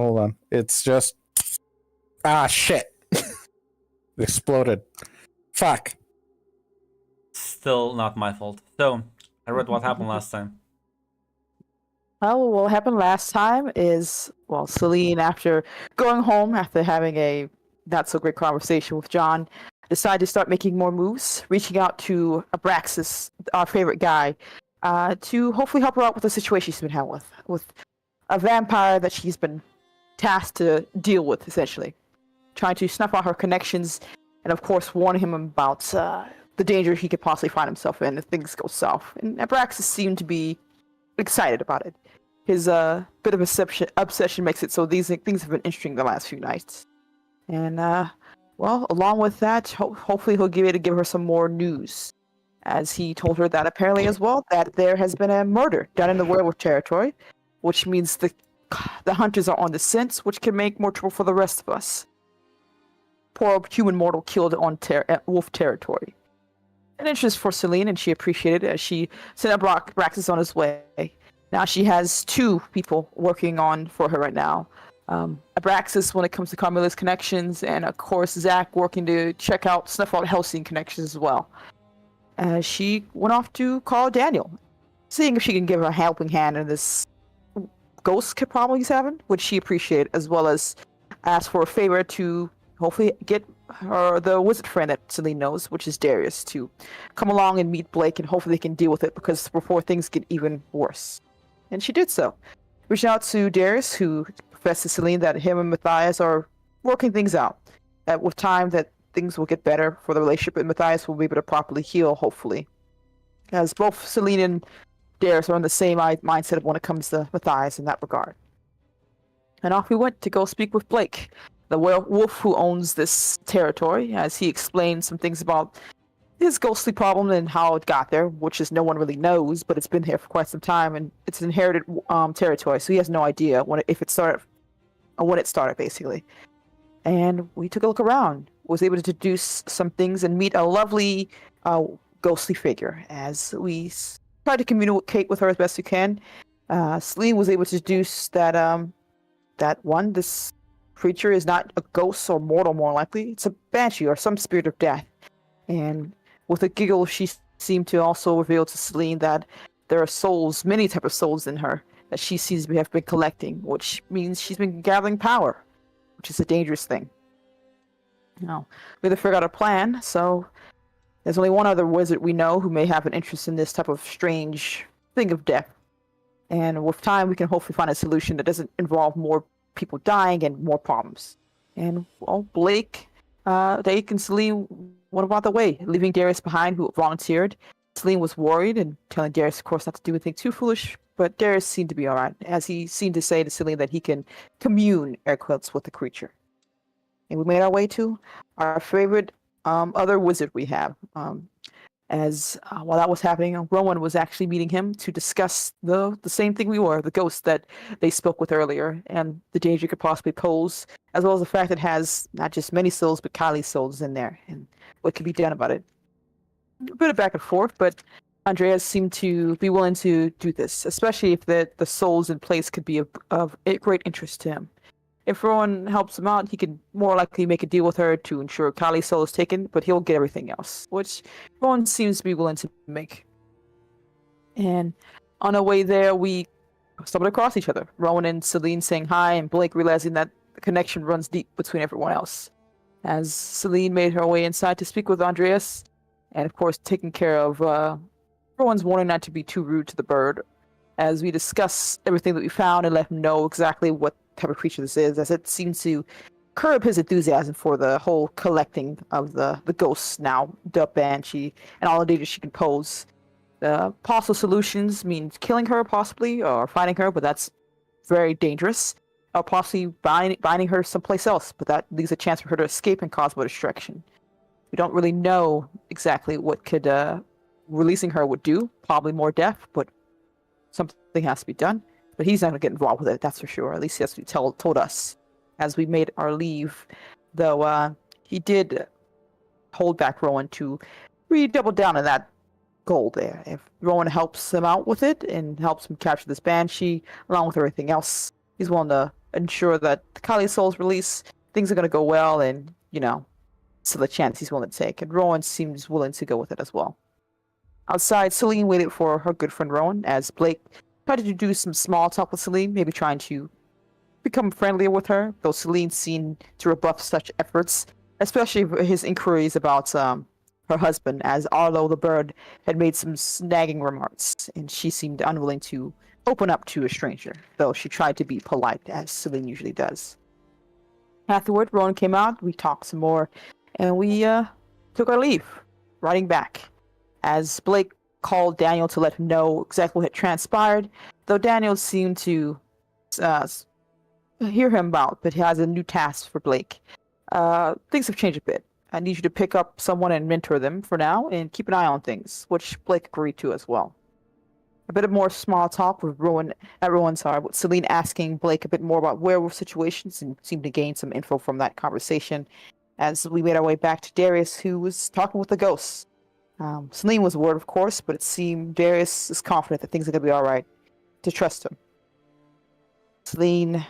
hold on. It's just shit. It exploded. Fuck. Still not my fault. So, I read what happened last time. Well, what happened last time is, Celine, after going home, after having a not so great conversation with John, decided to start making more moves, reaching out to Abraxas, our favorite guy, to hopefully help her out with the situation she's been having with a vampire that she's been tasked to deal with, essentially. Trying to snuff out her connections, and of course warn him about the danger he could possibly find himself in if things go south. And Abraxas seemed to be excited about it. His bit of obsession makes it so these things have been interesting the last few nights. And, along with that, hopefully he'll be able to give her some more news. As he told her that apparently as well, that there has been a murder done in the werewolf territory, which means the hunters are on the scent, which can make more trouble for the rest of us. Poor human mortal killed on wolf territory. An interest for Celine, and she appreciated it as she sent Abraxas on his way. Now she has 2 people working on for her right now. Abraxas when it comes to Carmilla's connections, and of course Zach working to snuff out Helsing connections as well. She went off to call Daniel, seeing if she can give her a helping hand in this ghost problem he's having, which she appreciated, as well as ask for a favor to hopefully get her the wizard friend that Celine knows, which is Darius, to come along and meet Blake, and hopefully they can deal with it before things get even worse. And she did so. Reaching out to Darius, who confessed to Celine that him and Matthias are working things out. That with time that things will get better for the relationship, and Matthias will be able to properly heal, hopefully. As both Celine and Darius are on the same mindset when it comes to Matthias in that regard. And off we went to go speak with Blake, the wolf who owns this territory, as he explained some things about his ghostly problem and how it got there, which is no one really knows, but it's been here for quite some time, and it's inherited territory, so he has no idea when it started, basically. And we took a look around, was able to deduce some things and meet a lovely ghostly figure. As we tried to communicate with her as best we can, Celine was able to deduce that this creature is not a ghost or mortal, more likely. It's a banshee or some spirit of death. And with a giggle, she seemed to also reveal to Celine that there are souls, many types of souls in her, that she seems to have been collecting, which means she's been gathering power, which is a dangerous thing. Now, we had to figure out a plan, so there's only one other wizard we know who may have an interest in this type of strange thing of death. And with time, we can hopefully find a solution that doesn't involve more people dying and more problems. And, Blake, Dake, and Celine went about the way, leaving Darius behind, who volunteered. Celine was worried and telling Darius, of course, not to do anything too foolish, but Darius seemed to be all right, as he seemed to say to Celine that he can commune, air quotes, with the creature. And we made our way to our favorite other wizard we have. While that was happening, Rowan was actually meeting him to discuss the same thing the ghost that they spoke with earlier, and the danger it could possibly pose, as well as the fact it has not just many souls, but Kali's souls in there, and what could be done about it. A bit of back and forth, but Andreas seemed to be willing to do this, especially if the souls in place could be of great interest to him. If Rowan helps him out, he can more likely make a deal with her to ensure Kali's soul is taken, but he'll get everything else, which Rowan seems to be willing to make. And on our way there, we stumbled across each other. Rowan and Celine saying hi, and Blake realizing that the connection runs deep between everyone else. As Celine made her way inside to speak with Andreas, and of course taking care of Rowan's warning not to be too rude to the bird, as we discuss everything that we found and let him know exactly what type of creature this is, as it seems to curb his enthusiasm for the whole collecting of the ghosts now, the banshee, and all the dangers she can pose. The possible solutions means killing her possibly, or fighting her, but that's very dangerous, or possibly binding her someplace else, but that leaves a chance for her to escape and cause more destruction. We don't really know exactly what could releasing her would do, probably more death, but something has to be done. But he's not going to get involved with it, that's for sure. At least that's what he told us as we made our leave. Though he did hold back Rowan to really double down on that goal there. If Rowan helps him out with it and helps him capture this banshee, along with everything else, he's willing to ensure that Kali's soul's release, things are going to go well, and, so the chance he's willing to take. And Rowan seems willing to go with it as well. Outside, Celine waited for her good friend Rowan as Blake tried to do some small talk with Celine, maybe trying to become friendlier with her, though Celine seemed to rebuff such efforts, especially his inquiries about her husband, as Arlo the bird had made some snagging remarks, and she seemed unwilling to open up to a stranger, though she tried to be polite, as Celine usually does. Afterward, Rowan came out, we talked some more, and we took our leave, riding back, as Blake called Daniel to let him know exactly what had transpired, though Daniel seemed to hear him out, but he has a new task for Blake. Things have changed a bit. I need you to pick up someone and mentor them for now, and keep an eye on things, which Blake agreed to as well. A bit of more small talk with with Celine asking Blake a bit more about werewolf situations, and seemed to gain some info from that conversation as we made our way back to Darius, who was talking with the ghosts. Celine was worried, of course, but it seemed Darius is confident that things are going to be alright, to trust him. Celine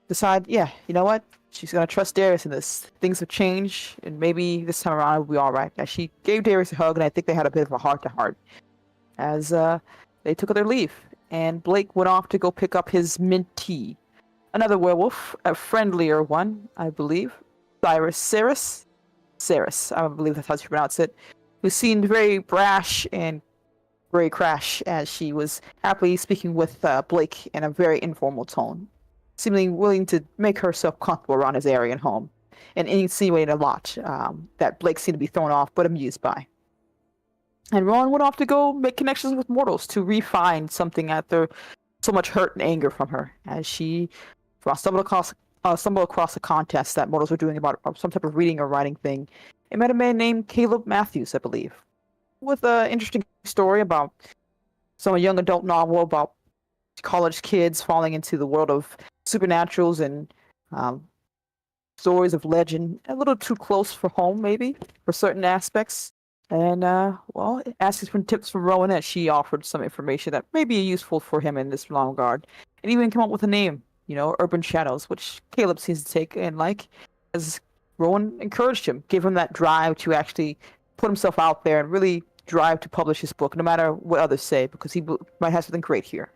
decided, you know what? She's going to trust Darius in this. Things have changed, and maybe this time around it'll be alright. As she gave Darius a hug, and I think they had a bit of a heart-to-heart as they took their leave. And Blake went off to go pick up his mentee. Another werewolf, a friendlier one, I believe. Saris, I believe that's how she pronounced it, who seemed very brash and very crash as she was happily speaking with Blake in a very informal tone, seemingly willing to make herself comfortable around his area and home, and insinuating a lot that Blake seemed to be thrown off but amused by. And Rowan went off to go make connections with mortals to refine something after so much hurt and anger from her, as she stumbled across a contest that mortals were doing about some type of reading or writing thing, and met a man named Caleb Matthews, I believe, with an interesting story about some young adult novel about college kids falling into the world of supernaturals and stories of legend, a little too close for home, maybe, for certain aspects. And, asking for tips from Rowan, as she offered some information that may be useful for him in this long regard, and even come up with a name, Urban Shadows, which Caleb seems to take and like, as Rowan encouraged him, gave him that drive to actually put himself out there and really drive to publish his book, no matter what others say, because he might have something great here.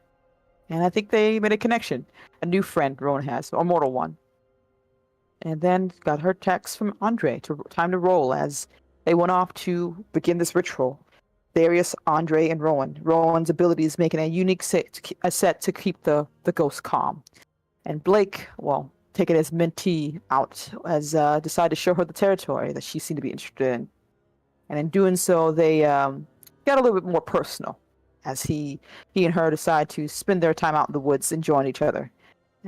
And I think they made a connection, a new friend Rowan has, a mortal one. And then got her text from Andre, time to roll, as they went off to begin this ritual. Darius, Andre, and Rowan. Rowan's abilities making a unique set to keep the ghost calm. And Blake, taking his mentee out, has decided to show her the territory that she seemed to be interested in. And in doing so, they got a little bit more personal, as he and her decide to spend their time out in the woods enjoying each other.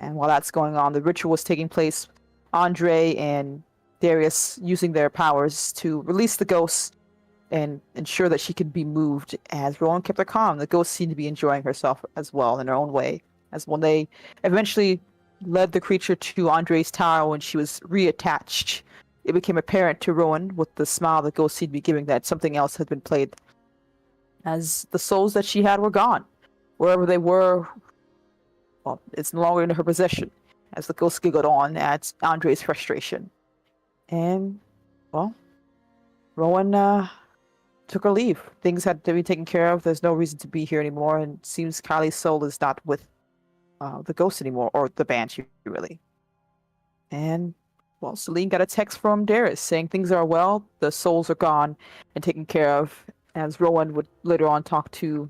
And while that's going on, the ritual was taking place. Andre and Darius using their powers to release the ghost and ensure that she could be moved, as Rowan kept her calm. The ghost seemed to be enjoying herself as well in her own way, as when they eventually led the creature to Andre's tower when she was reattached, it became apparent to Rowan, with the smile the ghost seemed to be giving, that something else had been played, as the souls that she had were gone. Wherever they were, it's no longer in her possession, as the ghost giggled on at Andre's frustration. And, Rowan took her leave. Things had to be taken care of. There's no reason to be here anymore, and it seems Kali's soul is not with the ghost anymore, or the banshee, really. And, Celine got a text from Darius saying things are well, the souls are gone and taken care of, as Rowan would later on talk to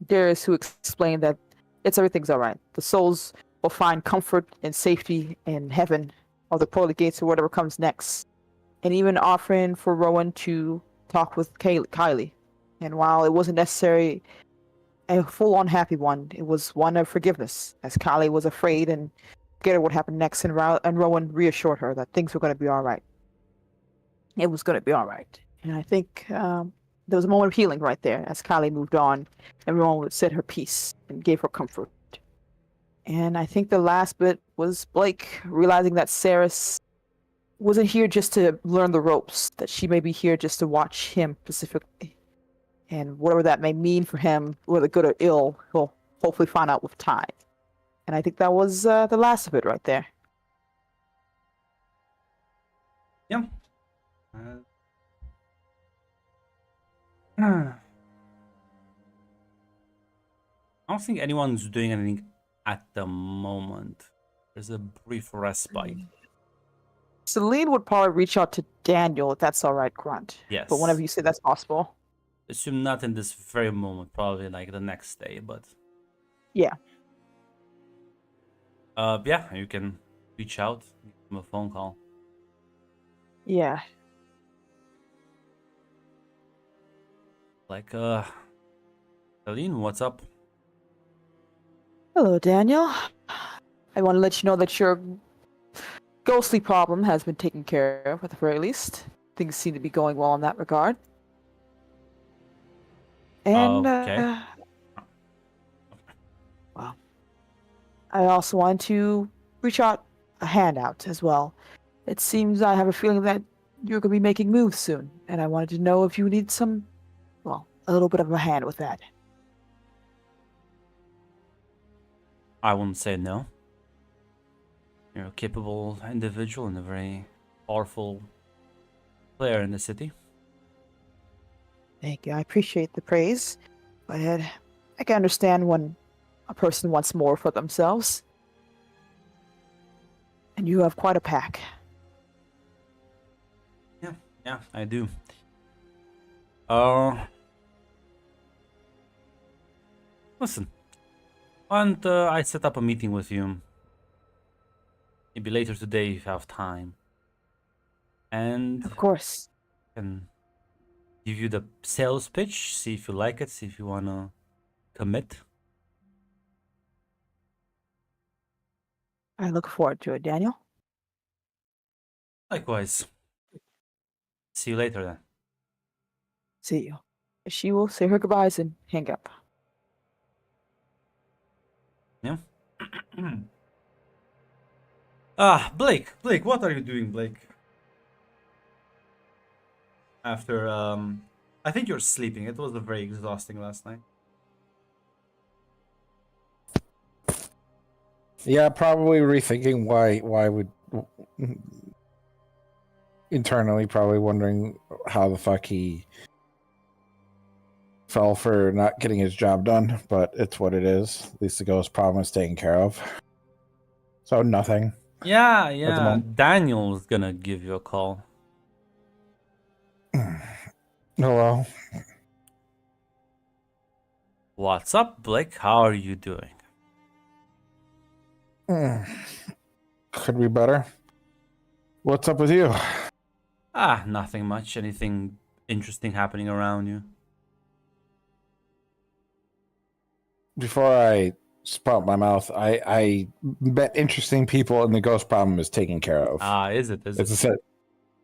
Darius, who explained that everything's alright. The souls will find comfort and safety in heaven, or the pearly gates, or whatever comes next. And even offering for Rowan to talk with Kylie. And while it wasn't necessary a full-on happy one, it was one of forgiveness, as Kylie was afraid and scared of what happened next, and Rowan reassured her that things were going to be alright. It was going to be alright. And I think there was a moment of healing right there, as Kylie moved on, and Rowan said her piece and gave her comfort. And I think the last bit was Blake realizing that Saris wasn't here just to learn the ropes, that she may be here just to watch him specifically. And whatever that may mean for him, whether good or ill, we'll hopefully find out with time. And I think that was the last of it right there. Yeah. I don't think anyone's doing anything at the moment. There's a brief respite. Celine would probably reach out to Daniel if that's all right, Grunt. Yes. But whenever you say that's possible. Assume not in this very moment, probably like the next day, but Yeah. yeah, you can reach out, give him a phone call. Yeah. Like, Celine, what's up? Hello, Daniel. I want to let you know that your ghostly problem has been taken care of at the very least. Things seem to be going well in that regard. And, Okay. well, I also want to reach out a handout as well. It seems I have a feeling that you're going to be making moves soon, and I wanted to know if you need some, well, a little bit of a hand with that. I wouldn't say no. You're a capable individual and a very powerful player in the city. Thank you. I appreciate the praise, but I can understand when a person wants more for themselves. And you have quite a pack. Yeah, I do. Listen, why don't I set up a meeting with you? Maybe later today if you have time. And Of course. can give you the sales pitch, see if you like it, see if you wanna commit. I look forward to it, Daniel. Likewise. See you later then. See you. She will say her goodbyes and hang up. Yeah. Blake, what are you doing, Blake? After I think you're sleeping. It was very exhausting last night. Yeah, probably rethinking why would internally probably wondering how the fuck he fell for not getting his job done, but it's what it is. At least the ghost problem is taken care of. So nothing. Yeah, the yeah. moment. Daniel's gonna give you a call. Hello. What's up, Blake? How are you doing? Could be better. What's up with you? Nothing much. Anything interesting happening around you? Before I spout my mouth, I bet interesting people and the ghost problem is taken care of. Is it? It's a set.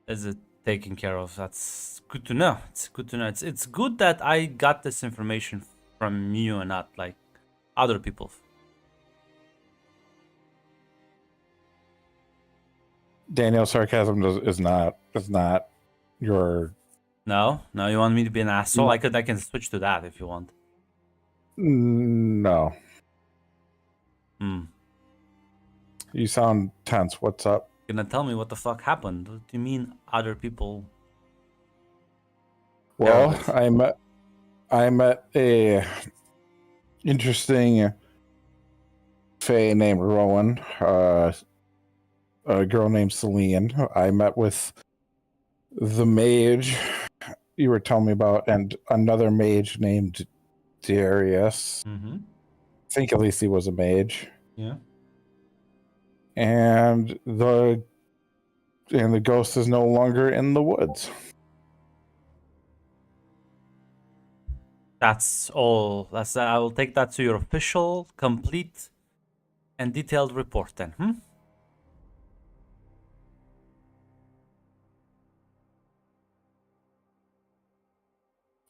Is it taken care of? That's good to know. It's good to know. It's good that I got this information from you and not like other people. Daniel, sarcasm is not your. No, you want me to be an asshole? No. I can switch to that if you want. No. Hmm. You sound tense. What's up? Gonna tell me what the fuck happened? What do you mean other people? Well, Nervous. I met a interesting fae named Rowan, a girl named Celine. I met with the mage you were telling me about, and another mage named Darius. Mm-hmm. I think at least he was a mage. Yeah. And the ghost is no longer in the woods. That's all. I will take that to your official, complete, and detailed report then.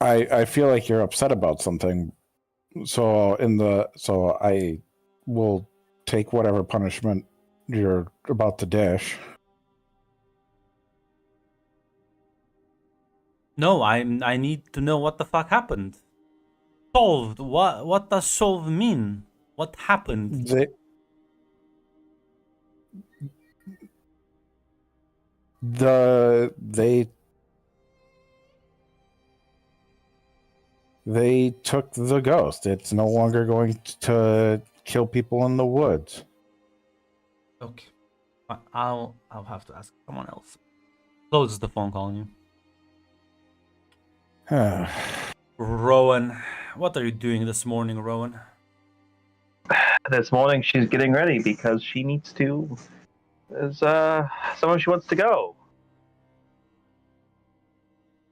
I feel like you're upset about something. So I will take whatever punishment you're about to dish. No, I need to know what the fuck happened. Solved. What does solve mean? What happened? They took the ghost. It's no longer going to kill people in the woods. Okay. I'll have to ask someone else. Closes the phone call on you. Rowan, what are you doing this morning, Rowan? This morning she's getting ready because she needs to. There's somewhere she wants to go.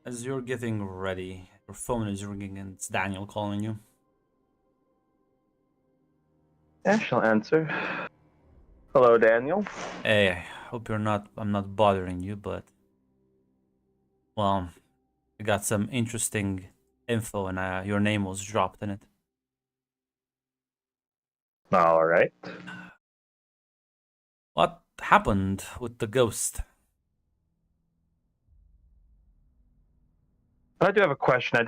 As you're getting ready, your phone is ringing and it's Daniel calling you. Yeah, she'll answer. Hello, Daniel. Hey, I hope I'm not bothering you, but well, I got some interesting info and your name was dropped in it. All right. What happened with the ghost? I do have a question.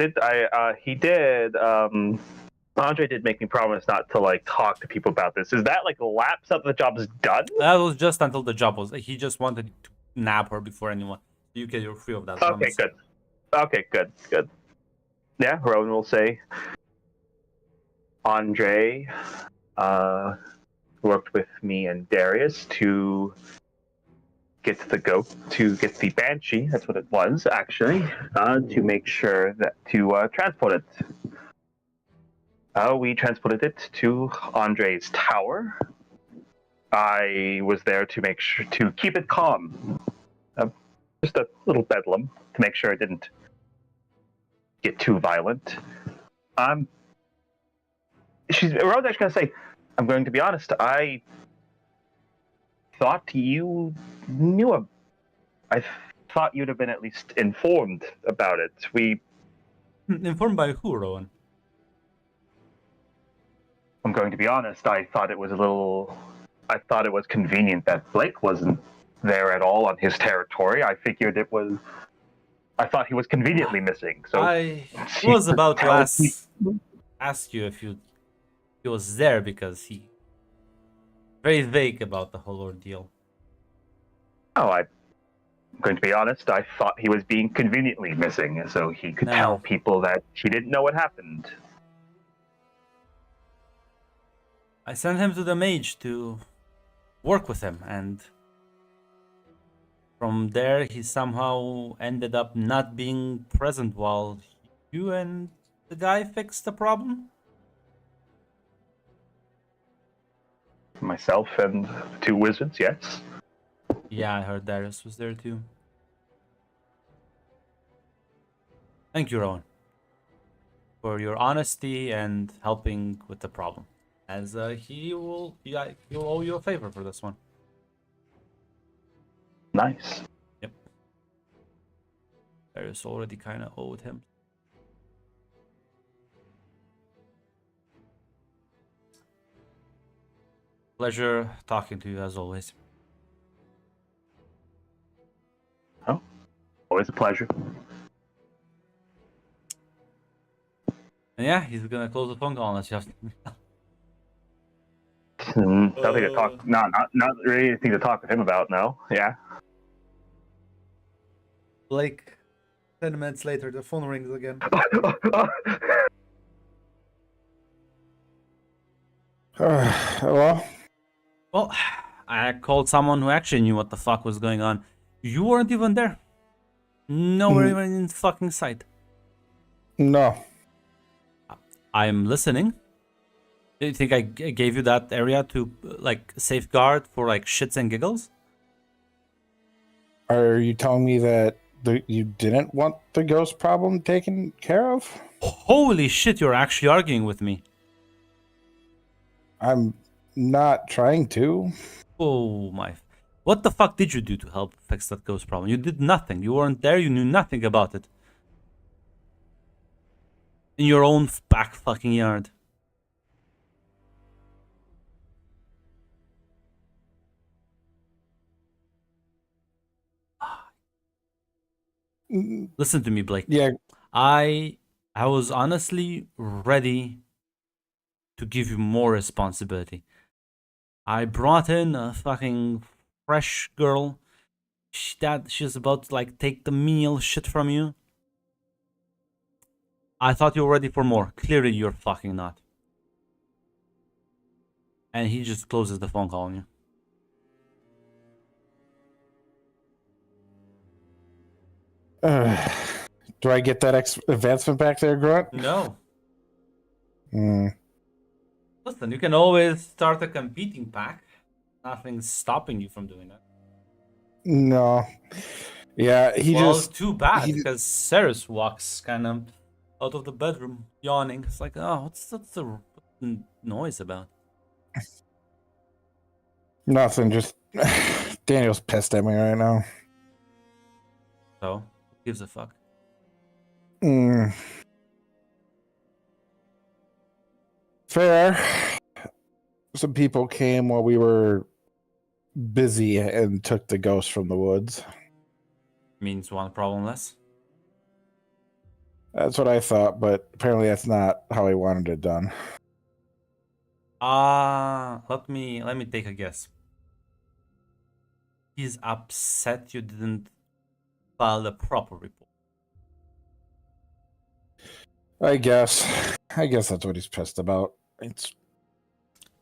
Andre did make me promise not to like talk to people about this. Is that like a lapse up the job is done? That was just until the job was. He just wanted to nab her before anyone. You're free of that. Okay, promise. good. Okay, good. Yeah, Rowan will say. Andre worked with me and Darius to get the Banshee. That's what it was actually. To make sure that to transport it. We transported it to Andre's tower. I was there to make sure to keep it calm. Just a little bedlam to make sure it didn't get too violent. Rowan's actually gonna say, I'm going to be honest, I thought you knew I thought you'd have been at least informed about it. Informed by who, Rowan? I'm going to be honest, I thought it was convenient that Blake wasn't there at all on his territory. I thought he was conveniently missing. So I was about to ask you if he was there because he very vague about the whole ordeal. Oh, I'm going to be honest, I thought he was being conveniently missing so he could tell people that he didn't know what happened. I sent him to the mage to work with him, and from there he somehow ended up not being present while you and the guy fixed the problem. Myself and two wizards, yes. Yeah, I heard Darius was there too. Thank you, Rowan, for your honesty and helping with the problem. As he'll owe you a favor for this one. Nice. Yep. Darius already kind of owed him. Pleasure talking to you as always. Oh, always a pleasure. And yeah, he's gonna close the phone call unless you have to. Nothing to talk. Not really anything to talk with him about. No. Yeah. Blake. 10 minutes later, the phone rings again. Hello? Well, I called someone who actually knew what the fuck was going on. You weren't even there. Nowhere even in fucking sight. No. I'm listening. Do you think I gave you that area to like safeguard for like shits and giggles? Are you telling me that you didn't want the ghost problem taken care of? Holy shit, you're actually arguing with me. I'm not trying to. Oh my. What the fuck did you do to help fix that ghost problem? You did nothing. You weren't there. You knew nothing about it. In your own back fucking yard. Listen to me, Blake. Yeah. I was honestly ready to give you more responsibility. I brought in a fucking fresh girl. She's about to like take the meal shit from you. I thought you were ready for more. Clearly you're fucking not. And he just closes the phone call on you. Do I get that advancement back there, Grunt? No. Hmm. Listen, you can always start a competing pack. Nothing's stopping you from doing that. No. Yeah, he Well, just. too bad, he- because Ceres walks kind of out of the bedroom, yawning. It's like, oh, what's the noise about? Nothing, just. Daniel's pissed at me right now. So, who gives a fuck? Mm. Fair. Some people came while we were busy and took the ghost from the woods. Means one problem less. That's what I thought, but apparently that's not how he wanted it done. Let me take a guess. He's upset you didn't file the proper report. I guess that's what he's pissed about. It's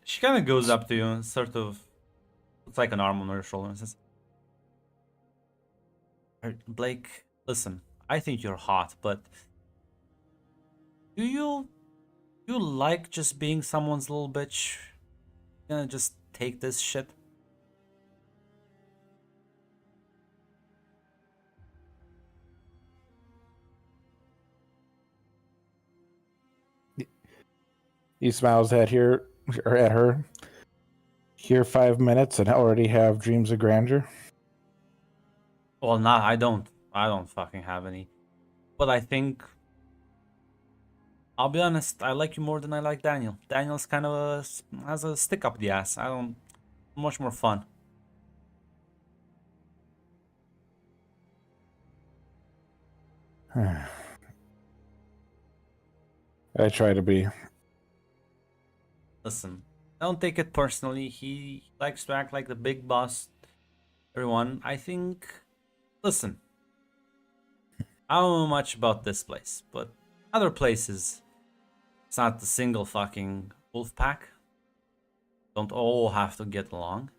She kind of goes up to you and sort of puts like an arm on her shoulder and says, Blake, listen, I think you're hot, but do you like just being someone's little bitch? You gonna just take this shit? he smiles at her. Here 5 minutes and already have dreams of grandeur. Well, nah, I don't fucking have any. But I think, I'll be honest, I like you more than I like Daniel. Daniel's kind of has a stick up the ass. I don't, much more fun. I try to be. Listen, don't take it personally. He likes to act like the big boss. Everyone, I think, listen, I don't know much about this place, but other places, it's not the single fucking wolf pack. Don't all have to get along.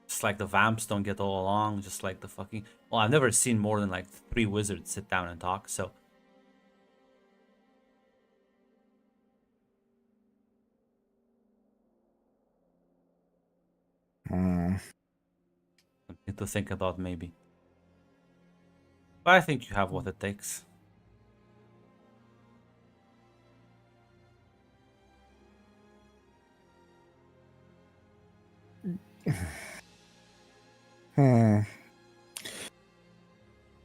Just like the vamps don't get all along, just like the fucking... Well, I've never seen more than like 3 wizards sit down and talk, so... Mm. Something to think about, maybe. But I think you have what it takes. Hmm.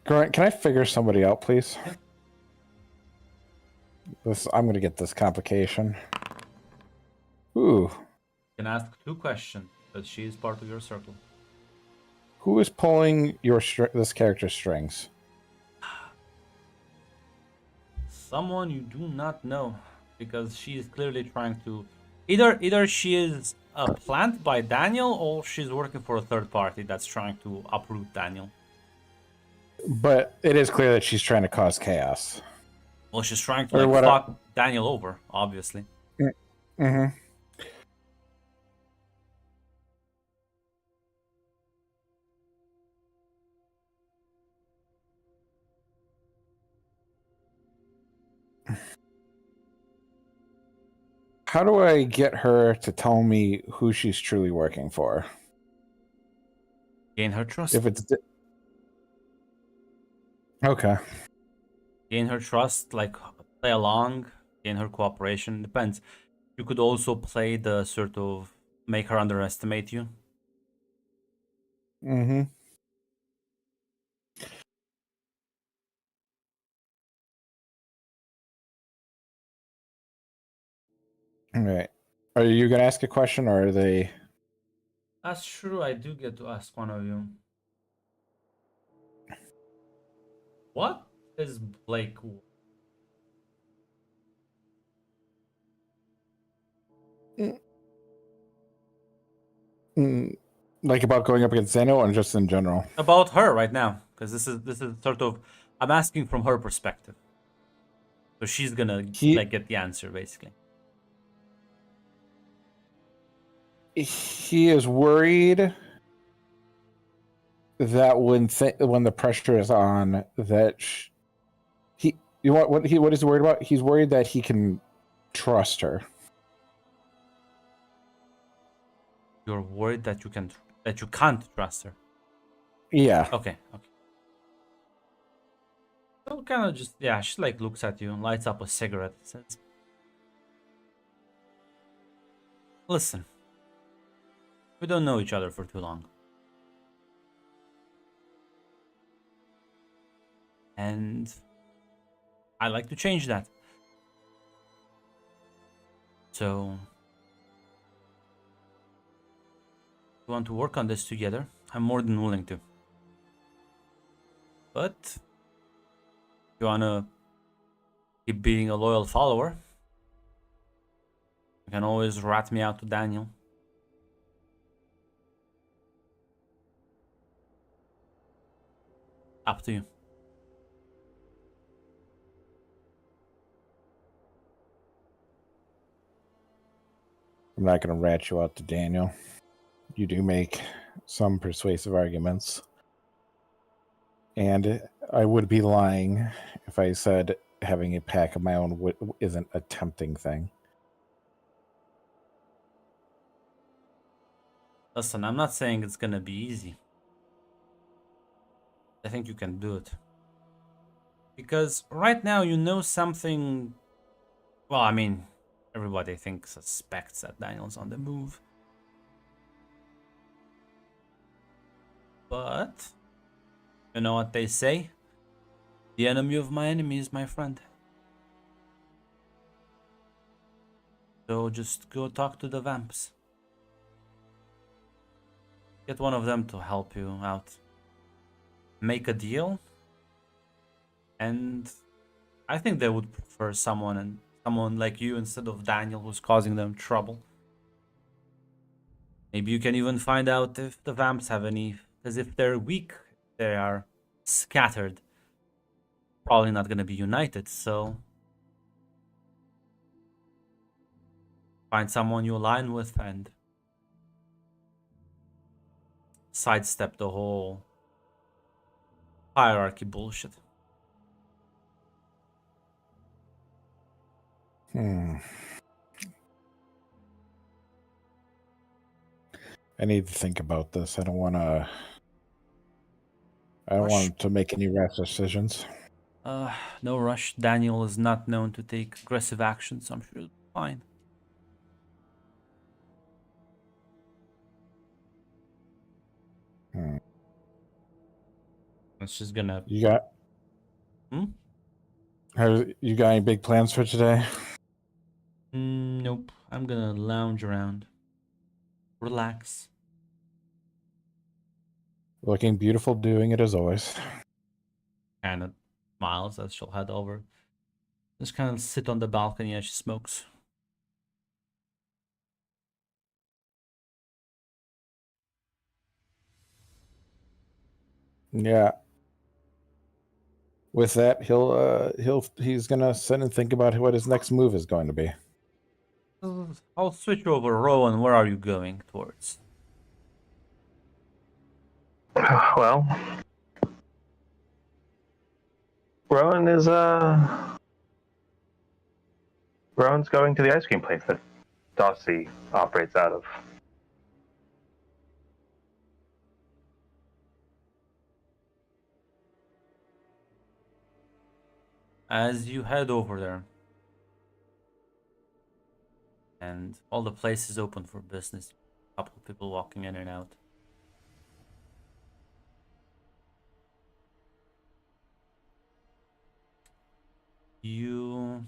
Grant, can I figure somebody out, please? I'm gonna get this complication. Ooh. You can ask 2 questions, because she is part of your circle. Who is pulling this character's strings? Someone you do not know, because she is clearly trying to... Either she is a plant by Daniel, or she's working for a third party that's trying to uproot Daniel. But it is clear that she's trying to cause chaos. Well, she's trying to Or like what fuck Daniel over, obviously. Mm-hmm. How do I get her to tell me who she's truly working for? Gain her trust. If it's okay. Gain her trust, like play along, gain her cooperation. Depends. You could also play the sort of make her underestimate you. Mm-hmm. All right. Are you gonna ask a question, or are they? That's true. I do get to ask one of you. What is Blake? Like about going up against Daniel, or just in general? About her right now, because this is sort of, I'm asking from her perspective. So she's gonna He get the answer basically. he is worried that when the pressure is on, that what is he worried about? He's worried that he can trust her. You're worried that you can't trust her. Yeah. Okay. So kind of just, yeah, she like looks at you and lights up a cigarette. Says, "Listen, we don't know each other for too long, and I like to change that. So, if we want to work on this together, I'm more than willing to. But if you wanna keep being a loyal follower, you can always rat me out to Daniel. Up to you." I'm not going to rat you out to Daniel. You do make some persuasive arguments. And I would be lying if I said having a pack of my own isn't a tempting thing. Listen, I'm not saying it's gonna be easy. I think you can do it. Because right now you know something. Well, I mean, everybody suspects that Daniel's on the move. But you know what they say? The enemy of my enemy is my friend. So just go talk to the vamps. Get one of them to help you out. Make a deal. And I think they would prefer someone like you instead of Daniel, who's causing them trouble. Maybe you can even find out if the vamps have any, because if they're weak, they are scattered. Probably not going to be united, so find someone you align with and sidestep the whole hierarchy bullshit. I need to think about this. I don't want to make any rash decisions. No rush. Daniel is not known to take aggressive actions, so I'm sure it'll be fine. It's just gonna. You got? Hmm? You got any big plans for today? Nope. I'm gonna lounge around. Relax. Looking beautiful, doing it as always. Kind of smiles as she'll head over. Just kind of sit on the balcony as she smokes. Yeah. With that, he's gonna sit and think about what his next move is going to be. I'll switch over. Rowan, where are you going towards? Well, Rowan is Rowan's going to the ice cream place that Dossie operates out of. As you head over there, and all the place is open for business, a couple of people walking in and out. You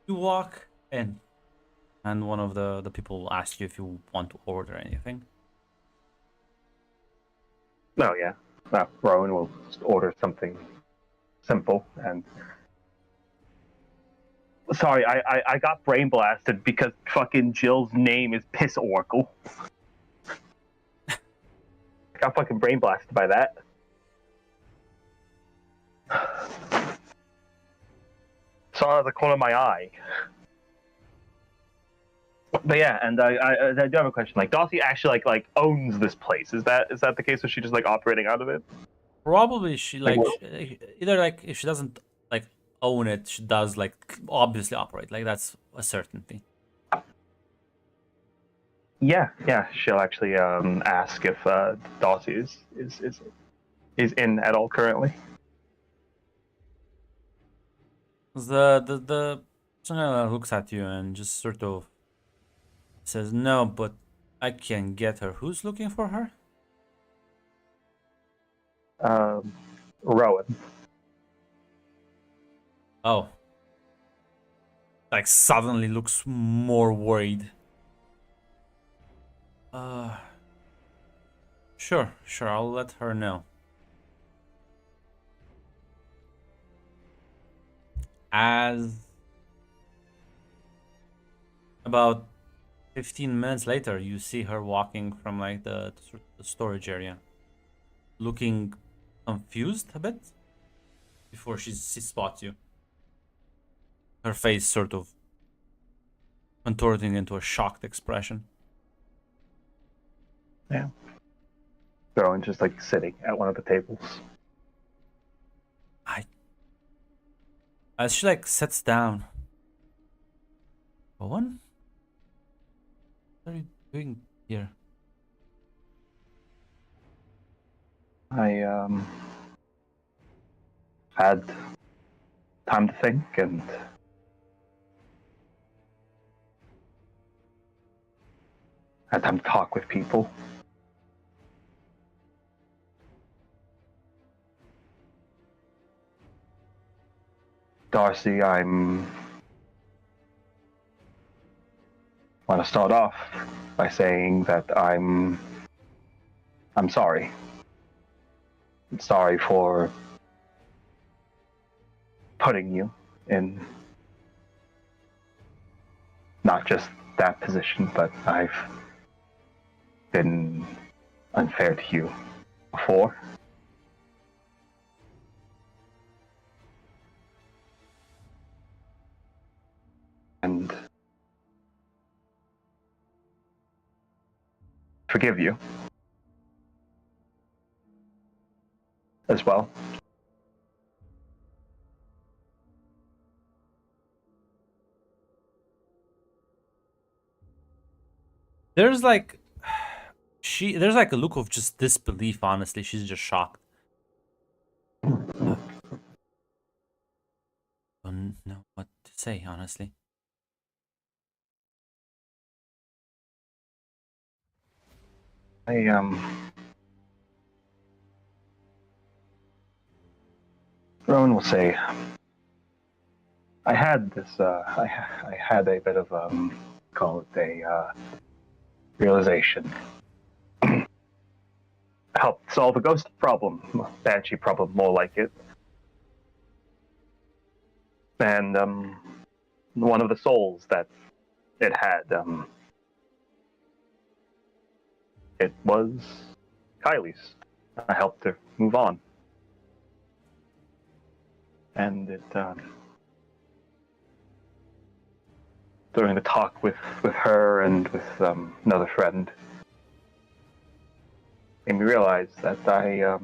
walk in, and one of the people will ask you if you want to order anything. Oh yeah, Rowan will just order something simple and Sorry, I got brain blasted because fucking Jill's name is Piss Oracle. I got fucking brain blasted by that. Saw out of the corner of my eye. But yeah, and I do have a question. Like, Darcy actually like owns this place. Is that the case? Or is she just like operating out of it? Probably she Like like what? either like if she doesn't like own it, she does like obviously operate. Like that's a certainty. Yeah. She'll actually ask if Darcy is in at all currently. The person looks at you and just sort of says no, but I can get her. Who's looking for her? Rowan. Oh, like suddenly looks more worried. Sure, I'll let her know. As about 15 minutes later, you see her walking from like the storage area, looking confused a bit before she spots you. Her face sort of contorting into a shocked expression. Yeah. Rowan just like sitting at one of the tables. As she like sits down. Owen? What are you doing here? I had time to think and had time to talk with people. Darcy, I want to start off by saying that I'm sorry. I'm sorry for putting you in not just that position, but I've been unfair to you before. And forgive you as well. There's like there's like a look of just disbelief, honestly. She's just shocked. Don't know what to say, honestly. Rowan will say, I had this, I had a bit of, call it a, realization. Helped solve a ghost problem, banshee problem, more like it. And, one of the souls that it had, it was Kylie's. I helped her move on. And it, during the talk with her and with another friend, made me realize that I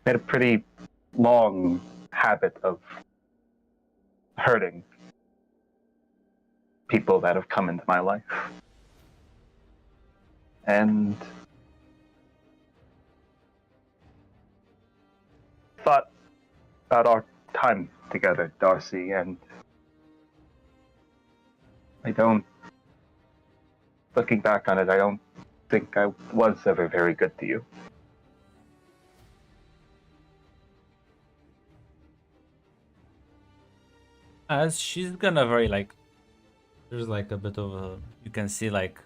made a pretty long habit of hurting people that have come into my life. And thought about our time together, Darcy, and looking back on it, I don't think I was ever very good to you. As she's gonna very like, there's like a bit of a, you can see like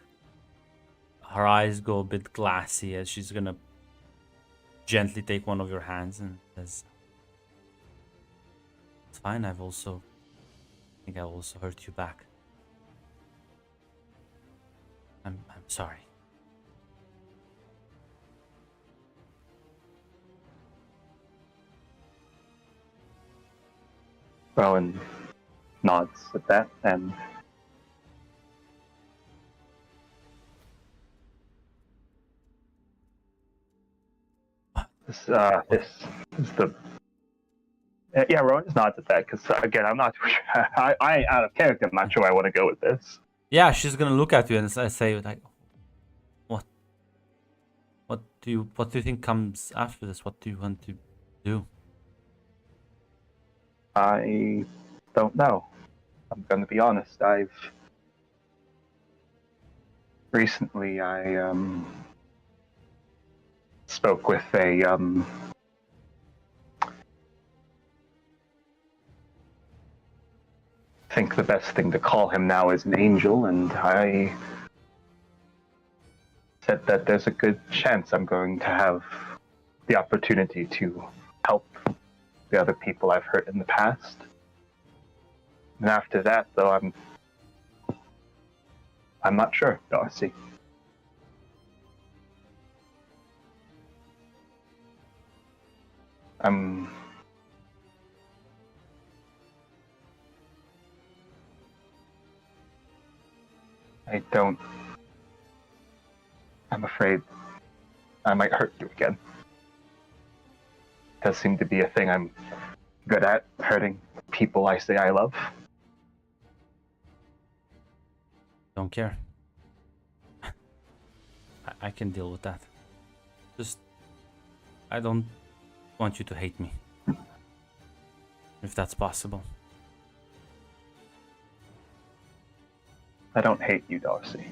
her eyes go a bit glassy as she's gonna gently take one of your hands and says, It's fine. I think I've also hurt you back. I'm sorry. Rowan nods at that and this is the yeah. Rowan nods at that because again, I'm not. I ain't out of character. I'm not sure I want to go with this. Yeah, she's gonna look at you and say like, "What? What do you think comes after this? What do you want to do?" I don't know. I'm going to be honest. I've recently spoke with a I think the best thing to call him now is an angel, and I said that there's a good chance I'm going to have the opportunity to help the other people I've hurt in the past. And after that, though, I'm not sure, Darcy. I'm afraid I might hurt you again. Does seem to be a thing I'm good at, hurting people I say I love. Don't care. I can deal with that. Just, I don't want you to hate me. If that's possible. I don't hate you, Darcy.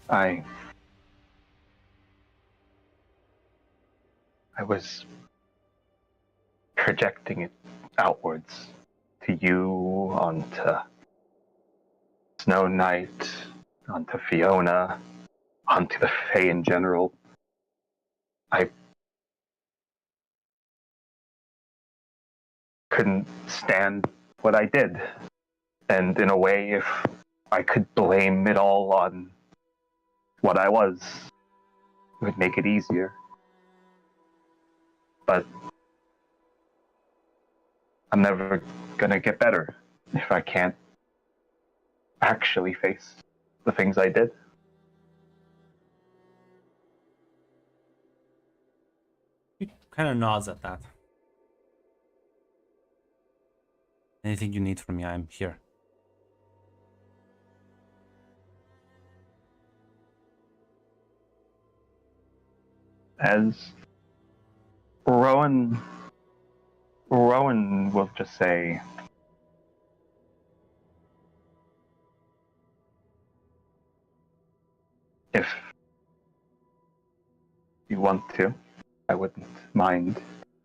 I was projecting it outwards to you, onto Snow Knight, onto Fiona, onto the Fae in general. I couldn't stand what I did. And in a way, if I could blame it all on what I was, it would make it easier. But I'm never gonna get better if I can't actually face the things I did. He kind of nods at that. Anything you need from me, I'm here. As Rowan will just say, if you want to, I wouldn't mind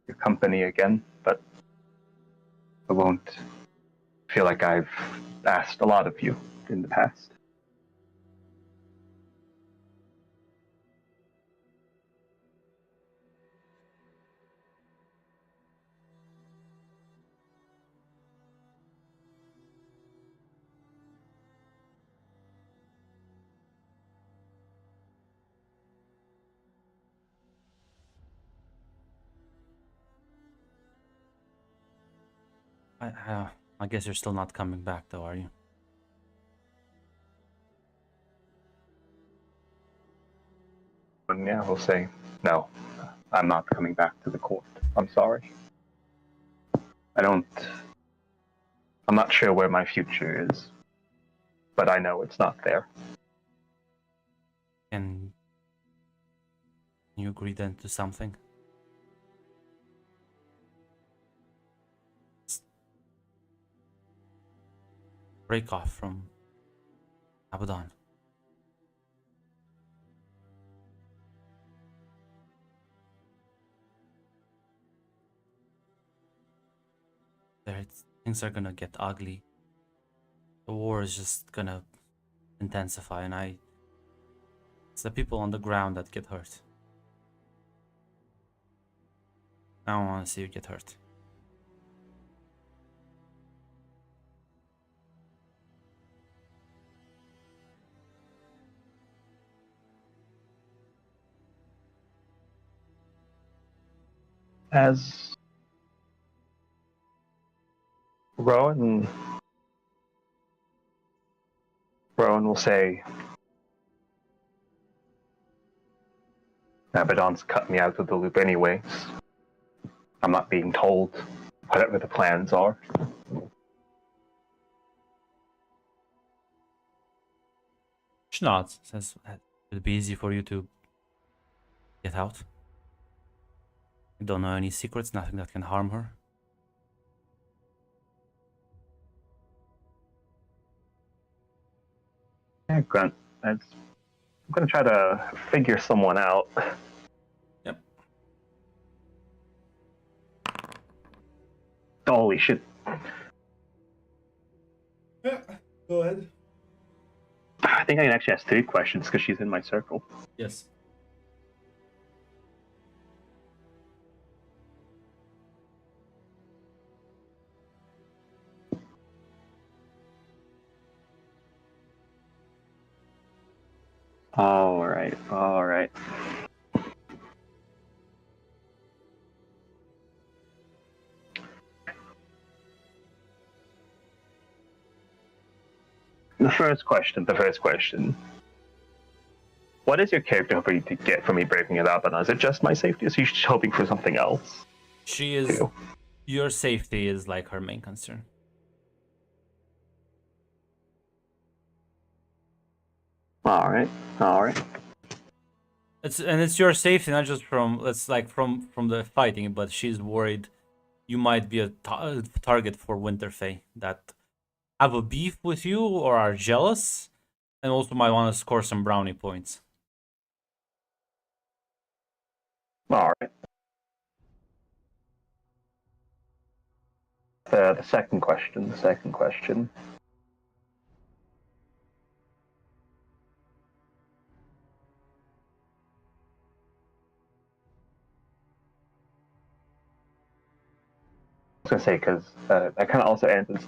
your company again, but I won't feel like I've asked a lot of you in the past. I guess you're still not coming back though, are you? And yeah, we'll say, no, I'm not coming back to the court. I'm sorry. I'm not sure where my future is, but I know it's not there. Can you agree then to something? Break off from Abaddon. Things are gonna get ugly. The war is just gonna intensify, and it's the people on the ground that get hurt. I don't want to see you get hurt. as Rowan will say, Abaddon's cut me out of the loop anyways. I'm not being told whatever the plans are. She nods, says it'll be easy for you to get out. You don't know any secrets, nothing that can harm her. Yeah, Grunt. I'm gonna try to figure someone out. Yep. Holy shit. Yeah, go ahead. I think I can actually ask 3 questions because she's in my circle. Yes. Alright. The first question. What is your character hoping to get from me breaking it up? And is it just my safety? Or is she hoping for something else? She is. Too? Your safety is like her main concern. Alright. It's your safety, not just from from the fighting, but she's worried you might be a target for Winterfell that have a beef with you or are jealous, and also might want to score some brownie points. Alright. The second question. I was gonna say, because that kind of also answers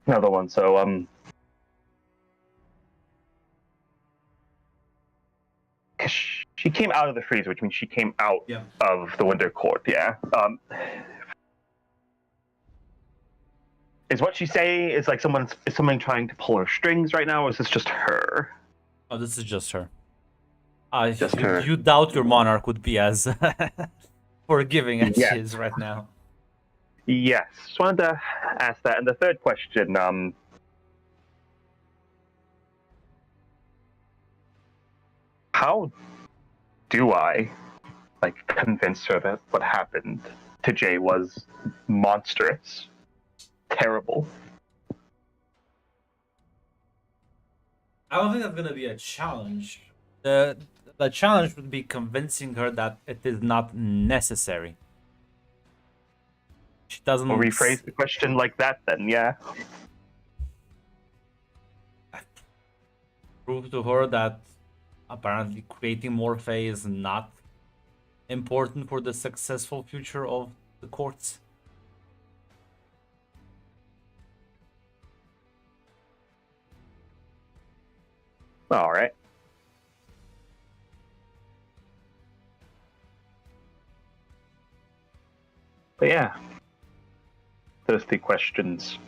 another one. So, 'cause she came out of the freeze, which means she came out of the Winter Court. Yeah. Is what she saying is like someone trying to pull her strings right now, or is this just her? Oh, this is just her. Just her. You doubt your monarch would be as forgiving as Yeah. she is right now. Yes, just wanted to ask that. And the third question, how do I convince her that what happened to Jay was monstrous, terrible? I don't think that's gonna be a challenge. The challenge would be convincing her that it is not necessary. She doesn't. We'll rephrase the question like that then, yeah. Prove to her that apparently creating Morphe is not important for the successful future of the courts. All right. But yeah, those 3 questions.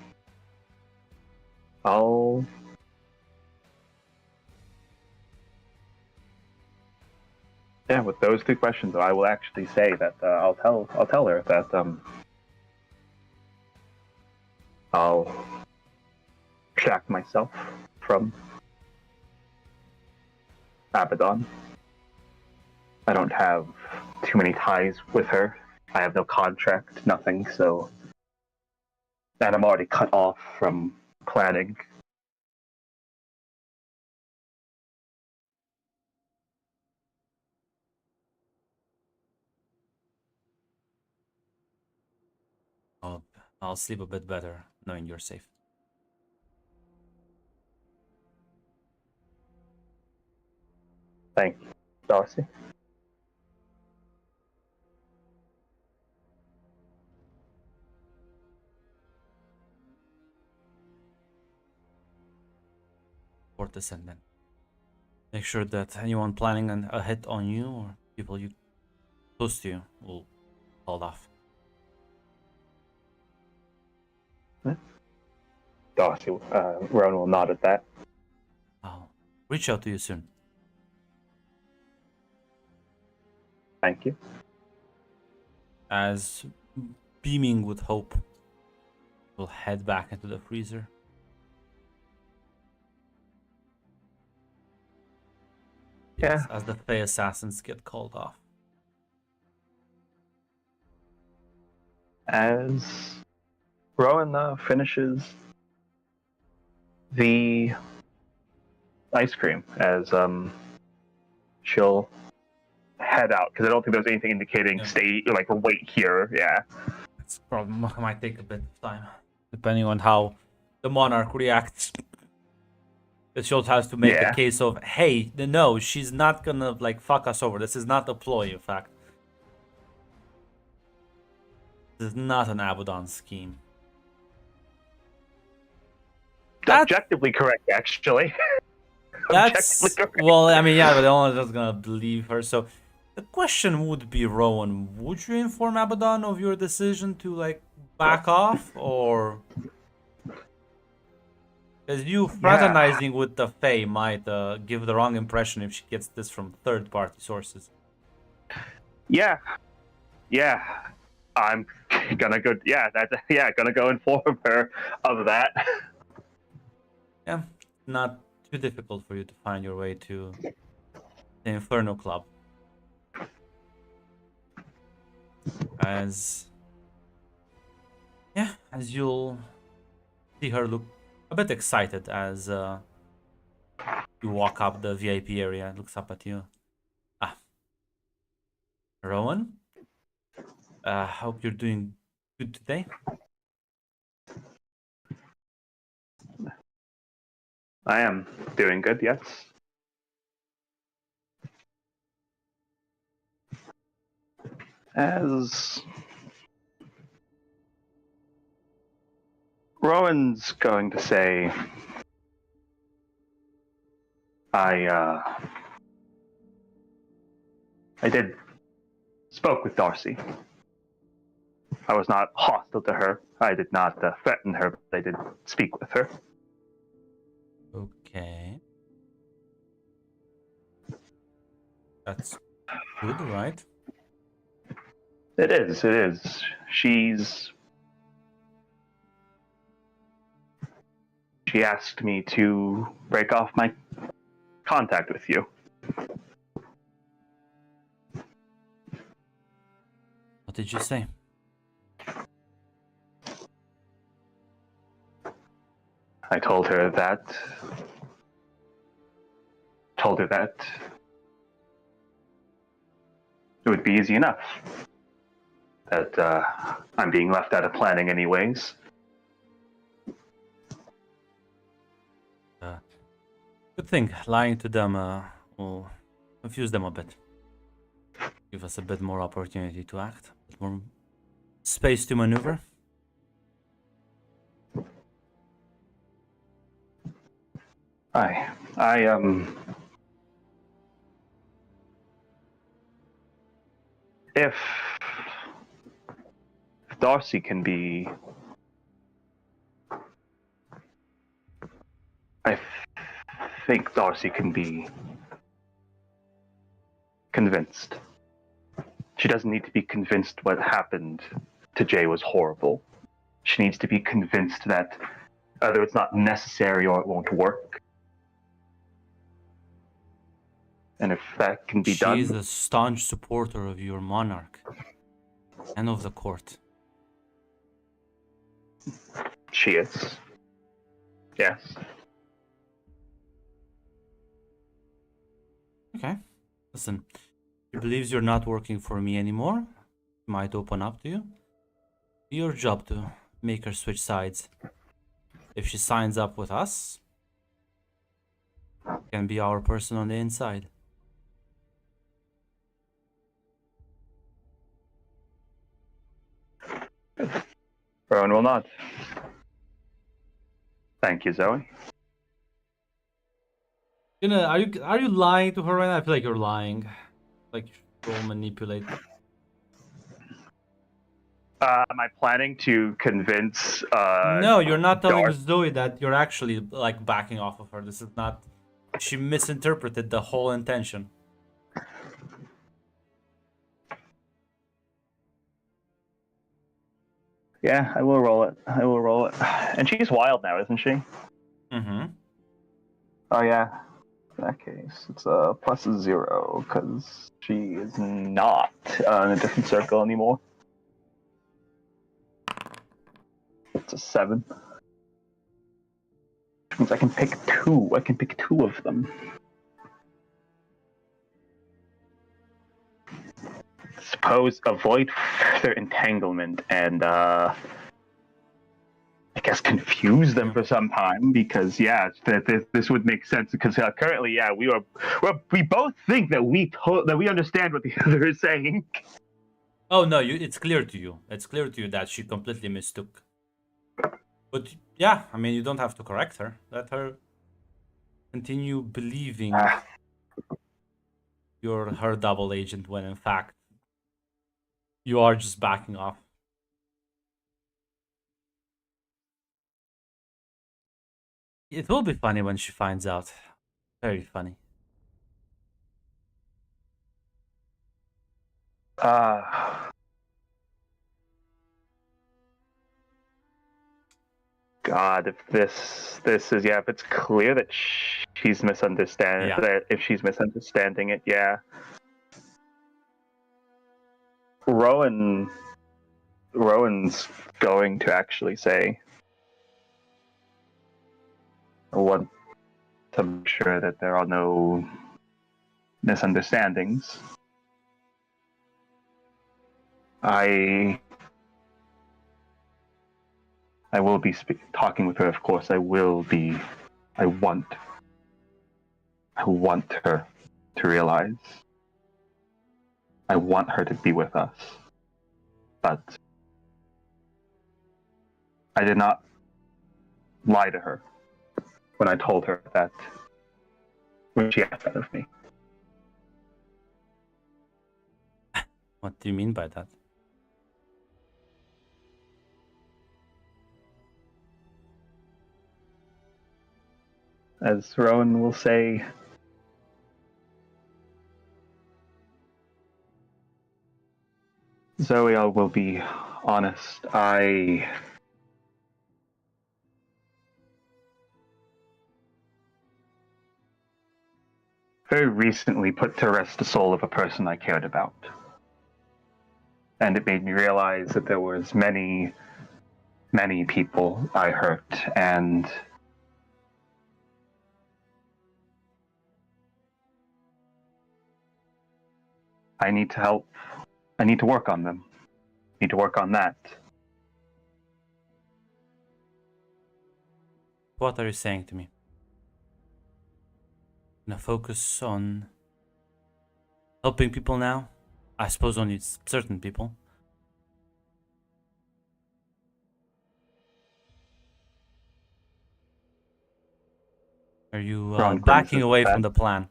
With those 3 questions, I will actually say that I'll tell her that I'll extract myself from Abaddon. I don't have too many ties with her. I have no contract, nothing, so... And I'm already cut off from planning. I'll sleep a bit better knowing you're safe. Thank you, Darcy. Port this and then make sure that anyone planning a hit on you or people you close to you will called off. Darcy, Rowan will nod at that. I'll reach out to you soon. Thank you. As beaming with hope, we'll head back into the freezer. Yes, as the Fey assassins get called off. As Rowan finishes the ice cream, as she'll head out, because I don't think there's anything indicating stay, like, wait here. Yeah. It's probably might take a bit of time, depending on how the monarch reacts. The shield has to make a case of, hey, no, she's not gonna like fuck us over. This is not a ploy, in fact. This is not an Abaddon scheme. Objectively correct, actually. That's Objectively correct. well, I mean, yeah, but they're only just gonna believe her. So the question would be, Rowan, would you inform Abaddon of your decision to like back off, or because you fraternizing with the Fae might give the wrong impression if she gets this from third-party sources? Yeah. I'm gonna go. Gonna go inform her of that. Yeah, not too difficult for you to find your way to the Inferno Club. As you'll see her look a bit excited as you walk up the VIP area, looks up at you. Rowan? Hope you're doing good today. I am doing good, yes. As Rowan's going to say, I spoke with Darcy. I was not hostile to her. I did not threaten her, but I did speak with her. Okay. That's good, right? It is. She asked me to break off my contact with you. What did you say? I told her that it would be easy enough. That I'm being left out of planning anyways. Good thing. Lying to them will confuse them a bit. Give us a bit more opportunity to act. A bit more space to maneuver. If Darcy can be, I think Darcy can be convinced. She doesn't need to be convinced what happened to Jay was horrible. She needs to be convinced that either it's not necessary or it won't work. And if that can be done... She's a staunch supporter of your monarch and of the court. She is. Yes. Okay. Listen, she believes you're not working for me anymore. Might open up to you. Your job to make her switch sides. If she signs up with us, can be our person on the inside. Rowan will nod. Thank you, Zoe. Are you lying to her right now? I feel like you're lying. Like you manipulate. Am I planning to convince? No, you're not telling Darth? Zoe that you're actually like backing off of her. This is not. She misinterpreted the whole intention. Yeah, I will roll it. I will roll it. And she's wild now, isn't she? Mm-hmm. Oh yeah. In that case, it's a plus 0 because she is not in a different circle anymore. It's a 7. Which means I can pick 2. I can pick 2 of them. Suppose avoid further entanglement and I guess confuse them for some time because this would make sense because currently we both think that we understand what the other is saying. Oh no, it's clear to you. It's clear to you that she completely mistook. But yeah, I mean, you don't have to correct her. Let her continue believing you're her double agent when in fact you are just backing off. It will be funny when she finds out. Very funny. God, if this is if it's clear that she's misunderstanding Yeah. that if she's misunderstanding it, Rowan's going to actually say, I want to make sure that there are no misunderstandings. I will be talking with her, of course. I want her to realize. I want her to be with us. But I did not lie to her when I told her that when she asked that of me. What do you mean by that? As Rowan will say, Zoe, I will be honest. I very recently put to rest the soul of a person I cared about. And it made me realize that there was many, many people I hurt, and I need to help. I need to work on them. I need to work on that. What are you saying to me? Now focus on helping people now? I suppose only certain people. Are you Wrong backing premises, away Pat. from the plan?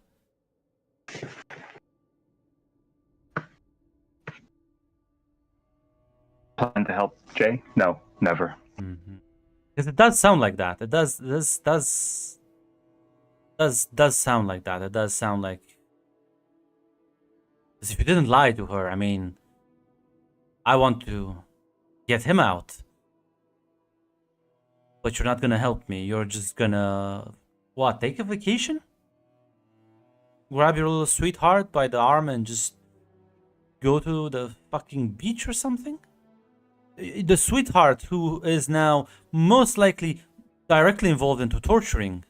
Plan to help Jay? No, never. Because it does sound like that. It does sound like that. It does sound like. Because if you didn't lie to her, I mean, I want to get him out. But you're not gonna help me. You're just gonna what? Take a vacation? Grab your little sweetheart by the arm and just go to the fucking beach or something? The sweetheart who is now most likely directly involved into torturing.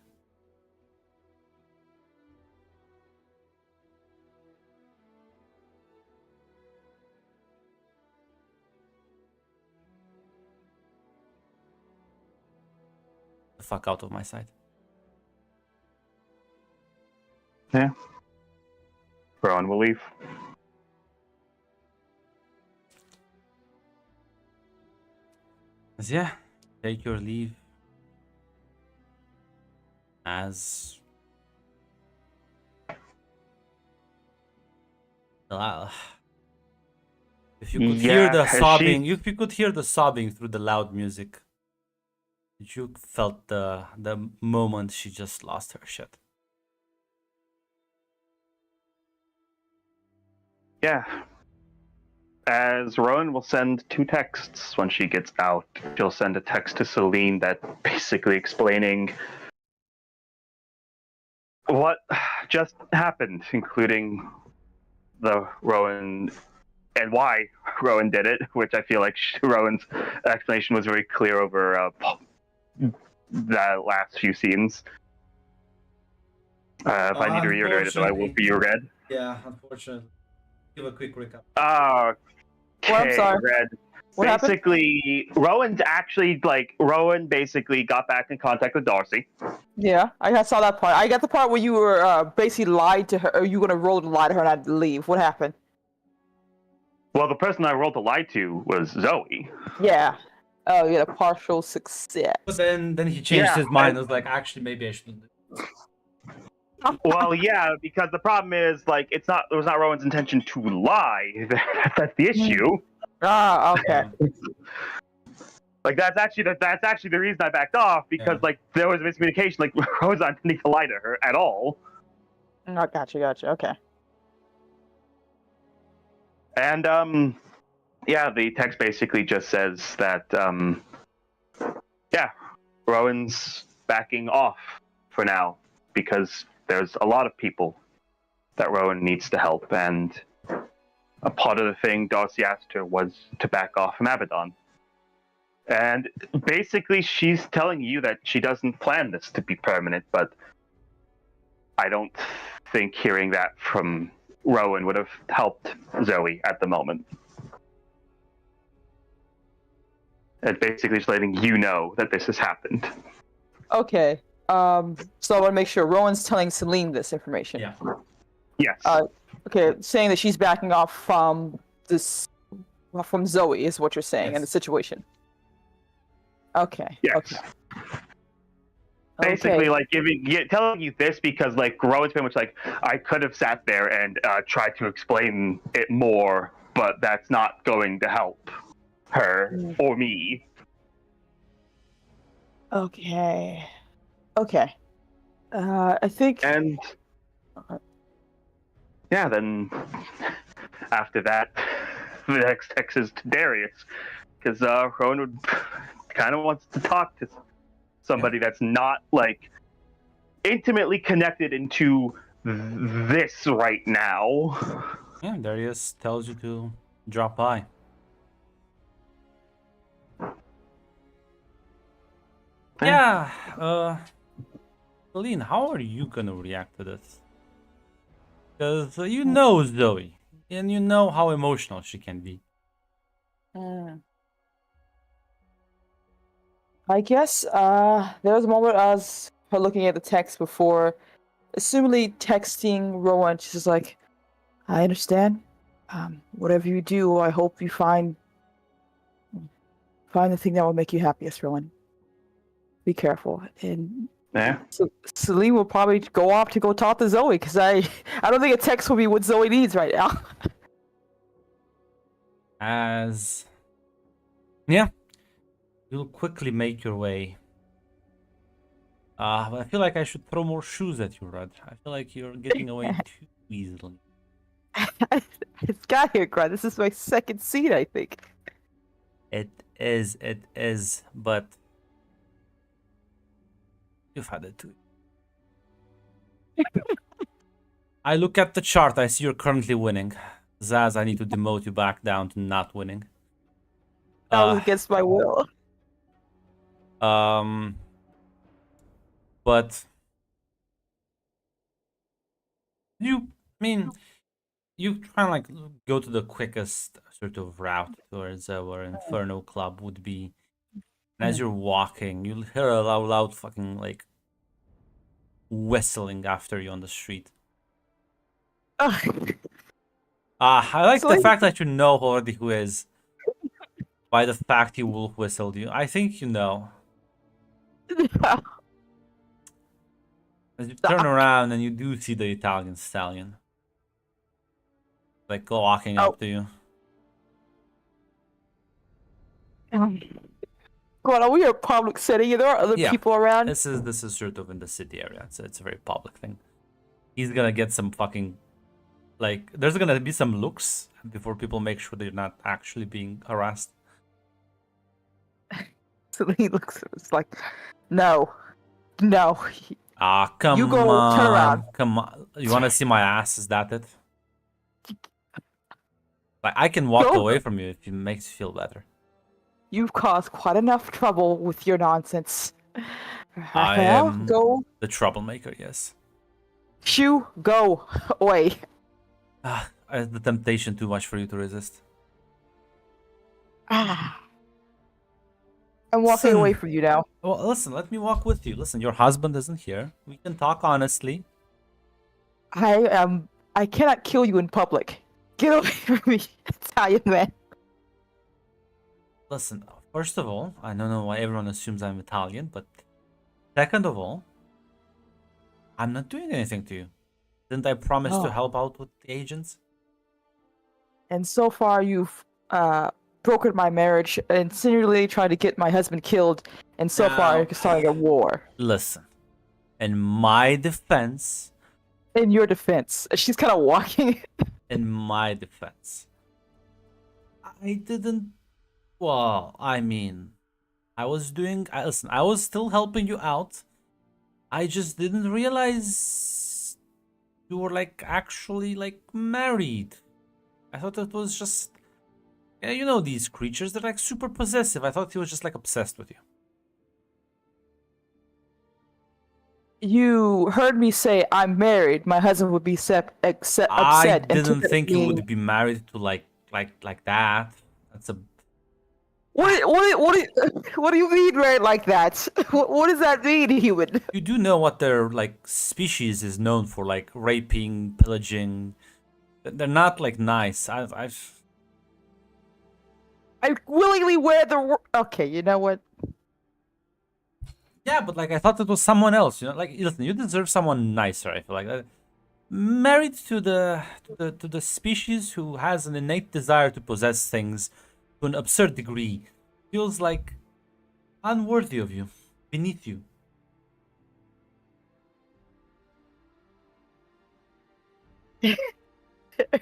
The fuck out of my sight. Yeah. Rowan will leave. Yeah, take your leave as well. If you could hear the Yeah, sobbing, if you could hear the sobbing through the loud music, you felt the moment she just lost her shit. Yeah. As Rowan will send 2 texts when she gets out. She'll send a text to Celine that basically explaining what just happened, including the Rowan and why Rowan did it, which I feel like Rowan's explanation was very clear over the last few scenes. If I need to reiterate it, though, I will be read. Yeah, unfortunately. Give a quick recap. Okay, Well, I'm sorry. Red. What happened? Basically, Rowan basically got back in contact with Darcy. Yeah, I saw that part. I got the part where you were basically lied to her, or you were gonna roll to lie to her and I'd leave. What happened? Well, the person I rolled to lie to was Zoe. Yeah. Oh, you had a partial success. But then he changed Yeah, his mind. I was like, actually, maybe I shouldn't. Well, yeah, because the problem is it was not Rowan's intention to lie. That's the issue. Ah, okay. That's actually the reason I backed off, because there was miscommunication. Rowan's not intending to lie to her at all. Oh, gotcha. Okay. And yeah, the text basically just says that yeah, Rowan's backing off for now because there's a lot of people that Rowan needs to help, and a part of the thing Darcy asked her was to back off from Abaddon. And basically she's telling you that she doesn't plan this to be permanent, but I don't think hearing that from Rowan would have helped Zoe at the moment. It's basically just letting you know that this has happened. Okay. So I want to make sure Rowan's telling Celine this information. Yeah. Yes. Okay, saying that she's backing off from from Zoe is what you're saying, and the Yes. situation. Okay. Yes. Okay. Basically, Okay. telling you this because Rowan's pretty much I could have sat there and tried to explain it more, but that's not going to help her or me. Okay. Okay. I think. And yeah, then after that, the next text is to Darius, because Rowan would kind of wants to talk to somebody that's not intimately connected into this right now. Yeah, Darius tells you to drop by. Yeah, Celine, how are you gonna react to this? Because you know Zoe, and you know how emotional she can be. I guess there was a moment I was looking at the text before, assumingly texting Rowan. She's just like, "I understand. Whatever you do, I hope you find the thing that will make you happiest, Rowan. Be careful." And Yeah. Celine will probably go off to go talk to Zoe because I don't think a text will be what Zoe needs right now. You'll quickly make your way. But I feel like I should throw more shoes at you, Red. I feel like you're getting away too easily. It's got here, Grant. This is my second seat, I think. It is, but you've had it too. I look at the chart, I see you're currently winning. Zaz, I need to demote you back down to not winning. That was against my will. But you try and go to the quickest sort of route towards where Inferno Club would be. And as you're walking, you'll hear a loud fucking whistling after you on the street. I like the fact that you know already who is by the fact he will whistle you. I think you know. As you turn around and you do see the Italian stallion. Walking up to you. Um, God, are we in a public setting? There are other Yeah. people around. This is sort of in the city area. It's a very public thing. He's gonna get some fucking like. There's gonna be some looks before people make sure they're not actually being harassed. So he looks. It's like, no, no. Ah, come You go, on, turn around. come on. You want to see my ass? Is that it? Like I can walk Go. away from you if it makes you feel better. You've caused quite enough trouble with your nonsense. I Raphael, am go. the troublemaker. Yes. Shoo, go away. Ah, the temptation too much for you to resist. Ah. I'm walking Listen. away from you now. Well, listen. Let me walk with you. Listen, your husband isn't here. We can talk honestly. I cannot kill you in public. Get away from me, Italian man. Listen. First of all, I don't know why everyone assumes I'm Italian, but second of all, I'm not doing anything to you. Didn't I promise to Oh. help out with the agents? And so far, you've brokered my marriage and insinually tried to get my husband killed. And so far, Now- you're starting a war. Listen. In my defense, In your defense, she's kind of walking. I didn't. Well, I mean, I was doing. Listen, I was still helping you out. I just didn't realize you were like actually like married. I thought it was just. Yeah, you know these creatures, they're like super possessive. I thought he was just like obsessed with you. You heard me say I'm married. My husband would be upset. I And took didn't it think you being- would be married to like that. That's a What do you mean, right? Like that? What does that mean, human? You do know what their like species is known for, like raping, pillaging. They're not like nice. I've I willingly wear the. Okay, you know what? yeah, but like I thought it was someone else. You know, like listen, you deserve someone nicer. I feel like that. Married to the species who has an innate desire to possess things to an absurd degree feels like unworthy of you, beneath you.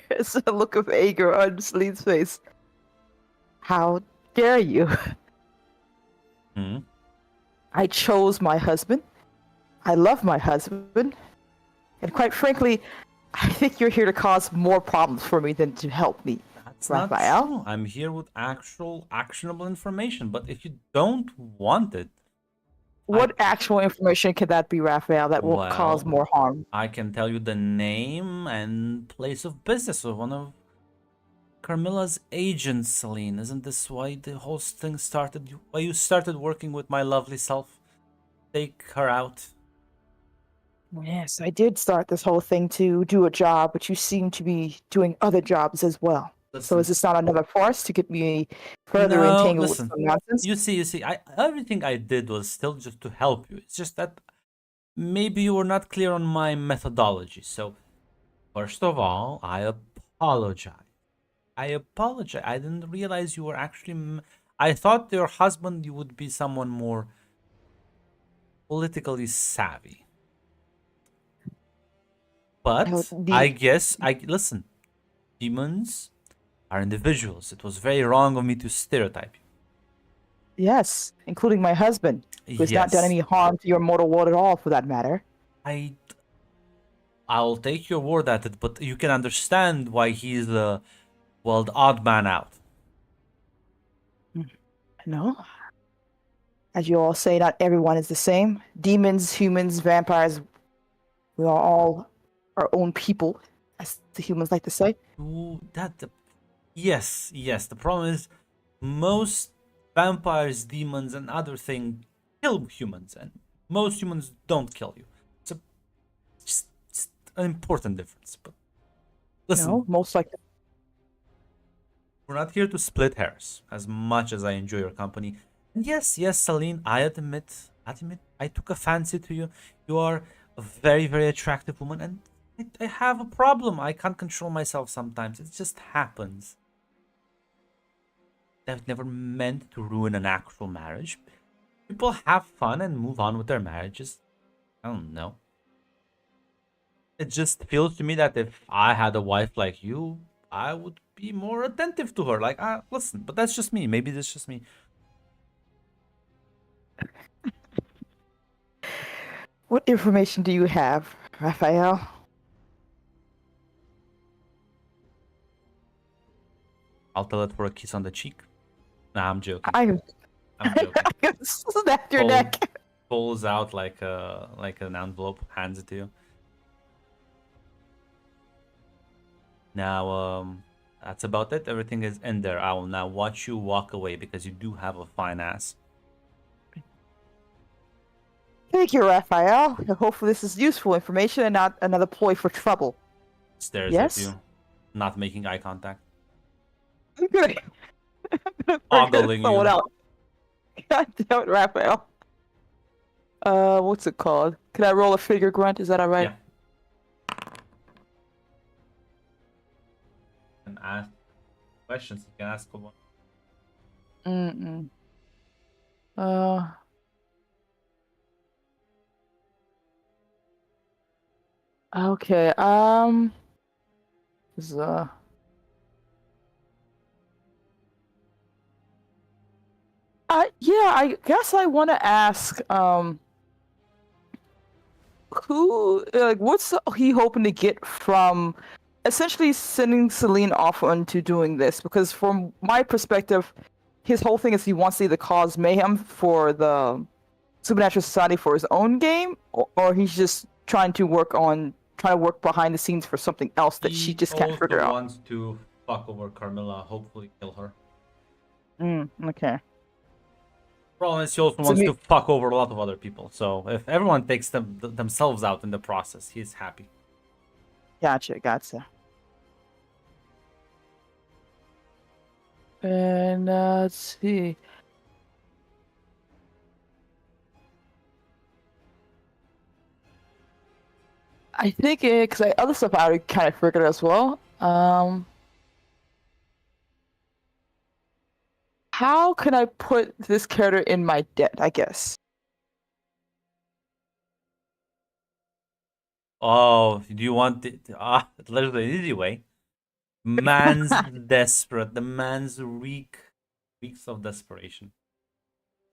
It's a look of anger on Celine's face. How dare you? Hmm? I chose my husband. I love my husband. And quite frankly, I think you're here to cause more problems for me than to help me. That's not Raphael? true. I'm here with actual actionable information. But if you don't want it, What actual information could that be, Raphael, that won't cause Well, more harm? I can tell you the name and place of business of one of Carmilla's agents, Celine. Isn't this why the whole thing started? Why you started working with my lovely self? Take her out. Yes, I did start this whole thing to do a job, but you seem to be doing other jobs as well. So Listen, is this not another force to get me further No, entangled listen. with some nonsense? you see, everything I did was still just to help you. It's just that maybe you were not clear on my methodology. So, first of all, I apologize. I didn't realize you were actually. I thought your husband you would be someone more politically savvy. But I guess I listen. Demons are individuals. It was very wrong of me to stereotype you. Yes, including my husband, who's not done Yes. any harm to your mortal world at all, for that matter. I'll take your word at it, but you can understand why he's the odd man out. No. As you all say, not everyone is the same. Demons, humans, vampires, we are all our own people, as the humans like to say. Ooh, yes. The problem is most vampires, demons, and other things kill humans, and most humans don't kill you. It's just an important difference. But listen, No, most likely. we're not here to split hairs. As much as I enjoy your company, and yes, Celine, I admit, I took a fancy to you. You are a very, very attractive woman, and I have a problem. I can't control myself sometimes. It just happens. they've never meant to ruin an actual marriage. People have fun and move on with their marriages. I don't know. It just feels to me that if I had a wife like you, I would be more attentive to her. Like, listen, but that's just me. Maybe that's just me. What information do you have, Raphael? I'll tell it for a kiss on the cheek. Nah, I'm joking. I'm I'm joking. gonna snap your Fold- neck. Pulls out like an envelope, hands it to you. Now, that's about it. Everything is in there. I will now watch you walk away because you do have a fine ass. Thank you, Raphael. Hopefully this is useful information and not another ploy for trouble. Stares Yes? at you, not making eye contact. I'm gonna Ogling throw it you. out. God damn it, Raphael. What's it called? Can I roll a figure grunt? Is that alright? Yeah. And ask questions. You can ask one. Mm-mm. Okay, is, yeah, I guess I want to ask, who, like, what's he hoping to get from essentially sending Celine off onto doing this? Because from my perspective, his whole thing is he wants to either cause mayhem for the Supernatural Society for his own game, or he's just trying to work behind the scenes for something else that she just can't figure out. Wants to fuck over Carmilla, hopefully kill her. Okay. Problem is, he also wants to fuck over a lot of other people. So if everyone takes themselves out in the process, he's happy. Gotcha. And let's see. I think because other stuff I already kind of figured as well. How can I put this character in my debt? I guess. Oh, do you want it? Literally an easy way. Man's desperate. The man's reeks of desperation.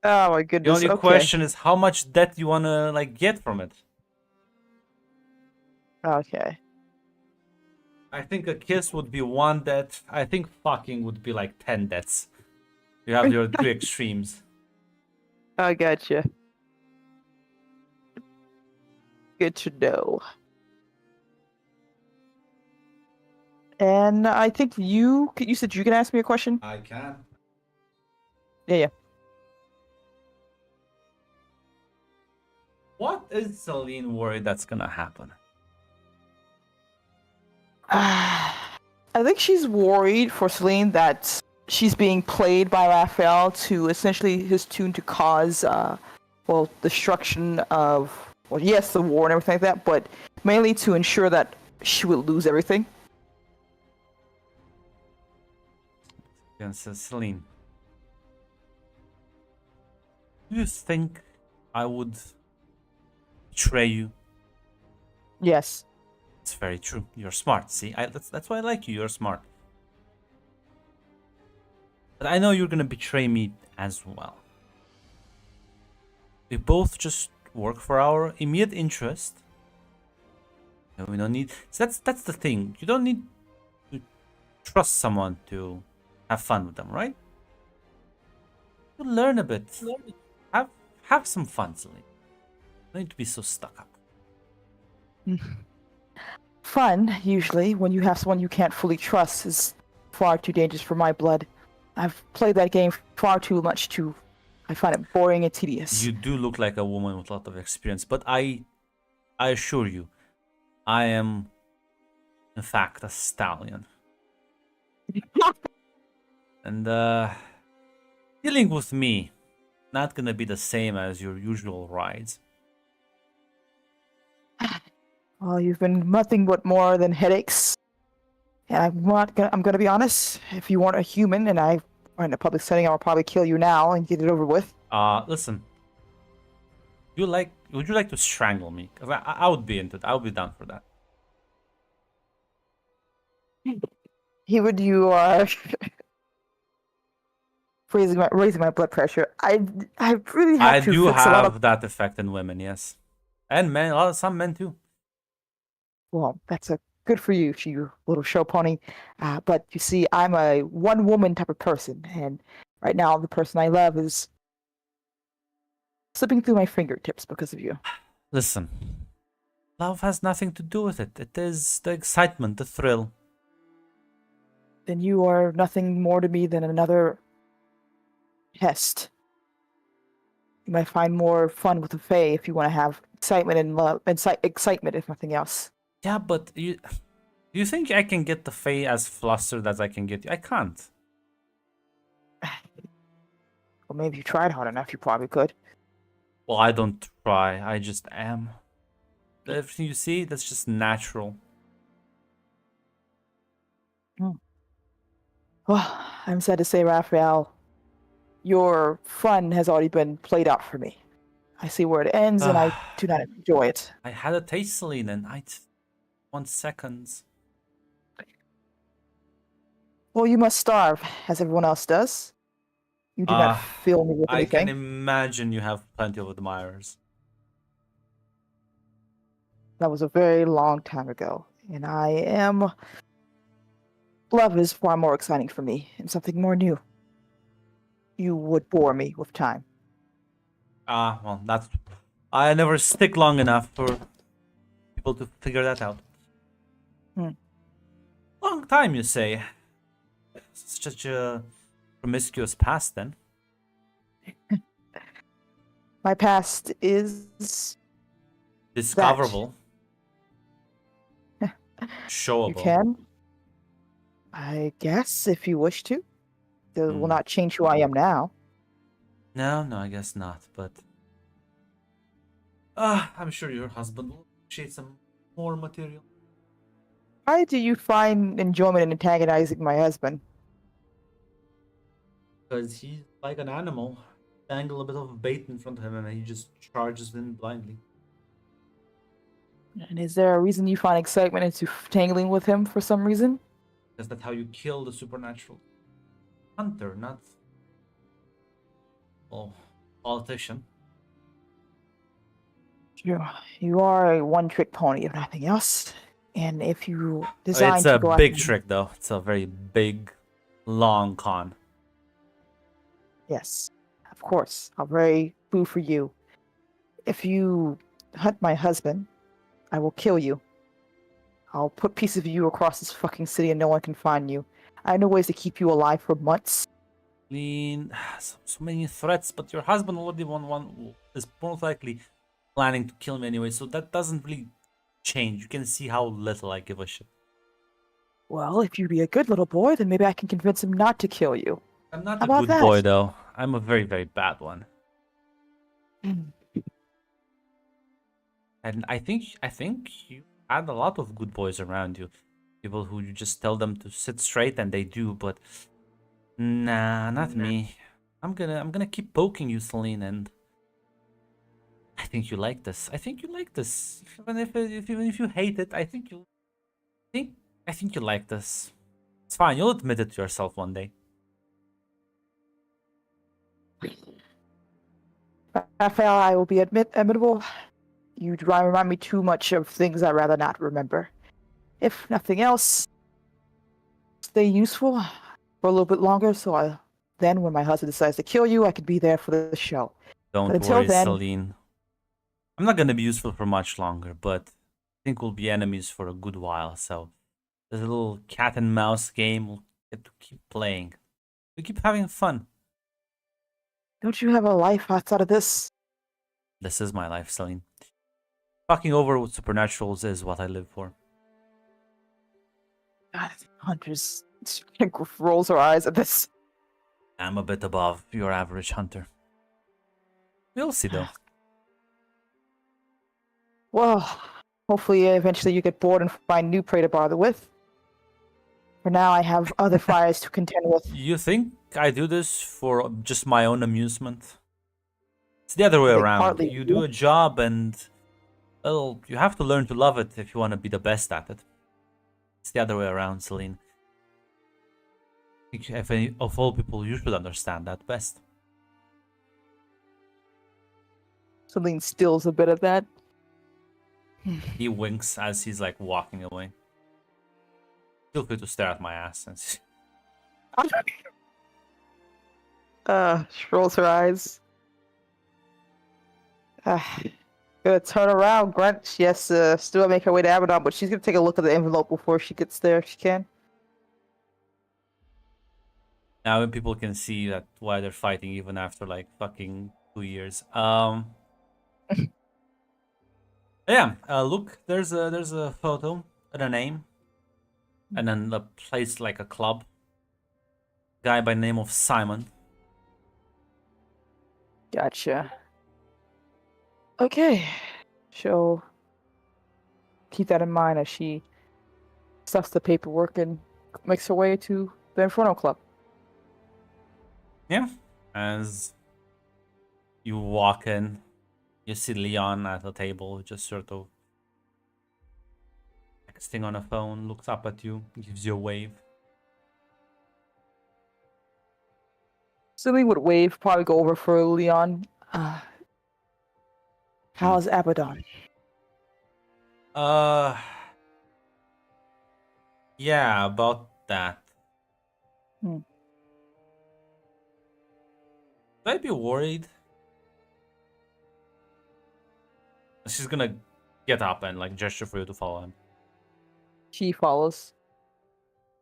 Oh my The goodness. only question is how much debt you wanna get from it. Okay. I think a kiss would be one debt. I think fucking would be like 10 debts. You have your two extremes. I gotcha. Good to know. And I think you said you can ask me a question? I can. Yeah. What is Celine worried that's gonna happen? I think she's worried for Celine that she's being played by Raphael to essentially his tune to cause, destruction of, yes, the war and everything like that, but mainly to ensure that she would lose everything. Yes, Celine. Do you think I would betray you? Yes. It's very true. You're smart. See, that's why I like you. You're smart. But I know you're gonna betray me as well. We both just work for our immediate interest. And we don't need. So that's the thing. You don't need to trust someone to have fun with them, right? You learn a bit. Have some fun, Celine. Don't need to be so stuck up. Fun, usually, when you have someone you can't fully trust, is far too dangerous for my blood. I've played that game far too much I find it boring and tedious. You do look like a woman with a lot of experience, but I assure you, I am, in fact, a stallion. And dealing with me, not gonna be the same as your usual rides. Well, you've been nothing but more than headaches. And I'm gonna be honest, if you weren't a human and I Or in a public setting, I'll probably kill you now and get it over with. Listen. Would you like to strangle me? Because I would be into it. I would be down for that. You are raising my blood pressure. I really have I to do fix a lot of. have that effect in women, yes. And men, some men too. Well, that's a good for you, you little show pony. But you see, I'm a one woman type of person, and right now the person I love is slipping through my fingertips because of you. Listen, love has nothing to do with it. It is the excitement, the thrill. Then you are nothing more to me than another test. You might find more fun with the Fae if you want to have excitement and love, excitement if nothing else. Yeah, but do you think I can get the Fae as flustered as I can get you? I can't. Well, maybe if you tried hard enough, you probably could. Well, I don't try. I just am. Everything you see, that's just natural. Well, I'm sad to say, Raphael, your fun has already been played out for me. I see where it ends, and I do not enjoy it. I had a taste, Celine, and I 1 second. Well, you must starve, as everyone else does. You do not fill me with I can anything. imagine you have plenty of admirers. That was a very long time ago, and love is far more exciting for me, and something more new. You would bore me with time. Well, I never stick long enough for people to figure that out. Long time, you say? It's such a promiscuous past, then. My past is Discoverable. Showable. You can. I guess, if you wish to. It will not change who I am now. No, I guess not, but... I'm sure your husband will appreciate some more material. Why do you find enjoyment in antagonizing my husband? Because he's like an animal. Dangle a bit of bait in front of him and he just charges in blindly. And is there a reason you find excitement into tangling with him for some reason? Because that's how you kill the supernatural. Hunter, not... politician. You are a one-trick pony, if nothing else. And if you decide It's to a go big after... trick, though. It's a very big, long con. Yes, of course. I'll very boo for you. If you hunt my husband, I will kill you. I'll put pieces of you across this fucking city and no one can find you. I know ways to keep you alive for months. So many threats, but your husband already is most likely planning to kill me anyway, so that doesn't really change. You can see how little I give a shit. Well, if you be a good little boy, then maybe I can convince him not to kill you. I'm not How a about good that? boy, though. I'm a very, very bad one. And I think you had a lot of good boys around you. People who you just tell them to sit straight and they do, but nah, not me. I'm gonna keep poking you, Celine, and I think you like this. I think you like this. Even if you hate it, I think you like this. It's fine. You'll admit it to yourself one day. Raphael, I will be admittable. You remind me too much of things I'd rather not remember. If nothing else, stay useful for a little bit longer, so then when my husband decides to kill you, I could be there for the show. Don't But until worry, then- Celine. I'm not gonna be useful for much longer, but I think we'll be enemies for a good while, so this little cat and mouse game we'll get to keep playing. We keep having fun. Don't you have a life outside of this? This is my life, Celine. Fucking over with supernaturals is what I live for. God, Hunter's rolls her eyes at this. I'm a bit above your average hunter. We'll see, though. Well, hopefully eventually you get bored and find new prey to bother with. For now, I have other fires to contend with. You think I do this for just my own amusement. It's the other way I think around. partly You do a job and, well, you have to learn to love it if you want to be the best at it. It's the other way around, Celine. I think if any, of all people, you should understand that best. Celine steals a bit of that. He winks as he's like walking away. Feel free to stare at my ass. Since She rolls her eyes. Gonna turn around, grunt. She has to still make her way to Abaddon, but she's gonna take a look at the envelope before she gets there if she can. now when people can see that why they're fighting even after like fucking 2 years. Yeah, look, there's a photo and a name, and then a place like a club. Guy by name of Simon. Gotcha. Okay. She'll keep that in mind as she stuffs the paperwork and makes her way to the Inferno Club. Yeah. As you walk in, you see Leon at the table, just sort of texting on a phone, looks up at you, gives you a wave. Celine would wave, probably go over for Leon. How's Abaddon? Yeah, about that. Hmm. I'd be worried. She's gonna get up and like gesture for you to follow him. She follows.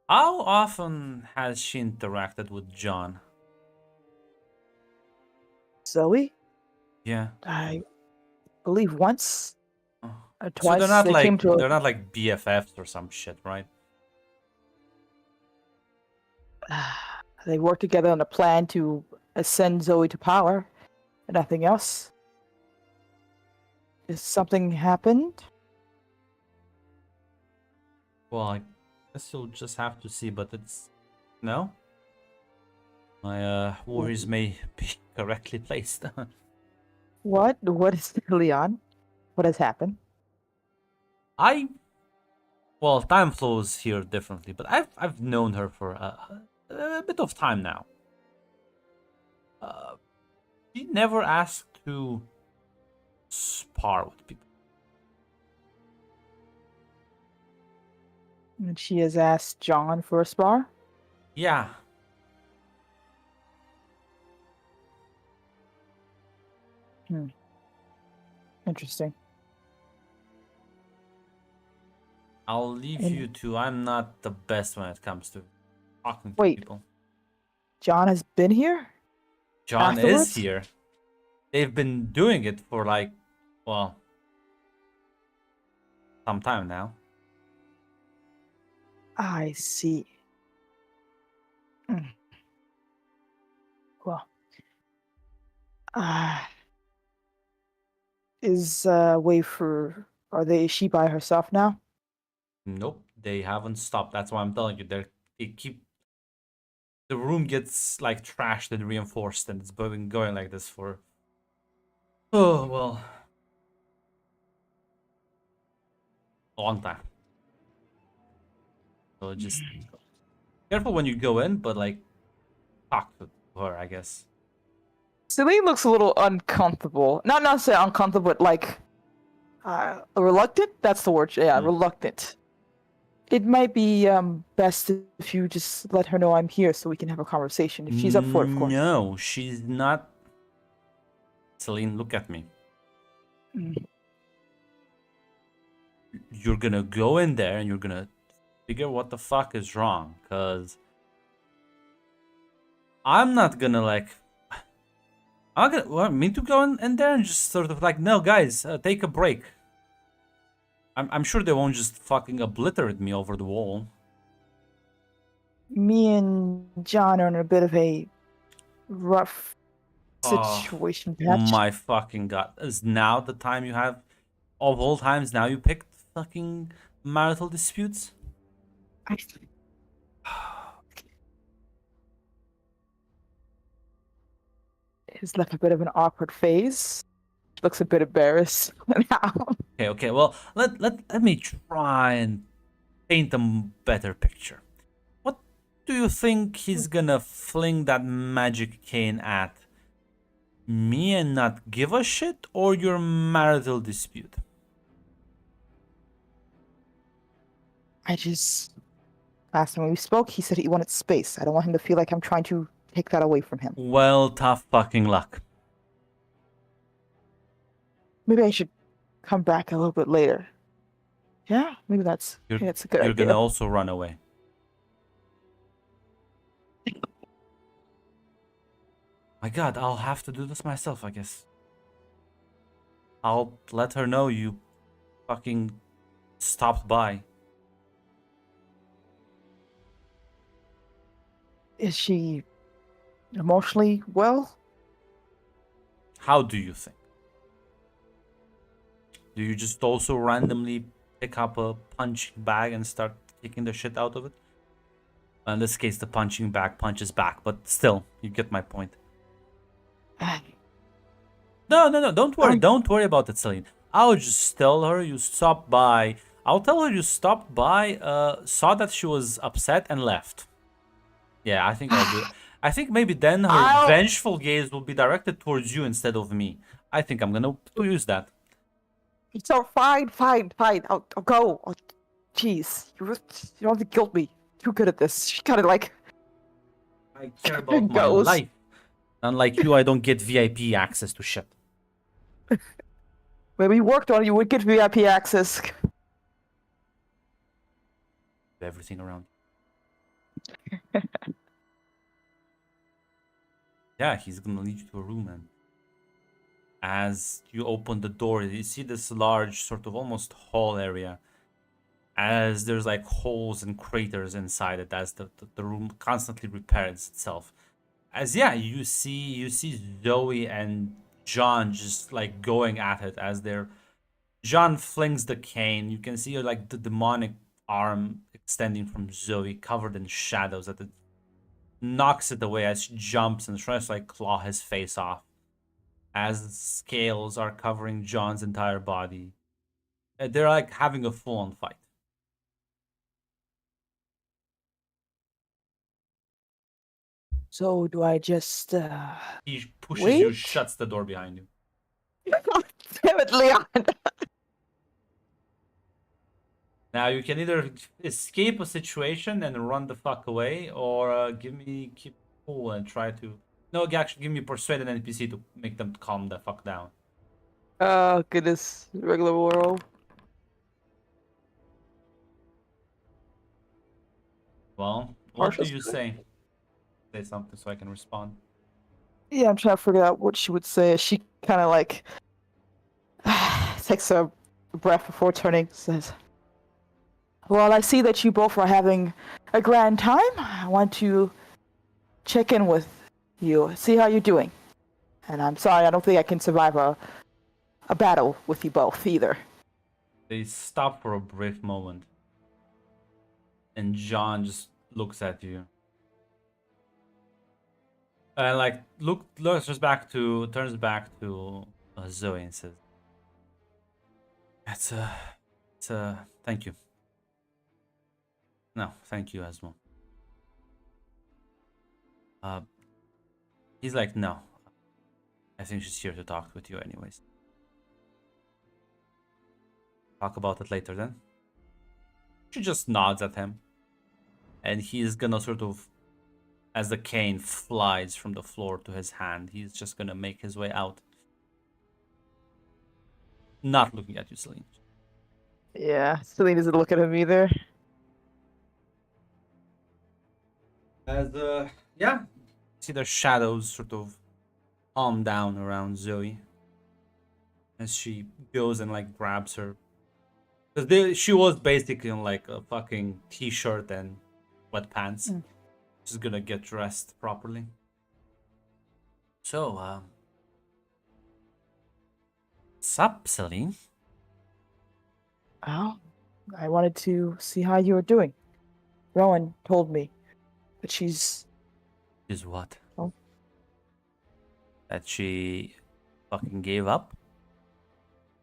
How often has she interacted with John? Zoe? Yeah. I believe once Oh. or So twice. they're not they came like to they're not like BFFs or some shit, right? They worked together on a plan to ascend Zoe to power, and nothing else. Is something happened? Well, I guess you'll just have to see, but it's no. My worries may be correctly placed. What? What is Leon? What has happened? Well, time flows here differently, but I've known her for a bit of time now. She never asked to spar with people. And she has asked John for a spar? Yeah. Interesting. I'll leave And- you to. I'm not the best when it comes to talking to Wait. people. John has been here? John Afterwards? is here. They've been doing it for like, well, some time now. I see. Well, is Wafer, is she by herself now? Nope, they haven't stopped. That's why I'm telling you. They keep. The room gets like trashed and reinforced, and it's been going like this for. Oh well. A long time. So just careful when you go in, but like talk to her, I guess. Celine looks a little uncomfortable. Not necessarily uncomfortable, but like reluctant. That's the word. Yeah, reluctant. It might be best if you just let her know I'm here so we can have a conversation. If she's up for it, of course. No, she's not. Celine, look at me. Mm. You're gonna go in there and you're gonna figure what the fuck is wrong, cause I'm not gonna like. I'm not gonna want me to go in there and just sort of like, no, guys, take a break. I'm sure they won't just fucking obliterate me over the wall. Me and John are in a bit of a rough Oh, situation, perhaps. My fucking god. Is now the time you have, of all times, now you picked fucking marital disputes? has left a bit of an awkward phase. She looks a bit embarrassed now. Okay. Well, let me try and paint a better picture. What do you think he's gonna fling that magic cane at? Me and not give a shit, or your marital dispute? Last time we spoke, he said he wanted space. I don't want him to feel like I'm trying to take that away from him. Well, tough fucking luck. Maybe I should come back a little bit later. Yeah, maybe that's a good You're idea. gonna also run away. My god, I'll have to do this myself, I guess. I'll let her know you fucking stopped by. Is she emotionally well? How do you think? Do you just also randomly pick up a punching bag and start kicking the shit out of it? In this case, the punching bag punches back, but still, you get my point. No, don't worry. Don't worry about it, Celine. I'll just tell her you stopped by. I'll tell her you stopped by, saw that she was upset and left. Yeah, I think I'll do it. I think maybe then her vengeful gaze will be directed towards you instead of me. I think I'm gonna use that. So fine. I'll go. Jeez, you don't have to guilt me. Too good at this. She kind of like. I care about my life. Unlike you, I don't get VIP access to shit. Maybe you worked on it, you would get VIP access. Everything around. Yeah, he's gonna lead you to a room, and as you open the door, you see this large, sort of almost hall area. As there's like holes and craters inside it, as the room constantly repairs itself. As you see Zoe and John just like going at it as John flings the cane. You can see like the demonic arm extending from Zoe, covered in shadows, that it knocks it away as she jumps and tries to like claw his face off. As scales are covering John's entire body. They're like having a full-on fight. So do I just He pushes wait? you, shuts the door behind you. Damn it, Leon! Now you can either escape a situation and run the fuck away, or keep cool and try to. No, actually, give me persuade an NPC to make them calm the fuck down. Oh goodness, regular world. Well, what do you say? Say something so I can respond. Yeah, I'm trying to figure out what she would say. She kind of like takes a breath before turning. Says, "Well, I see that you both are having a grand time. I want to check in with you, see how you're doing. And I'm sorry, I don't think I can survive a battle with you both either." They stop for a brief moment, and John just looks at you. And like turns back to Zoe and says, "It's a thank you. No, thank you as well." He's like, "No, I think she's here to talk with you anyways. Talk about it later then." She just nods at him, and he's gonna sort of, as the cane flies from the floor to his hand, he's just gonna make his way out. Not looking at you, Celine. Yeah, Celine doesn't look at him either. As see the shadows sort of calm down around Zoe as she goes and like grabs her, because she was basically in like a fucking t-shirt and wet pants. She's gonna get dressed properly. So, what's up, Celine? Oh, I wanted to see how you were doing. Rowan told me that she's... Is what? Oh. that she fucking gave up,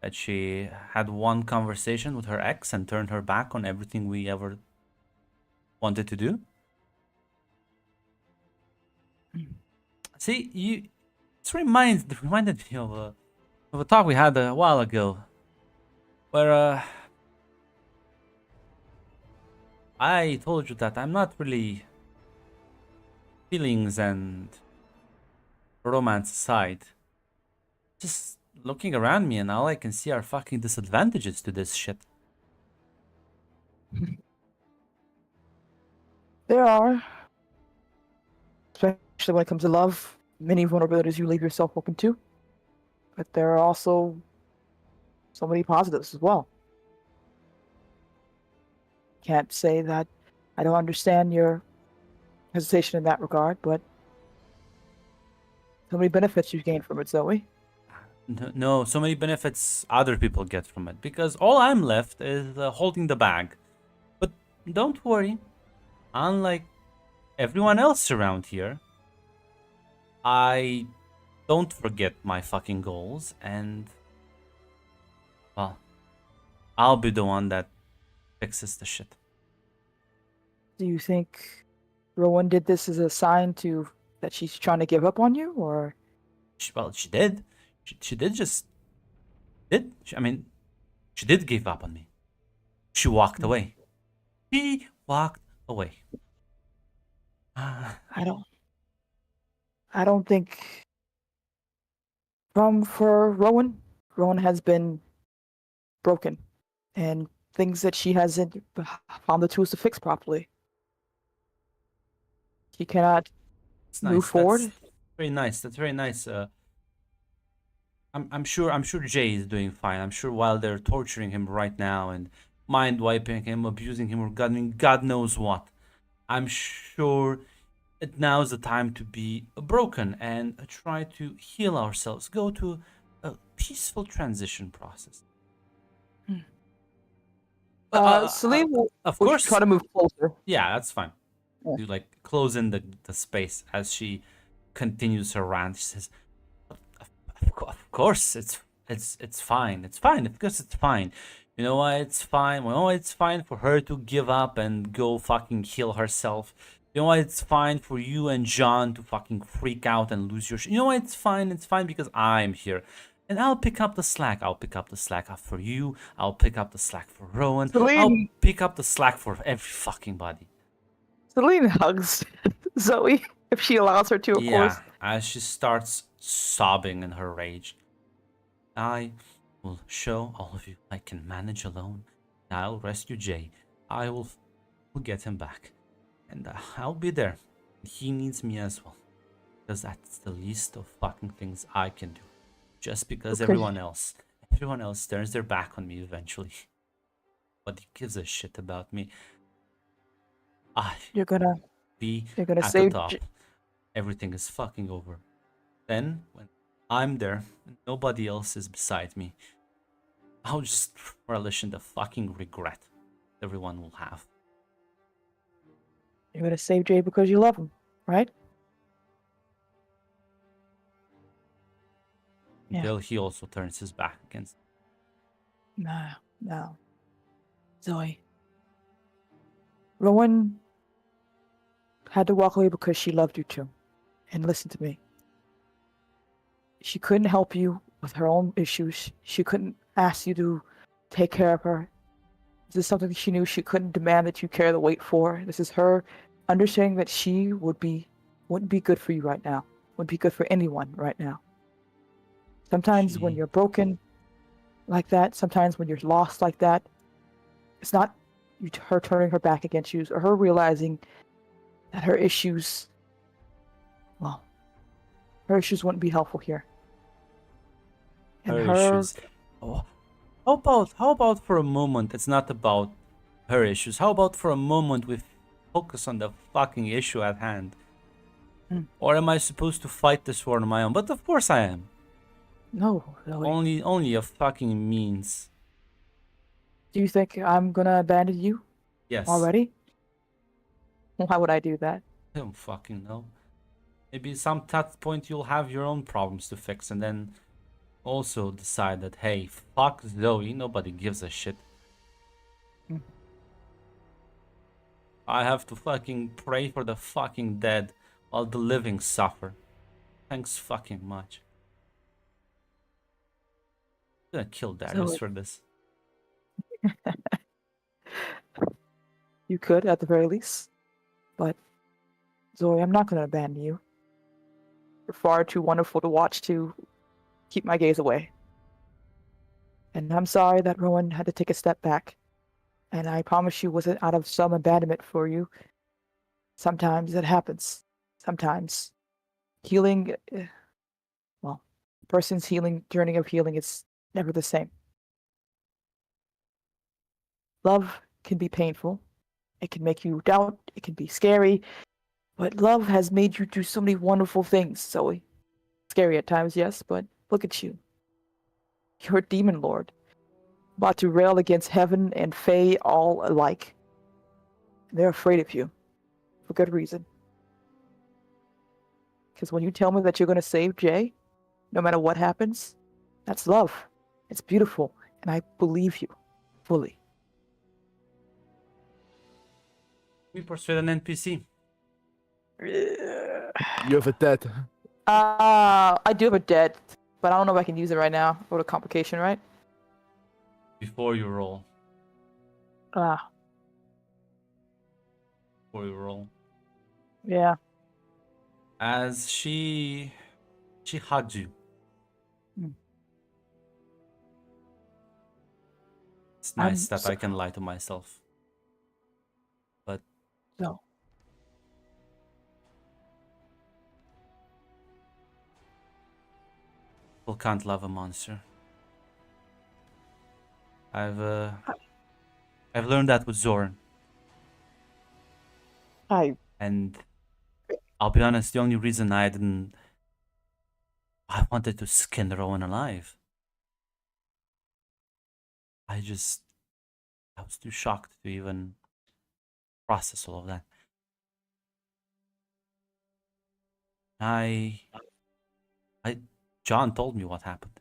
that she had one conversation with her ex and turned her back on everything we ever wanted to do. See, it reminded me of a talk we had a while ago, where I told you that I'm not really feelings and romance aside, just looking around me, and all I can see are fucking disadvantages to this shit. There are, especially when it comes to love, many vulnerabilities you leave yourself open to. But there are also so many positives as well. Can't say that I don't understand your hesitation in that regard, but so many benefits you gain from it, Zoe. No, so many benefits other people get from it, because all I'm left is holding the bag. But don't worry, unlike everyone else around here, I don't forget my fucking goals, and well, I'll be the one that fixes the shit. Do you think Rowan did this as a sign that she's trying to give up on you, or? Well, she did. She did just did. She did give up on me. She walked away. She walked away. I don't think for Rowan has been broken, and things that she hasn't found the tools to fix properly. She cannot It's move forward. That's very nice. That's very nice. I'm sure Jay is doing fine. I'm sure while they're torturing him right now and mind wiping him, abusing him, or God knows what, I'm sure now's the time to be broken and try to heal ourselves. Go to a peaceful transition process. Celine will Of will course, try to move closer. yeah, that's fine. Yeah. You like close in the space as she continues her rant. She says, "Of course, it's fine. It's fine. Of course, it's fine. You know why it's fine? Well, it's fine for her to give up and go fucking heal herself. You know why it's fine for you and John to fucking freak out and lose your shit. You know why it's fine? It's fine because I'm here. And I'll pick up the slack. I'll pick up the slack up for you. I'll pick up the slack for Rowan. I'll Celine, pick up the slack for every fucking body." Celine hugs Zoe if she allows her to, of course. As she starts sobbing in her rage. "I will show all of you I can manage alone. I'll rescue Jay. I will get him back. And I'll be there. He needs me as well. Because that's the least of fucking things I can do. Just because Okay. everyone else turns their back on me eventually. But he gives a shit about me. You're gonna Be You're gonna at the save top. Everything is fucking over. Then, when I'm there and nobody else is beside me, I'll just relish in the fucking regret everyone will have. You're gonna save Jay because you love him, right? Yeah. Until he also turns his back against me. No. Zoe. Rowan had to walk away because she loved you too. And listen to me. She couldn't help you with her own issues. She couldn't ask you to take care of her. This is something she knew she couldn't demand that you carry the weight for. This is her understanding that she wouldn't be good for you right now. Wouldn't be good for anyone right now. Sometimes when She- you're broken like that, sometimes when you're lost like that, it's not her turning her back against you or her realizing that her issues wouldn't be helpful here. And Her issues. Oh, how about for a moment it's not about her issues? How about for a moment we focus on the fucking issue at hand? Or am I supposed to fight this war on my own? But of course I am. No, Zoe. Only a fucking means. Do you think I'm gonna abandon you Yes. already? Why would I do that? I don't fucking know. Maybe some that point you'll have your own problems to fix, and then also decide that, hey, fuck Zoe, nobody gives a shit. Mm. I have to fucking pray for the fucking dead while the living suffer. Thanks fucking much. I'm gonna kill Darius Zoe, for this. you could at the very least. But Zoe, I'm not gonna abandon you. You're far too wonderful to watch to keep my gaze away. And I'm sorry that Rowan had to take a step back. And I promise you, wasn't out of some abandonment for you. Sometimes it happens. Sometimes healing, well, a person's healing journey of healing is never the same. Love can be painful. It can make you doubt. It can be scary. But love has made you do so many wonderful things, Zoe. Scary at times, yes, but look at you. You're a demon lord, about to rail against heaven and Fae all alike. They're afraid of you, for good reason. Because when you tell me that you're going to save Jay, no matter what happens, that's love. It's beautiful, and I believe you fully. We persuade an NPC. You have a debt. I do have a debt, but I don't know if I can use it right now. What a complication, right? Before you roll. Ah, Before you roll. yeah. As she hugged you. Hmm. It's I'm nice that so- I can lie to myself. But No. people can't love a monster. I've learned that with Zoran. I And I'll be honest, the only reason I wanted to skin Rowan alive. I was too shocked to even process all of that. John told me what happened.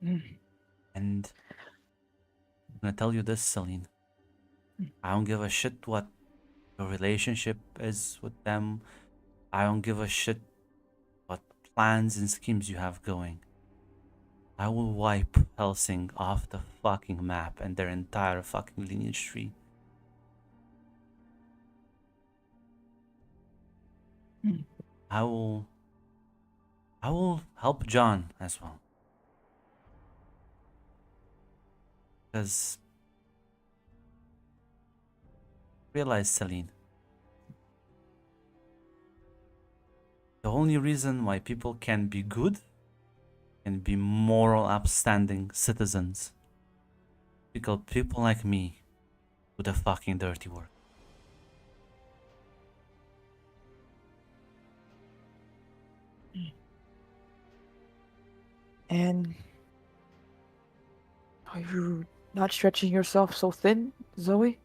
Mm. And I'm gonna tell you this, Celine. I don't give a shit what your relationship is with them. I don't give a shit what plans and schemes you have going. I will wipe Helsing off the fucking map and their entire fucking lineage tree. Hmm. I will help John as well. Because realize, Celine, the only reason why people can be good and be moral, upstanding citizens, because people like me do the fucking dirty work. And are you not stretching yourself so thin, Zoe?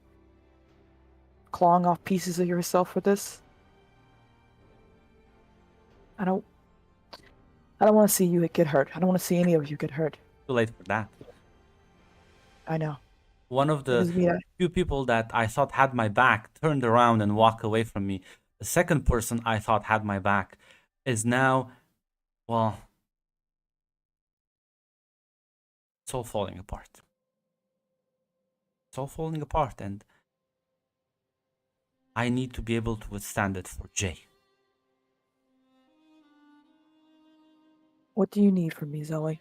Clawing off pieces of yourself for this? I don't want to see you get hurt. I don't want to see any of you get hurt. Too late for that. I know. One of It the is me. few people that I thought had my back turned around and walked away from me. The second person I thought had my back is now, well, it's all falling apart. It's all falling apart, and I need to be able to withstand it for Jay. What do you need from me, Zoe?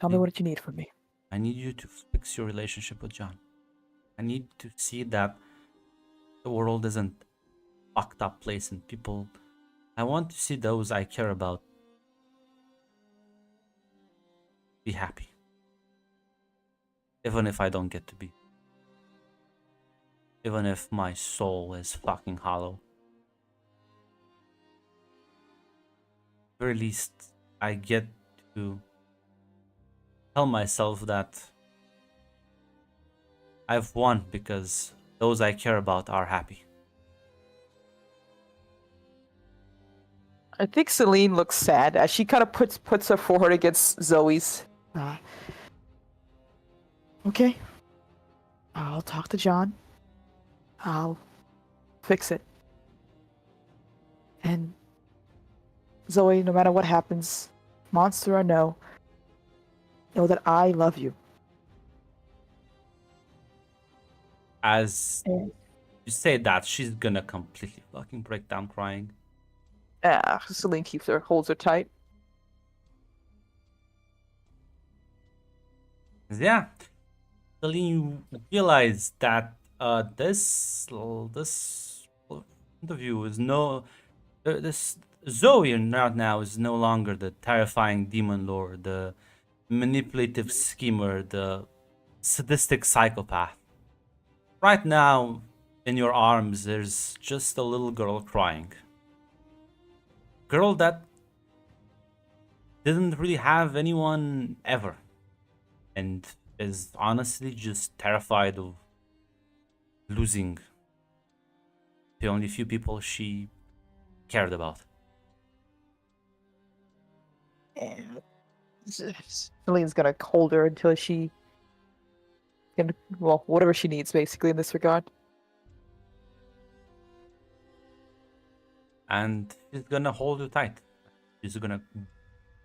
Tell me Hmm. what you need from me. I need you to fix your relationship with John. I need to see that the world isn't a fucked up place and people. I want to see those I care about be happy. Even if I don't get to be. Even if my soul is fucking hollow. At the very least, I get to tell myself that I've won because those I care about are happy. I think Celine looks sad as she kind of puts her forehead against Zoe's. Okay. I'll talk to John. I'll fix it. And Zoe, no matter what happens, monster or no, know that I love you. As Yeah. you say that, she's gonna completely fucking break down crying. Celine holds her tight. Yeah, Celine, you realize that this interview is this Zoe now is no longer the terrifying demon lord, the manipulative schemer, the sadistic psychopath. Right now, in your arms, there's just a little girl crying. Girl that didn't really have anyone ever, and is honestly just terrified of losing the only few people she cared about. And Celine's gonna hold her until she can, well, whatever she needs, basically, in this regard. And she's gonna hold you tight. She's gonna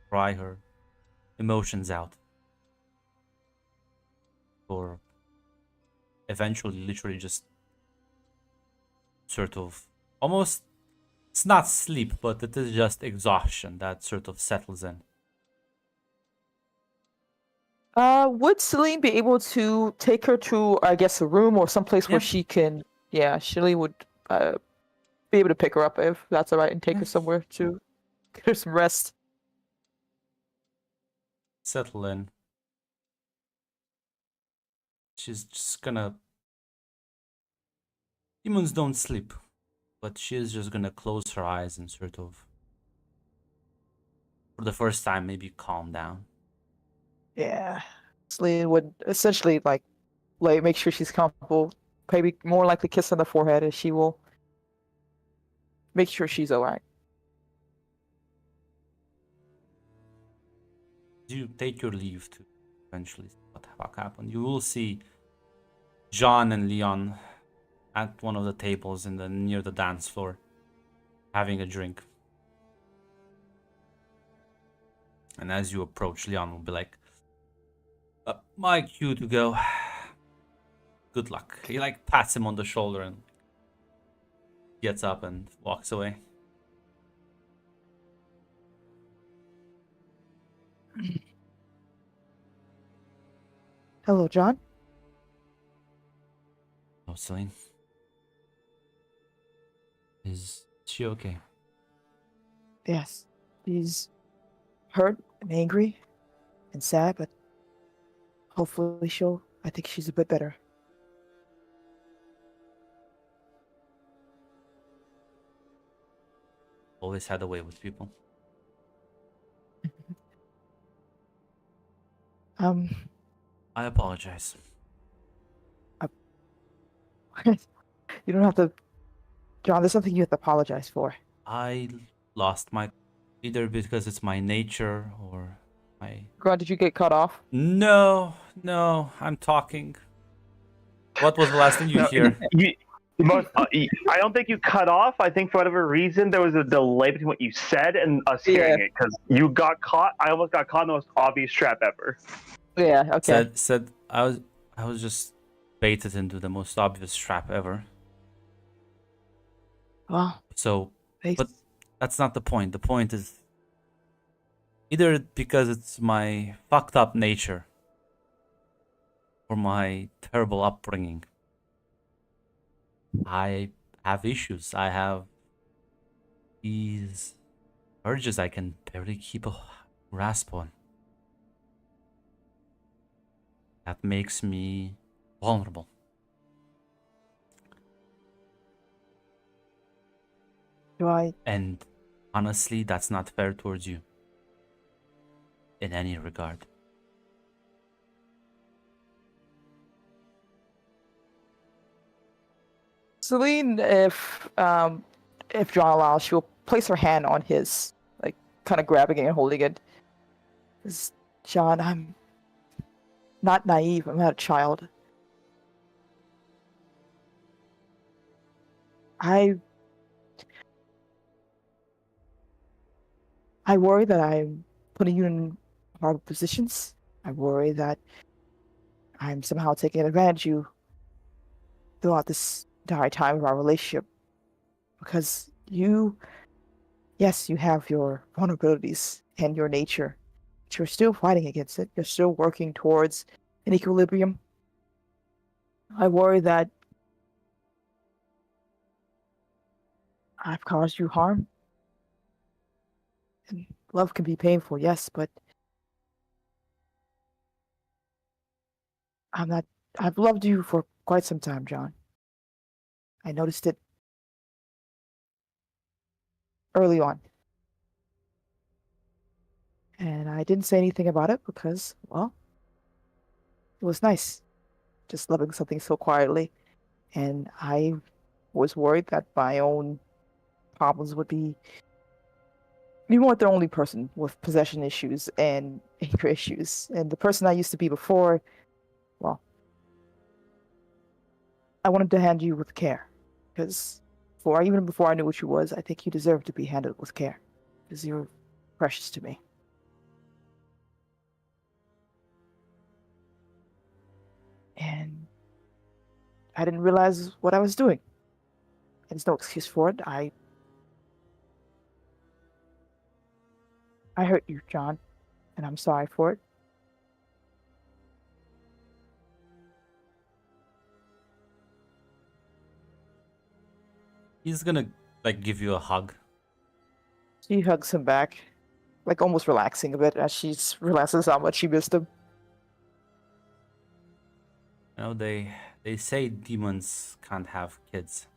cry her emotions out. Or eventually, literally just sort of almost, it's not sleep, but it is just exhaustion that sort of settles in. Would Celine be able to take her to, I guess, a room or someplace where Yeah. she can? Yeah, Celine would be able to pick her up if that's all right, and take her somewhere to get her some rest. Settle in. She's just gonna. Demons don't sleep, but she's just gonna close her eyes and sort of, for the first time, maybe calm down. Yeah, Celine would essentially like make sure she's comfortable. Maybe more likely kiss on the forehead, as she will make sure she's alright. You take your leave to eventually see what the fuck happened. You will see John and Leon at one of the tables near the dance floor, having a drink. And as you approach, Leon will be like, "My cue to go. Good luck." He like pats him on the shoulder and gets up and walks away. Hello, John. Oh, Celine. Is she okay? Yes, she's hurt and angry and sad, but hopefully I think she's a bit better. Always had a way with people. I apologize. You don't have to, John. There's nothing you have to apologize for. I lost my, either because it's my nature or my. God, did you get cut off? No, I'm talking. What was the last thing you No, hear? I don't think you cut off. I think for whatever reason there was a delay between what you said and us hearing it, because you got caught. I almost got caught in the most obvious trap ever. Yeah. Okay. Said I was just baited into the most obvious trap ever. Well, So, thanks. but that's not the point. The point is either because it's my fucked up nature or my terrible upbringing. I have issues. I have these urges I can barely keep a grasp on. That makes me vulnerable. Do I? And honestly, that's not fair towards you. In any regard. Celine, if John allows, she will place her hand on his, like kind of grabbing it and holding it. John, I'm not naive. I'm not a child. I worry that I'm putting you in hard positions. I worry that I'm somehow taking advantage of you throughout this entire time of our relationship. Because yes, you have your vulnerabilities and your nature, but you're still fighting against it. You're still working towards an equilibrium. I worry that I've caused you harm. And love can be painful, yes, but I've loved you for quite some time, John. I noticed it early on. And I didn't say anything about it because, well, it was nice just loving something so quietly. And I was worried that my own problems would be. You weren't the only person with possession issues and anger issues. And the person I used to be before, well, I wanted to handle you with care. Because even before I knew what you was, I think you deserved to be handled with care. Because you're precious to me. And I didn't realize what I was doing. And there's no excuse for it. I hurt you, John, and I'm sorry for it. He's gonna like give you a hug. She hugs him back, like almost relaxing a bit as she realizes how much she missed him. You know, they say demons can't have kids.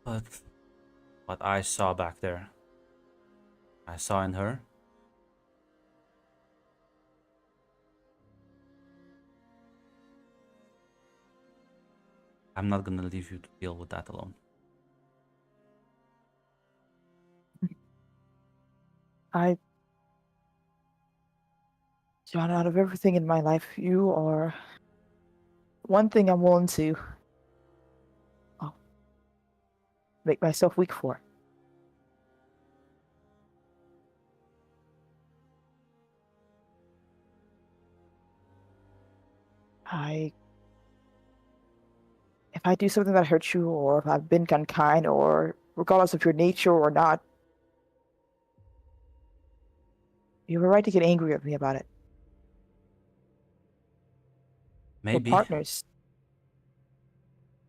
But what I saw back there, I saw in her. I'm not gonna leave you to deal with that alone. John, out of everything in my life, you are one thing I'm willing to make myself weak for. If I do something that hurts you, or if I've been unkind, or regardless of your nature or not, you have a right to get angry at me about it. Maybe, We're partners.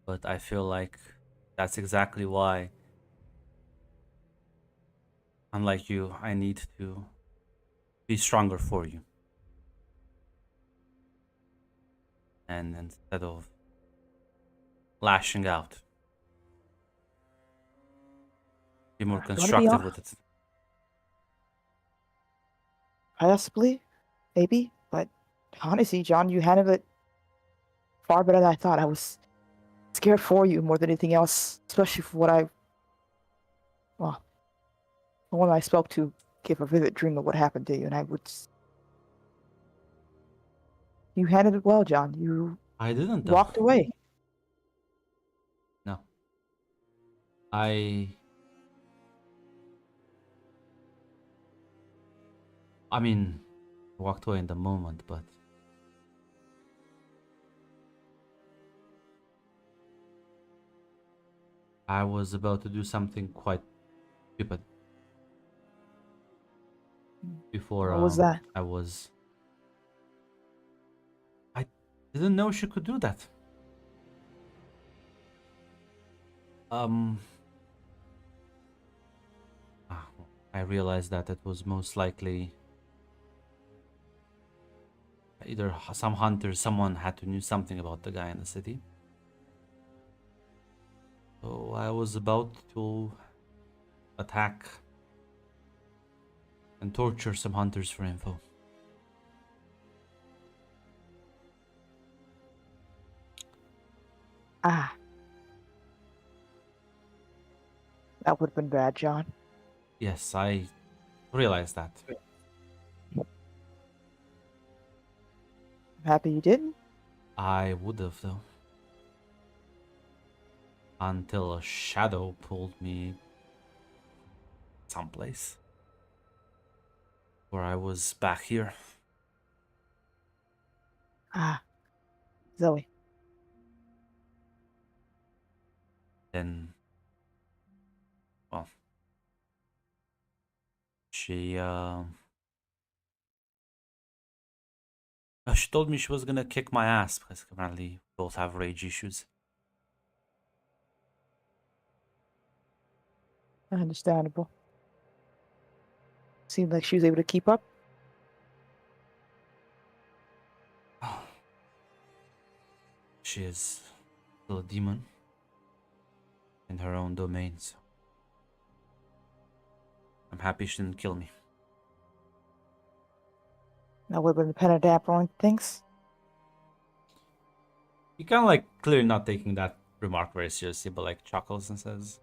but I feel like that's exactly why, unlike you, I need to be stronger for you. And instead of lashing out, be more You wanna be constructive hon- with it. Possibly, maybe, but honestly, John, you handled it far better than I thought. I was scared for you more than anything else, especially for the one I spoke to gave a vivid dream of what happened to you, and you handled it well, John. You I didn't though. walked away. No. I mean, walked away in the moment, but I was about to do something quite stupid. Before What was that? I didn't know she could do that. I realized that it was most likely either some hunter, someone had to knew something about the guy in the city. So I was about to attack and torture some hunters for info. Ah. That would have been bad, John. Yes, I realize that. I'm happy you didn't. I would have, though. Until a shadow pulled me someplace. Where I was back here. Ah. Zoe. Then, well, she she told me she was gonna kick my ass because apparently we both have rage issues. Understandable. Seemed like she was able to keep up. She is still a demon in her own domain, so I'm happy she didn't kill me. That would have been the pen and dampening things. He kind of like clearly not taking that remark very seriously, but like chuckles and says,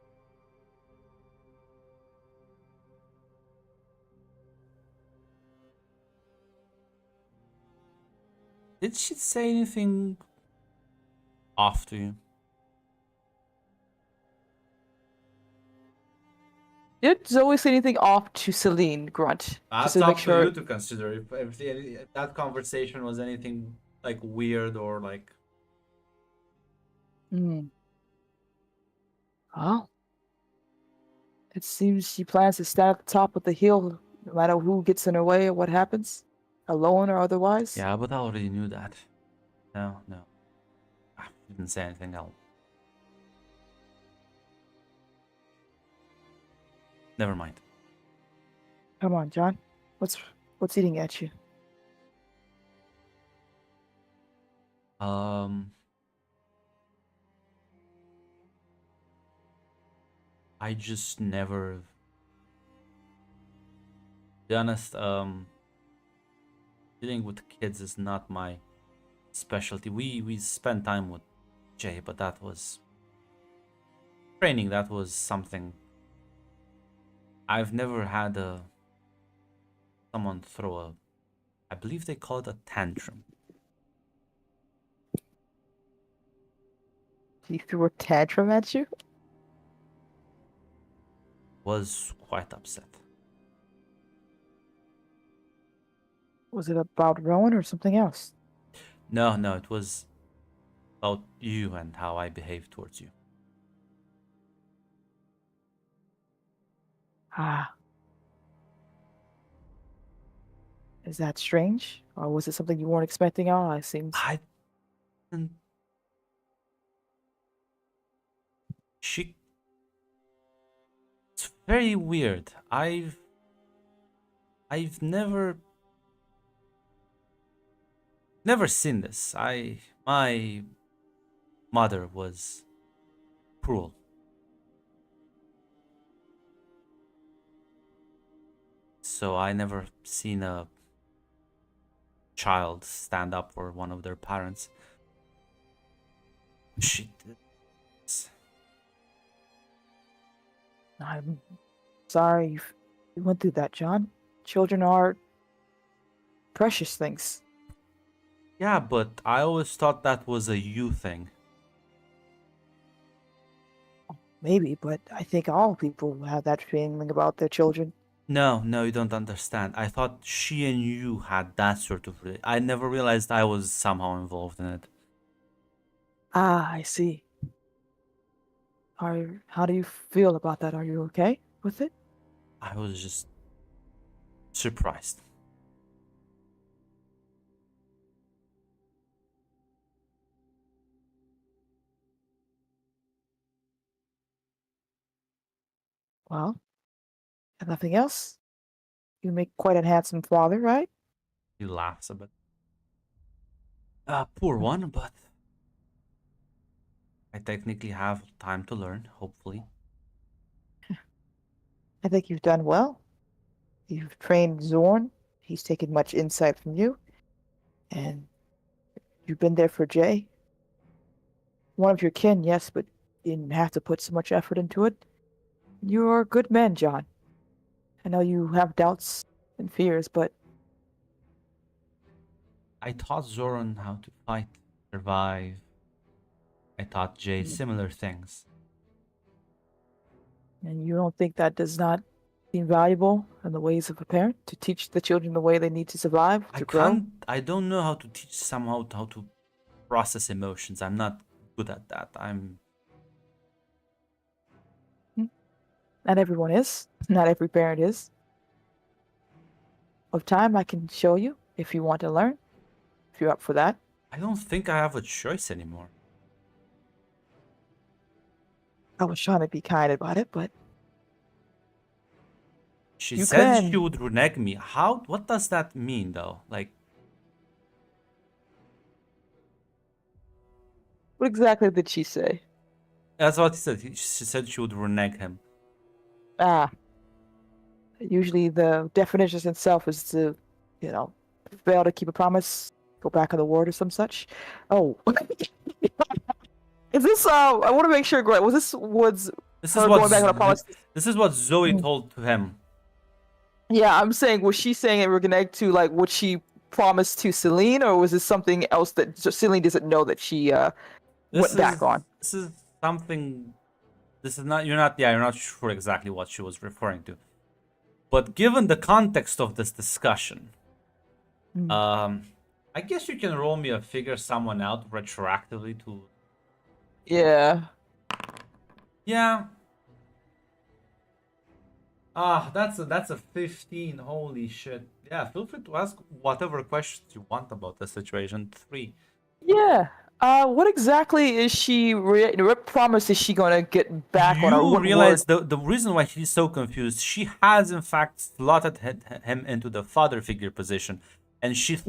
"Did she say anything off to you?" Did Zoe say anything off to Celine, Grunt? That's just to make up sure. to you to consider if that conversation was anything like weird or like. Hmm. Well, it seems she plans to stand at the top of the hill no matter who gets in her way or what happens, alone or otherwise. Yeah, but I already knew that. No, no. I didn't say anything else. Never mind. Come on, John. What's eating at you? I just never. To be honest, dealing with kids is not my specialty. We spent time with Jay, but that was training. That was something. I've never had someone throw a. I believe they call it a tantrum. He threw a tantrum at you? Was quite upset. Was it about Rowan or something else? No, no, it was about you and how I behaved towards you. Ah. Is that strange? Or was it something you weren't expecting out? It seems. I didn't. She. It's very weird. I've never seen this. My mother was cruel. So I never seen a child stand up for one of their parents. She did. I'm sorry you went through that, John. Children are precious things. Yeah, but I always thought that was a you thing. Maybe, but I think all people have that feeling about their children. No, no, you don't understand. I thought she and you had that sort of. I never realized I was somehow involved in it. Ah, I see. How do you feel about that? Are you okay with it? I was just surprised. Well, and nothing else? You make quite a handsome father, right? He laughs a bit. Poor one, but I technically have time to learn, hopefully. I think you've done well. You've trained Zorn. He's taken much insight from you. And you've been there for Jay. one of your kin, yes, but you didn't have to put so much effort into it. You're a good man, John. I know you have doubts and fears, but I taught Zoran how to fight, survive. I taught Jay similar things. and you don't think that does not seem valuable in the ways of a parent to teach the children the way they need to survive, to grow? I don't know how to teach somehow how to process emotions. I'm not good at that. Not everyone is. Not every parent is. Of time, I can show you if you want to learn. If you're up for that. I don't think I have a choice anymore. I was trying to be kind about it, but She You said can. she would renege me. How? What does that mean, though? Like, what exactly did she say? that's what he said. She said she would renege him. Ah, usually the definition itself is to, fail to keep a promise, go back on the word or some such. Oh, is this? I want to make sure. Was this Woods This her is what going back on a promise? this is what Zoe Mm. told to him. Yeah, I'm saying, was she saying it connected to like what she promised to Celine, or was this something else that Celine doesn't know that she went back on? This is something. This is not. You're not. Yeah, you're not sure exactly what she was referring to. But given the context of this discussion, Mm. I guess you can roll me a figure someone out retroactively to. Yeah. Yeah. That's a 15. Holy shit. Yeah, feel free to ask whatever questions you want about the situation. 3. Yeah. What exactly is she? What promise is she gonna get back on, or You what realize word? the reason why he's so confused, she has in fact slotted him into the father figure position, and she Yeah.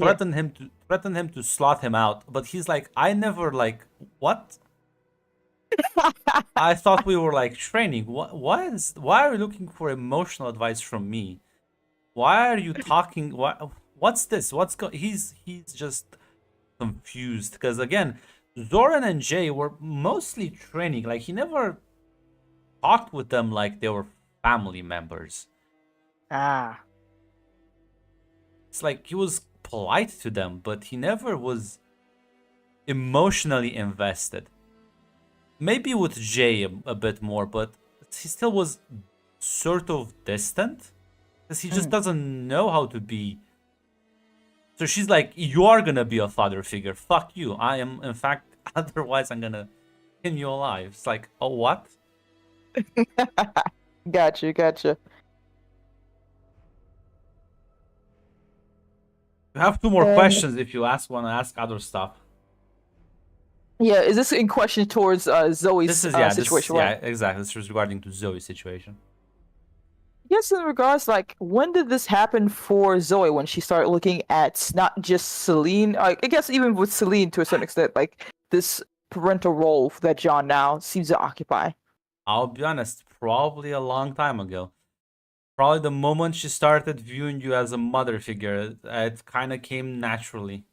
threatened him to slot him out. But he's like, I never like what? I thought we were like training. Why are you looking for emotional advice from me? Why are you talking? What's this? He's just confused because again, Zoran and Jay were mostly training. Like he never talked with them like they were family members. Ah. It's like he was polite to them, but he never was emotionally invested. Maybe with Jay a bit more, but he still was sort of distant because he just doesn't know how to be. So she's like, "You are gonna be a father figure. Fuck you. I am. In fact, otherwise, I'm gonna pin you alive." It's like, oh, what? Gotcha. You have 2 more And questions if you want to ask other stuff. yeah, is this in question towards Zoe's This is yeah, situation? this, Right? yeah, exactly. This is regarding to Zoe's situation. Yes, in regards, like, when did this happen for Zoe when she started looking at not just Celine, I guess even with Celine to a certain extent, like this parental role that John now seems to occupy? I'll be honest, probably a long time ago. Probably the moment she started viewing you as a mother figure, it kind of came naturally.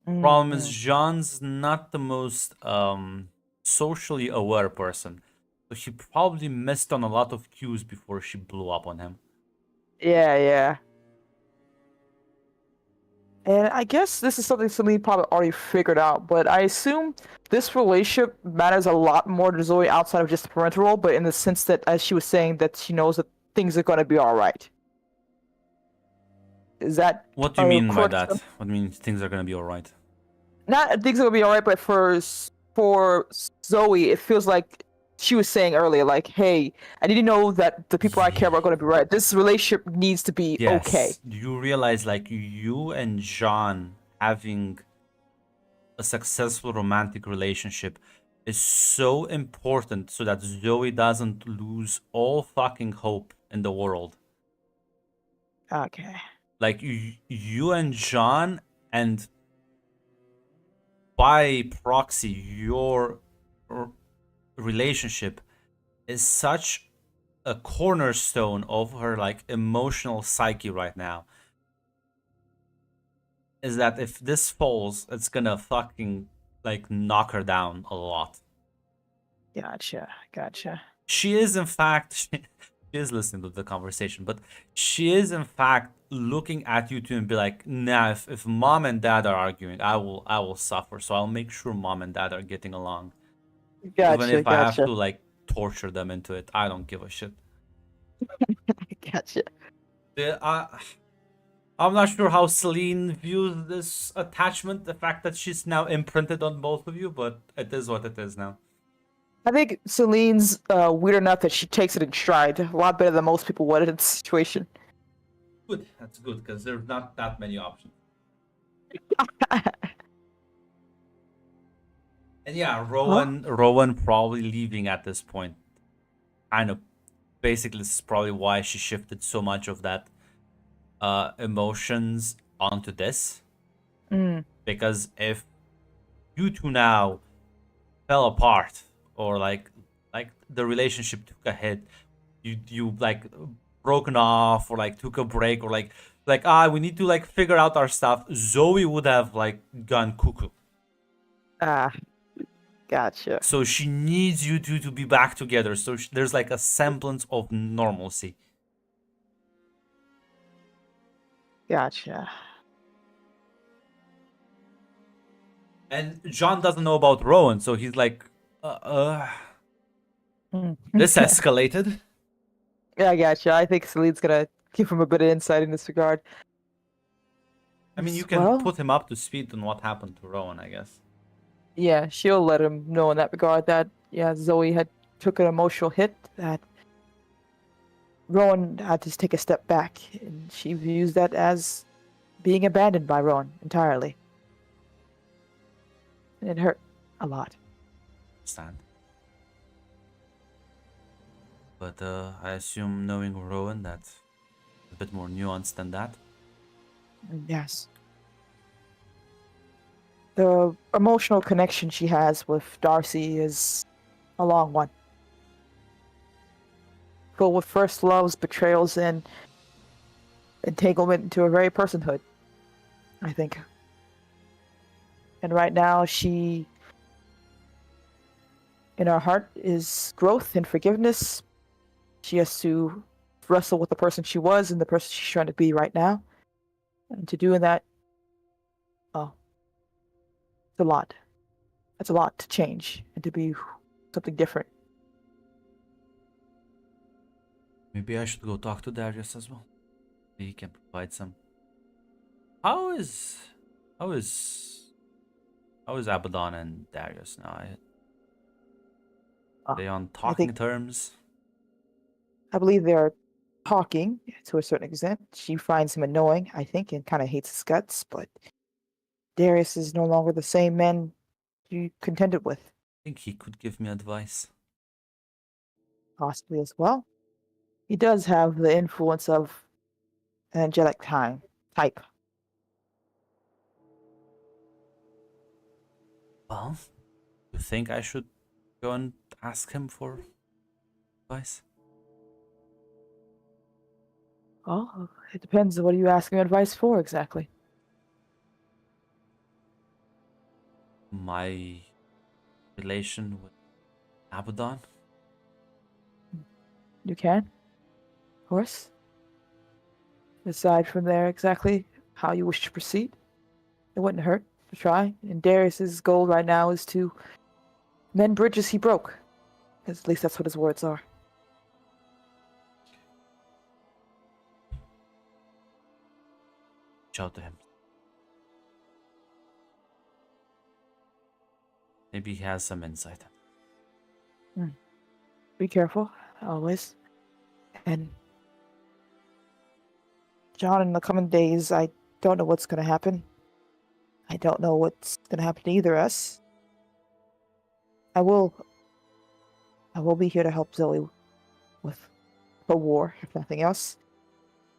Problem is, Mhm. John's not the most socially aware person. So she probably missed on a lot of cues before she blew up on him. Yeah. And I guess this is something Celine probably already figured out, but I assume this relationship matters a lot more to Zoe outside of just the parental role, but in the sense that, as she was saying, that she knows that things are going to be all right. Is that What do you a mean by correct that? What do you mean things are gonna be alright? Not things are going to be all right, but for Zoe, it feels like she was saying earlier, like, hey, I need to know that the people I care about are going to be right. This relationship needs to be okay. Yes. Do you realize like you and John having a successful romantic relationship is so important so that Zoe doesn't lose all fucking hope in the world? Okay. Like you and John, and by proxy your relationship is such a cornerstone of her like emotional psyche right now, is that if this falls, it's gonna fucking like knock her down a lot. Gotcha. She is in fact she is listening to the conversation, but she is in fact looking at you two and be like, nah, if mom and dad are arguing, I will suffer. So I'll make sure mom and dad are getting along. Even if I have Gotcha. to like torture them into it, I don't give a shit. Gotcha. I'm not sure how Celine views this attachment, the fact that she's now imprinted on both of you, but it is what it is now. I think Celine's weird enough that she takes it in stride. A lot better than most people would in this situation. Good, that's good, because there's not that many options. And yeah, Rowan probably leaving at this point. Kind of, basically, this is probably why she shifted so much of that emotions onto this. Because if you two now fell apart, or like the relationship took a hit, you like broken off, or like took a break, or like we need to like figure out our stuff, Zoe would have like gone cuckoo. Gotcha. So she needs you two to be back together, so there's like a semblance of normalcy. Gotcha. And John doesn't know about Rowan, so he's like, this escalated. Yeah, I gotcha. I think Celine's gonna give him a bit of insight in this regard. I mean, you can Well, put him up to speed on what happened to Rowan, I guess. yeah, she'll let him know in that regard that Zoe had took an emotional hit, that Rowan had to take a step back, and she views that as being abandoned by Rowan entirely. And it hurt a lot. Stand. But I assume, knowing Rowan, that's a bit more nuanced than that. Yes. The emotional connection she has with Darcy is a long one. Full with first loves, betrayals, and entanglement into her very personhood, I think. And right now, she, in her heart, is growth and forgiveness. She has to wrestle with the person she was and the person she's trying to be right now. And to doing that, oh, it's a lot. That's a lot to change and to be something different. Maybe I should go talk to Darius as well. Maybe he can provide some. How is Abaddon and Darius now? Are they on talking terms? I believe they're talking to a certain extent. She finds him annoying, I think, and kind of hates his guts, but Darius is no longer the same man you contended with. I think he could give me advice. Possibly as well. He does have the influence of an angelic type. Well, you think I should go and ask him for advice? Oh, it depends. What are you asking advice for exactly? My relation with Abaddon? You can, of course. Aside from there, exactly how you wish to proceed. It wouldn't hurt to try. And Darius's goal right now is to mend bridges he broke. At least that's what his words are. Reach out to him. Maybe he has some insight. Be careful, always. And John, in the coming days, I don't know what's going to happen. I don't know what's going to happen to either of us. I will be here to help Zoe with the war, if nothing else.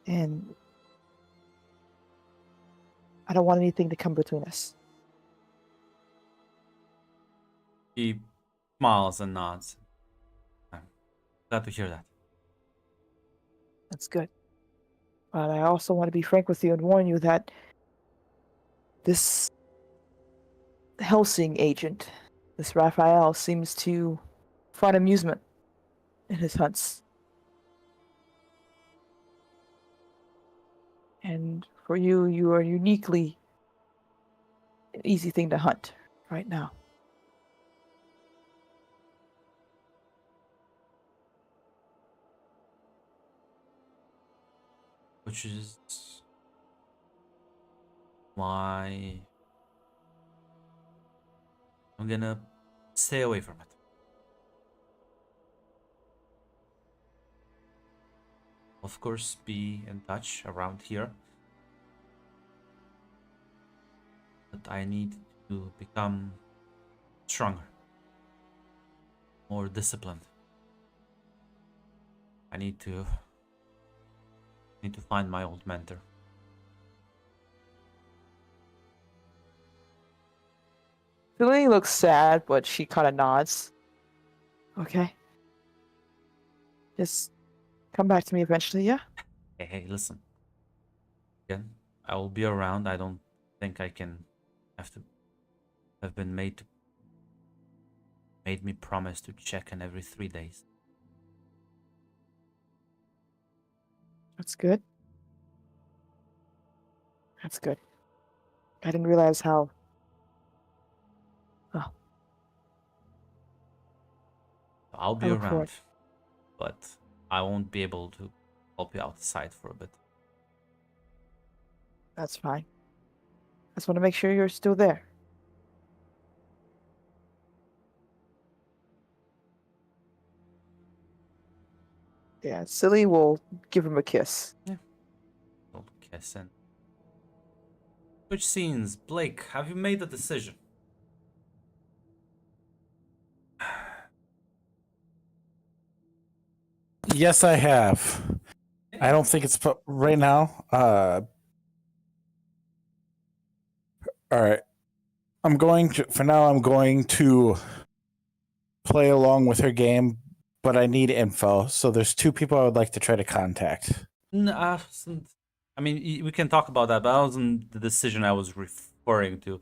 And I don't want anything to come between us. He smiles and nods. I'm glad to hear that. That's good. But I also want to be frank with you and warn you that this Helsing agent, this Raphael, seems to find amusement in his hunts. And for you, you are uniquely an easy thing to hunt right now. Which is why I'm gonna stay away from it. Of course, be in touch around here. But I need to become stronger, more disciplined. I need to find my old mentor. Celine looks sad, but she kind of nods. Okay. Just come back to me eventually, yeah? Hey, listen. Again, I will be around. I don't think I can have been made me promise to check in every 3 days. That's good. That's good. I didn't realize how. Oh, I'll be I look around, forward. but I won't be able to help you outside for a bit. that's fine. I just want to make sure you're still there. Yeah, Silly will give him a kiss. Little kiss and switch scenes. Blake, have you made a decision? Yes, I have. I don't think it's right now. All right. I'm going to play along with her game, but I need info. So there's 2 people I would like to try to contact. I mean, we can talk about that, but that wasn't the decision I was referring to.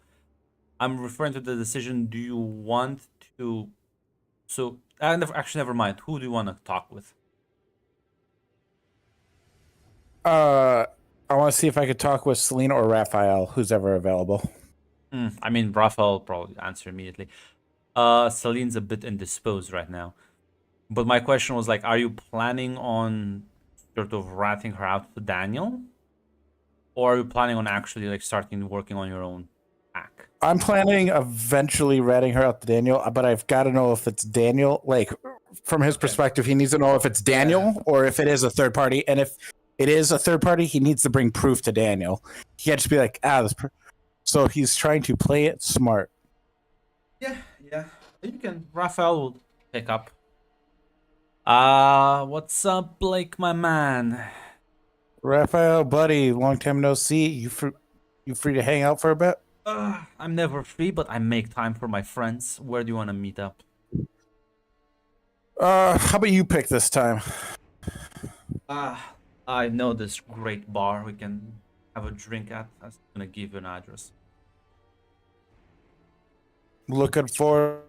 I'm referring to the decision. Do you want to? So, never mind. Who do you want to talk with? I want to see if I could talk with Selena or Raphael, who's ever available. I mean, Raphael will probably answer immediately. Celine's a bit indisposed right now. But my question was like, are you planning on sort of ratting her out to Daniel? Or are you planning on actually like starting working on your own pack? I'm planning eventually ratting her out to Daniel, but I've got to know if it's Daniel. Like, from his perspective, he needs to know if it's Daniel or if it is a third party. And if it is a third party, he needs to bring proof to Daniel. He can't just be like, so he's trying to play it smart. Yeah. You can. Raphael will pick up. What's up, Blake, my man? Raphael, buddy, long time no see. You free to hang out for a bit? I'm never free, but I make time for my friends. Where do you want to meet up? How about you pick this time? I know this great bar we can have a drink at. I'm gonna give you an address. Looking for.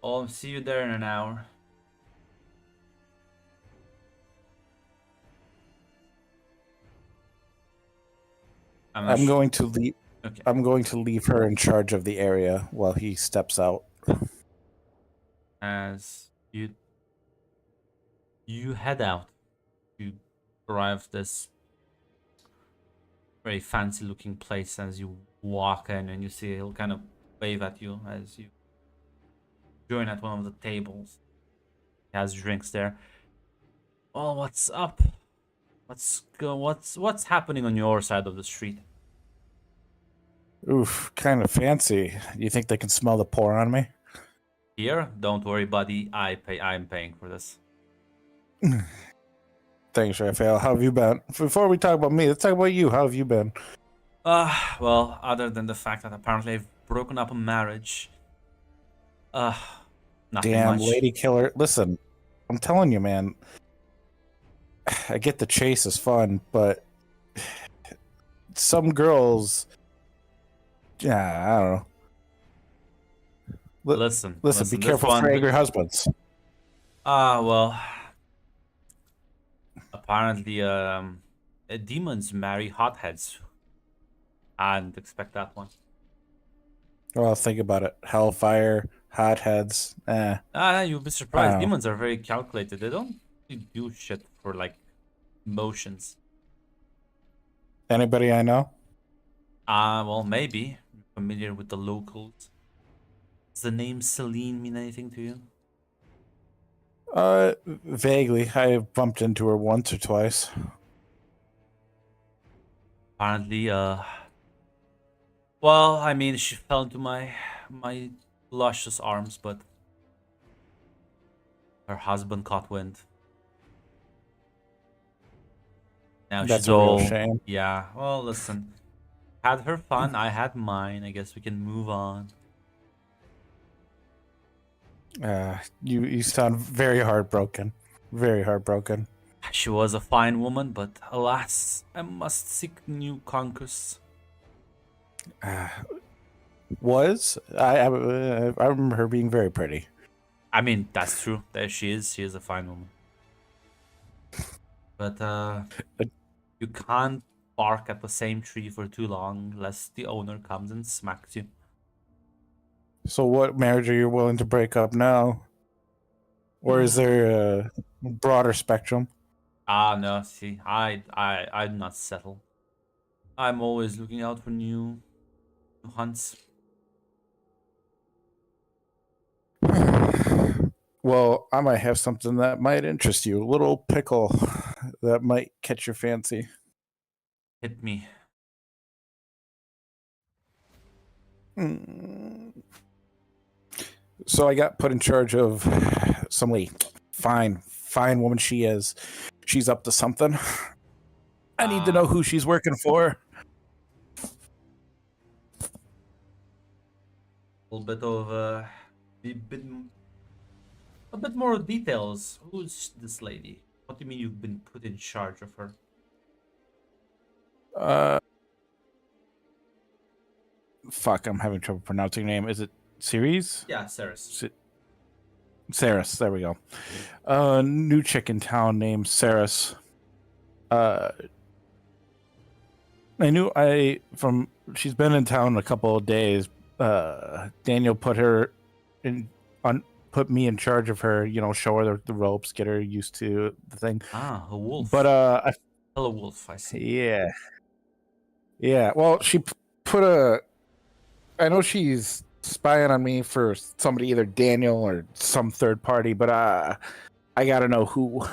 I'll see you there in an hour. I'm going to leave. Okay. I'm going to leave her in charge of the area while he steps out. As you head out, you arrive this very fancy looking place. As you walk in and you see he'll kind of wave at you as you join at one of the tables. He has drinks there. Oh, what's up? What's happening on your side of the street? Oof, kind of fancy. You think they can smell the pour on me? Here, don't worry, buddy. I'm paying for this. Thanks, Raphael. How have you been? Before we talk about me, let's talk about you. How have you been? Well, other than the fact that apparently I've broken up a marriage. Nothing Damn, much. lady killer. Listen, I'm telling you, man. I get the chase is fun, but some girls Yeah, I don't know. Li- Listen, Listen, be this careful for one. angry husbands. Well, apparently, demons marry hotheads. I didn't expect that one. Well, think about it. Hellfire, hotheads. You'll be I surprised. don't know. Demons are very calculated. They don't really do shit for like emotions. Anybody I know? Well, maybe. You're familiar with the locals. Does the name Celine mean anything to you? Vaguely. I bumped into her once or twice. Apparently, well, I mean, she fell into my luscious arms, but her husband caught wind. Now That's she's a real all, shame. yeah. Well, listen, had her fun. I had mine. I guess we can move on. You sound very heartbroken. Very heartbroken. She was a fine woman, but alas, I must seek new conquests. Was I remember her being very pretty. I mean, that's true. There she is. She is a fine woman. But you can't bark at the same tree for too long, lest the owner comes and smacks you. So, what marriage are you willing to break up now? Or is there a broader spectrum? No. See, I'm not settled. I'm always looking out for new hunts. Well, I might have something that might interest you. A little pickle that might catch your fancy. Hit me. So I got put in charge of some lady. Fine woman she is. She's up to something. I need to know who she's working for. A little bit of a bit more details. Who's this lady? What do you mean you've been put in charge of her? Fuck, I'm having trouble pronouncing her name. Is it Ceres? Yeah, Ceres. Saris, there we go. New chick in town named Saris. She's been in town a couple of days. Daniel put me in charge of her, show her the ropes, get her used to the thing. A wolf. But Hello, wolf. I see. Yeah. Well, she I know she's spying on me for somebody, either Daniel or some third party, but I gotta know who.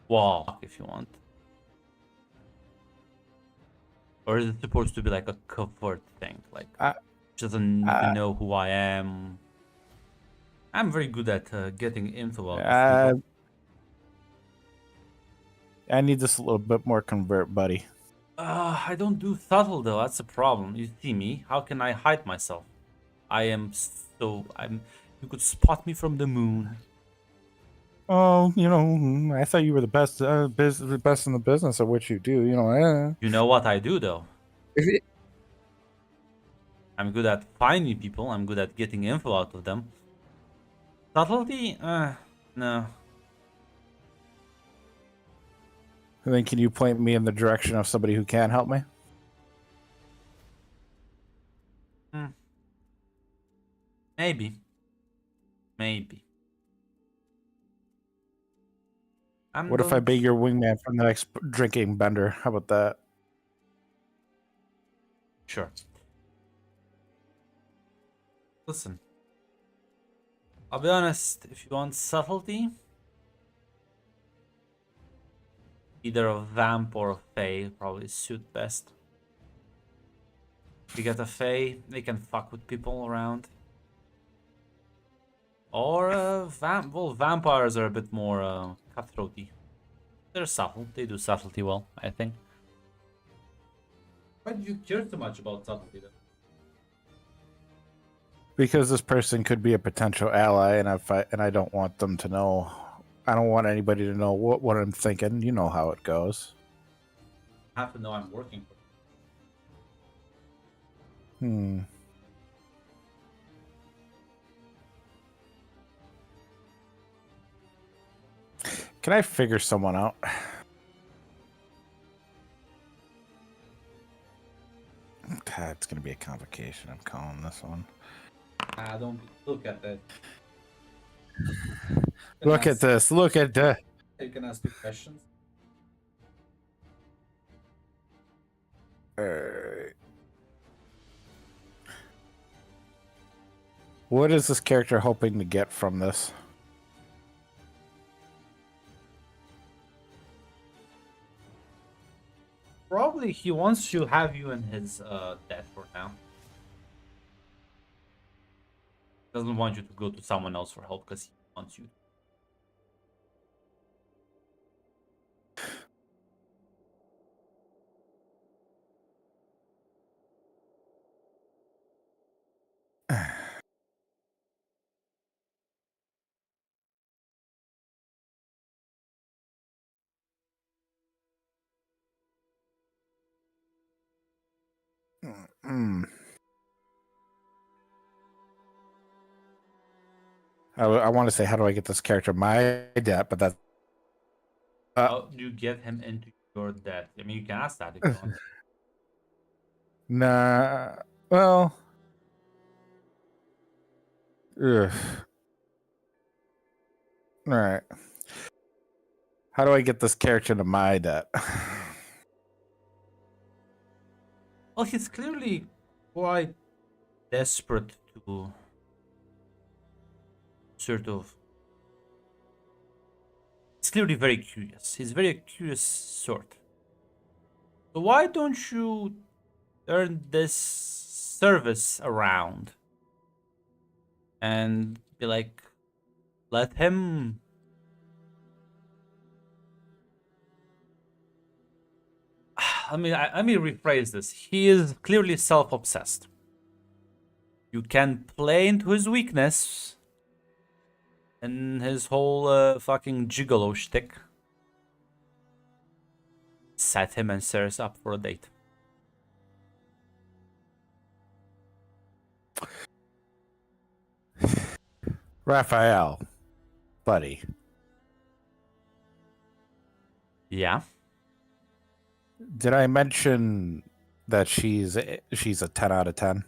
Well, if you want. Or is it supposed to be like a covert thing? Like, she doesn't even know who I am. I'm very good at getting info out of people. I need this a little bit more convert, buddy. I don't do subtle though. That's the problem. You see me? How can I hide myself? I'm. You could spot me from the moon. Oh, I thought you were the best, the best in the business at what you do. You know what I do though. I'm good at finding people. I'm good at getting info out of them. Subtlety? No. And then, can you point me in the direction of somebody who can help me? Maybe. What if I be your wingman from the next drinking bender? How about that? Sure. Listen. I'll be honest, if you want subtlety, either a vamp or a fae probably suit best. If you get a fae, they can fuck with people around. Or a vamp. Well, vampires are a bit more cutthroaty. They're subtle. They do subtlety well, I think. Why do you care so much about subtlety then? Because this person could be a potential ally, and I don't want them to know. I don't want anybody to know what I'm thinking. You know how it goes. I have to know I'm working for Hmm. Can I figure someone out? God, it's gonna be a complication. I'm calling this one. Don't look at that. Look at this. Look at the. You can ask 2 questions. What is this character hoping to get from this? Probably he wants to have you in his debt for now. Doesn't want you to go to someone else for help because he wants you. Hmm. I want to say, how do I get this character my debt? But that's How do you get him into your debt? I mean, you can ask that if you want. nah. Well, ugh. All right. How do I get this character to my debt? Well, he's clearly quite desperate to sort of. He's clearly very curious. He's very curious sort. So why don't you turn this service around and be like, let him. Let me rephrase this. He is clearly self-obsessed. You can play into his weakness and his whole fucking gigolo shtick. Set him and Ceres up for a date. Raphael, buddy. Yeah. Did I mention that she's a 10 out of 10?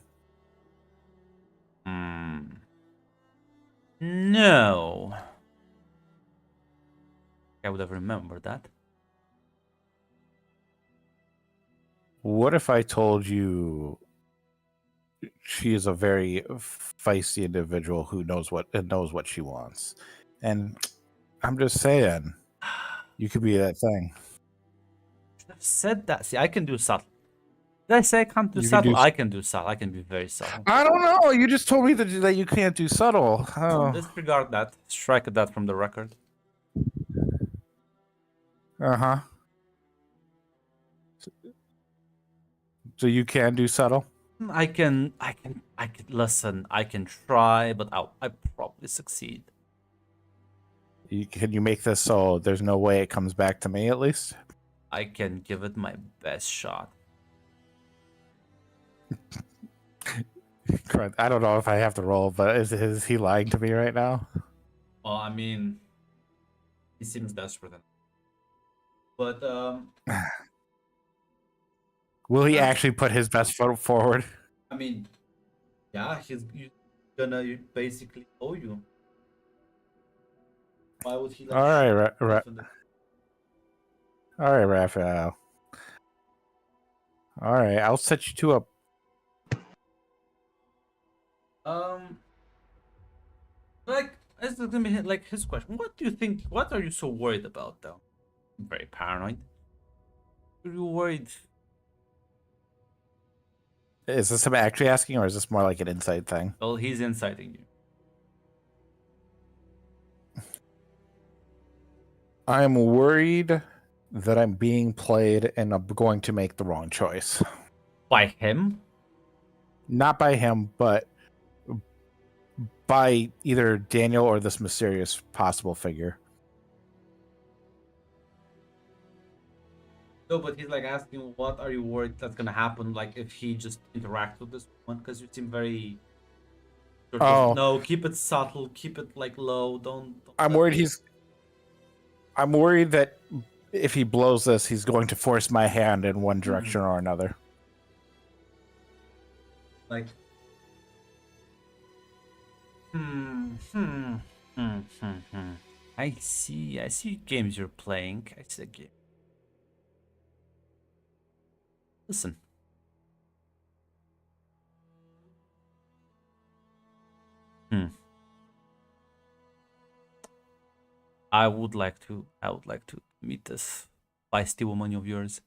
No. I would have remembered that. What if I told you she is a very feisty individual who knows what she wants? And I'm just saying, you could be that thing. I've said that. See, I can do subtle. Did I say I can't do You can subtle? do- I can do subtle. I can be very subtle. I don't know. You just told me that you can't do subtle. Oh. Disregard that. Strike that from the record. Uh-huh. So you can do subtle? I can listen. I can try, but I probably succeed. Can you make this so there's no way it comes back to me at least? I can give it my best shot. I don't know if I have to roll, but is he lying to me right now? Well, I mean, he seems desperate. But Will he actually put his best foot forward? I mean, yeah, he's gonna basically owe you. Why would he? All right, all right, Raphael. All right, I'll set you two up. Like, this is gonna be like his question. What do you think? What are you so worried about, though? I'm very paranoid. Are you worried? Is this him actually asking, or is this more like an insight thing? Well, he's inciting you. I'm worried that I'm being played and I'm going to make the wrong choice. By him? Not by him, but by either Daniel or this mysterious possible figure. No, but he's like asking, what are you worried that's gonna happen? Like if he just interacts with this one, because you seem very. Sort of, Oh. no, keep it subtle, keep it like low. Don't I'm let worried me- I'm worried that if he blows this, he's going to force my hand in one direction or another. like. Hmm. I see games you're playing. I see a game. Listen. I would like to meet this feisty woman of yours.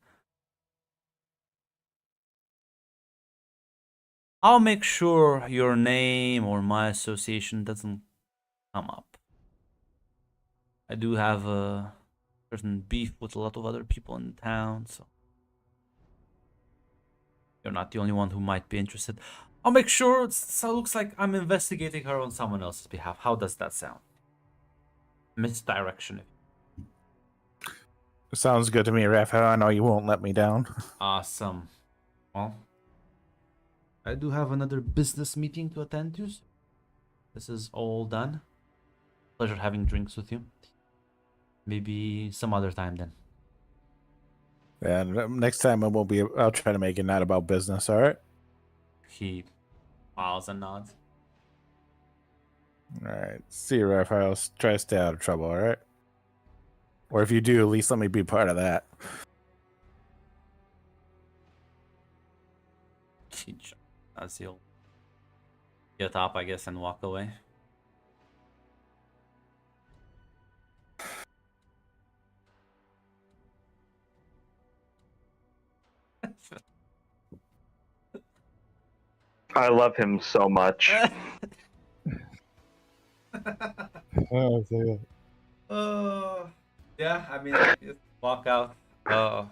I'll make sure your name or my association doesn't come up. I do have a certain beef with a lot of other people in town, so you're not the only one who might be interested. I'll make sure so it looks like I'm investigating her on someone else's behalf. How does that sound? Misdirection. Sounds good to me, Raphael. I know you won't let me down. Awesome. Well, I do have another business meeting to attend to. So this is all done. Pleasure having drinks with you. Maybe some other time then. And next time it won't be. I'll try to make it not about business. All right. He smiles and nods. All right. See you, Raphael. Try to stay out of trouble. All right. Or if you do, at least let me be part of that. As he'll get up, I guess, and walk away. I love him so much. Yeah, I mean, just walk out. The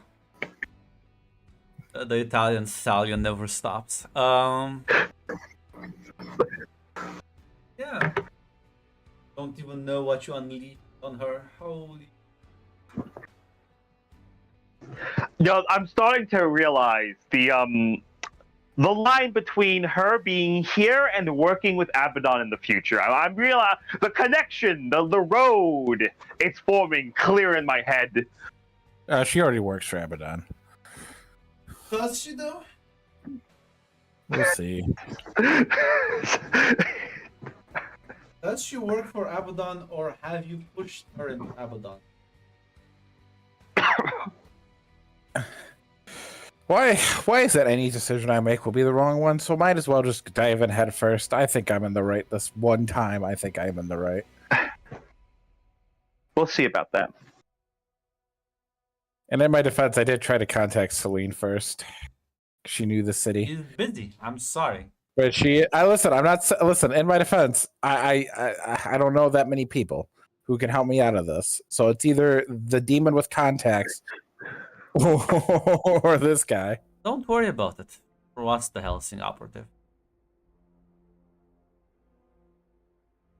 Italian stallion never stops. Yeah. Don't even know what you unleashed on her. Holy. I'm starting to realize the line between her being here and working with Abaddon in the future. I'm realizing the connection, the road, it's forming clear in my head. She already works for Abaddon. Does she though? We'll see. Does she work for Abaddon, or have you pushed her into Abaddon? Why is that any decision I make will be the wrong one? So might as well just dive in head first. I think I'm in the right this one time. I think I'm in the right. We'll see about that. And in my defense, I did try to contact Celine first. She knew the city, She's busy. I'm sorry. but I'm not. Listen, in my defense, I don't know that many people who can help me out of this. So it's either the demon with contacts or this guy. Don't worry about it. For what's the Helsing operative?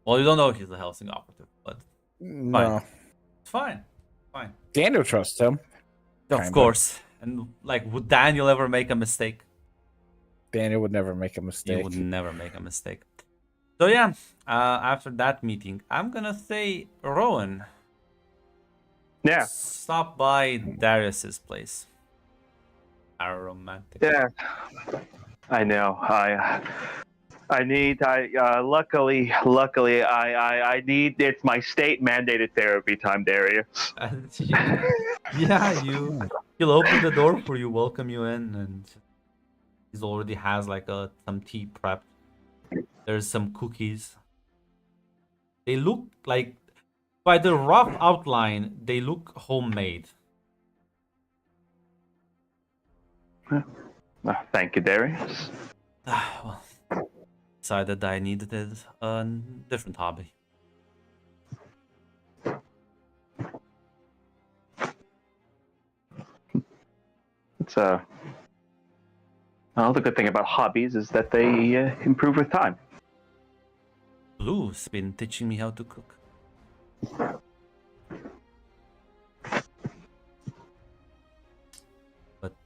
Well, you don't know if he's the Helsing operative, but No, it's fine. Fine. Daniel trusts him. Of Kinda. course. And like, would Daniel ever make a mistake? Daniel would never make a He mistake. would never make a mistake. So yeah, after that meeting, I'm gonna say, Rowan, Yeah. stop by Darius's place. Our romantic. Yeah. I know. Luckily, I need. It's my state mandated therapy time, Darius. And yeah, he'll open the door for you, welcome you in, and he already has like some tea prepped. There's some cookies. They look like, by the rough outline, they look homemade. Thank you, Darius. Well, decided I needed a different hobby. It's well, the good thing about hobbies is that they improve with time. Blue's been teaching me how to cook.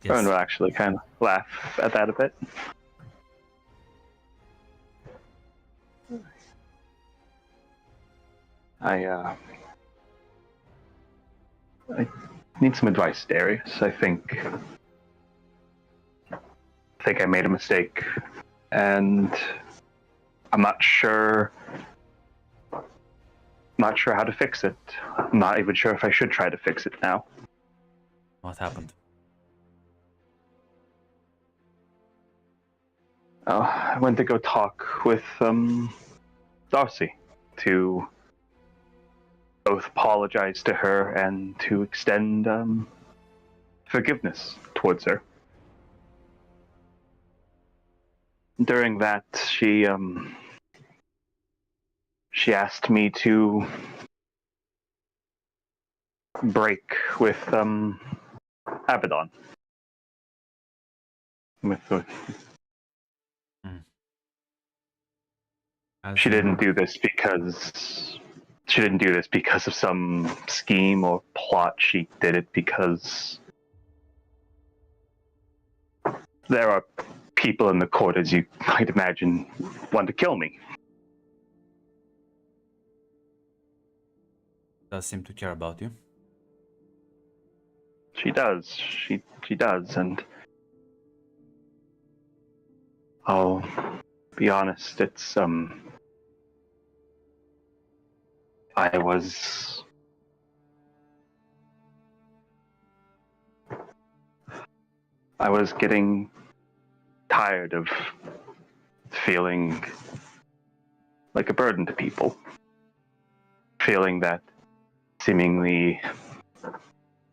Rowan Yes. will actually kind of laugh at that a bit. I need some advice, Darius. I think I made a mistake, and I'm not sure how to fix it. I'm not even sure if I should try to fix it now. What happened? I went to go talk with Darcy to both apologize to her and to extend forgiveness towards her. During that, she asked me to break with Abaddon. She didn't do this because of some scheme or plot. She did it because there are people in the court, as you might imagine, want to kill me. Does seem to care about you. She does. She does, and I'll be honest, it's I was getting tired of feeling like a burden to people. Feeling that seemingly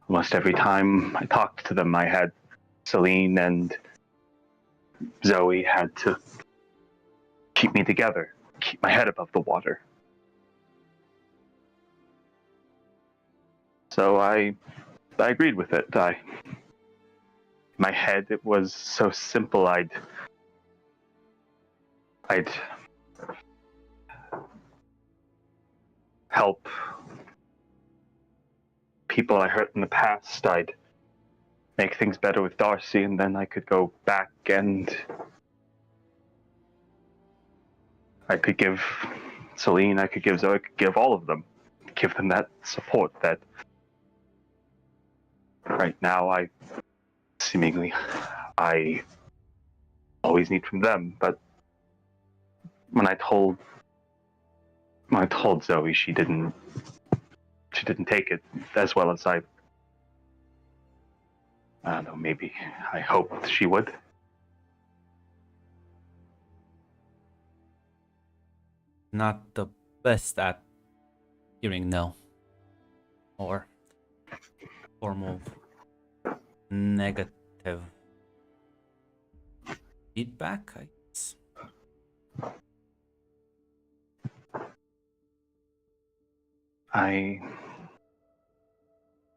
almost every time I talked to them, I had Celine and Zoe had to keep me together, keep my head above the water. So I agreed with it. In my head, it was so simple. I'd help people I hurt in the past. I'd make things better with Darcy, and then I could go back and I could give Celine, I could give Zoe, I could give all of them, give them that support that right now I always need from them. But when I told Zoe, she didn't take it as well as I don't know, maybe I hoped she would. Not the best at hearing no. Or form of negative feedback, I guess.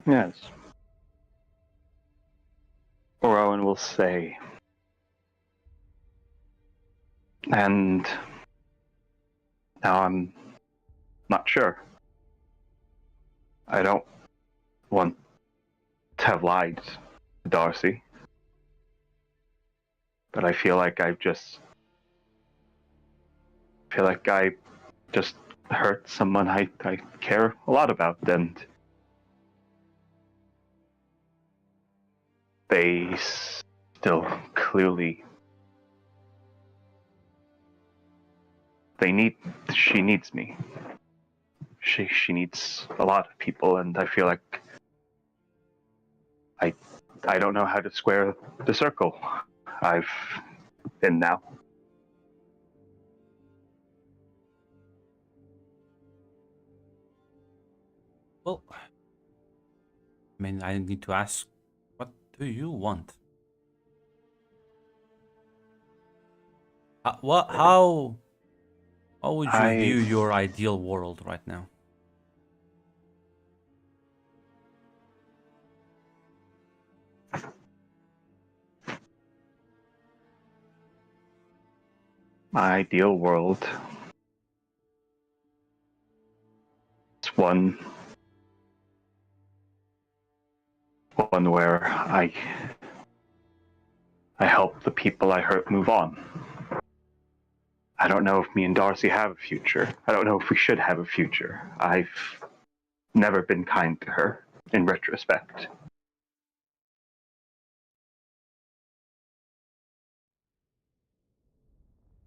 Yes. Rowan will say, and now I'm not sure. I don't want to have lied to Darcy, but I feel like I just hurt someone I care a lot about, and they still clearly she needs me. She needs a lot of people, and I feel like I don't know how to square the circle I've in now. Well, I mean, I need to ask, what do you want? How would you view your ideal world right now? My ideal world is one where I help the people I hurt move on. I don't know if me and Darcy have a future. I don't know if we should have a future. I've never been kind to her, in retrospect.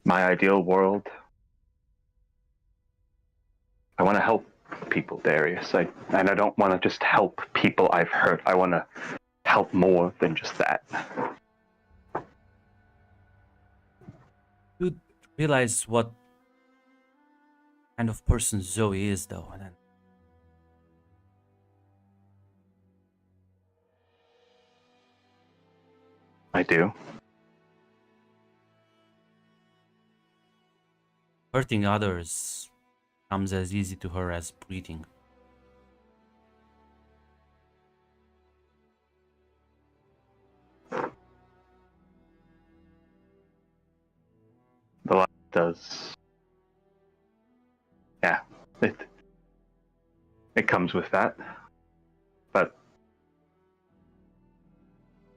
My ideal world, I want to help people, Darius. And I don't want to just help people I've hurt. I want to help more than just that. You realize what kind of person Zoe is, though, and then I do. hurting others comes as easy to her as breathing. The life does. Yeah, it comes with that. But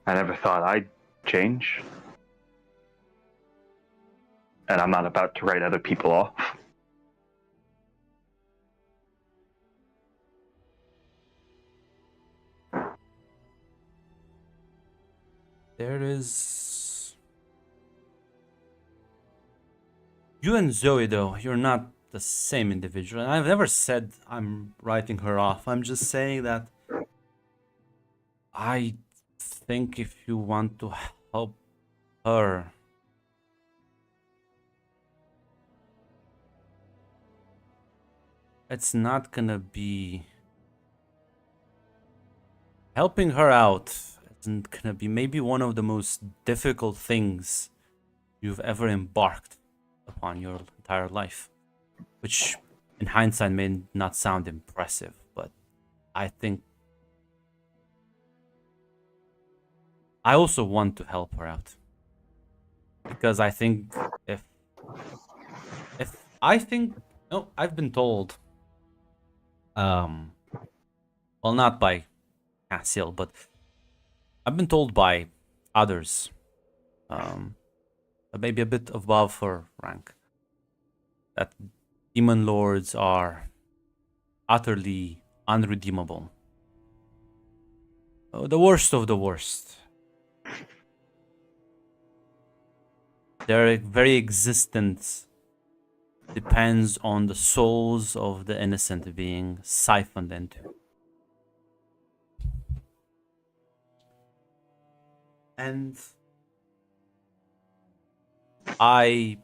I never thought I'd change. And I'm not about to write other people off. There is... You and Zoe, though, you're not the same individual. And I've never said I'm writing her off. I'm just saying that I think if you want to help her, it's not gonna be... Helping her out isn't gonna be maybe one of the most difficult things you've ever embarked upon your entire life. Which, in hindsight, may not sound impressive, but I think I also want to help her out. Because I think if I think... No, I've been told... Well, not by Cassiel, but I've been told by others, maybe a bit above her rank, that demon lords are utterly unredeemable. The worst of the worst. Their very existence depends on the souls of the innocent being siphoned into. And I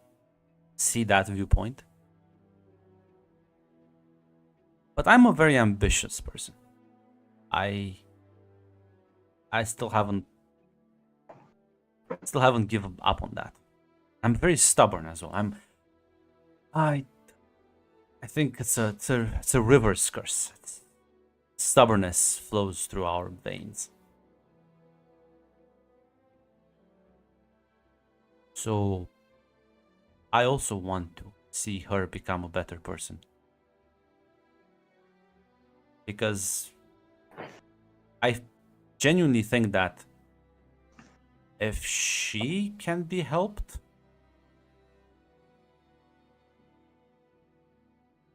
see that viewpoint. But I'm a very ambitious person. I still haven't given up on that. I'm very stubborn as well. I think it's a river's curse. Stubbornness flows through our veins. So I also want to see her become a better person. Because I genuinely think that if she can be helped,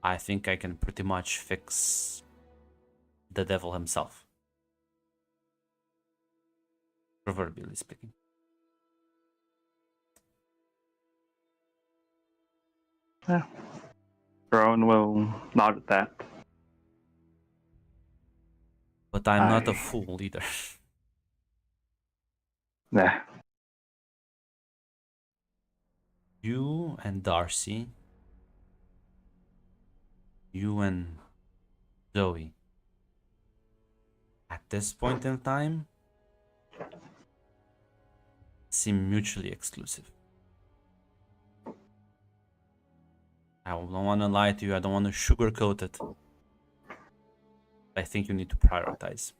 I think I can pretty much fix the devil himself. Proverbially speaking. Yeah. Rowan will nod at that. But I'm not a fool either. Nah. You and Darcy, you and Zoe, at this point in time, seem mutually exclusive. I don't want to lie to you, I don't want to sugarcoat it. I think you need to prioritize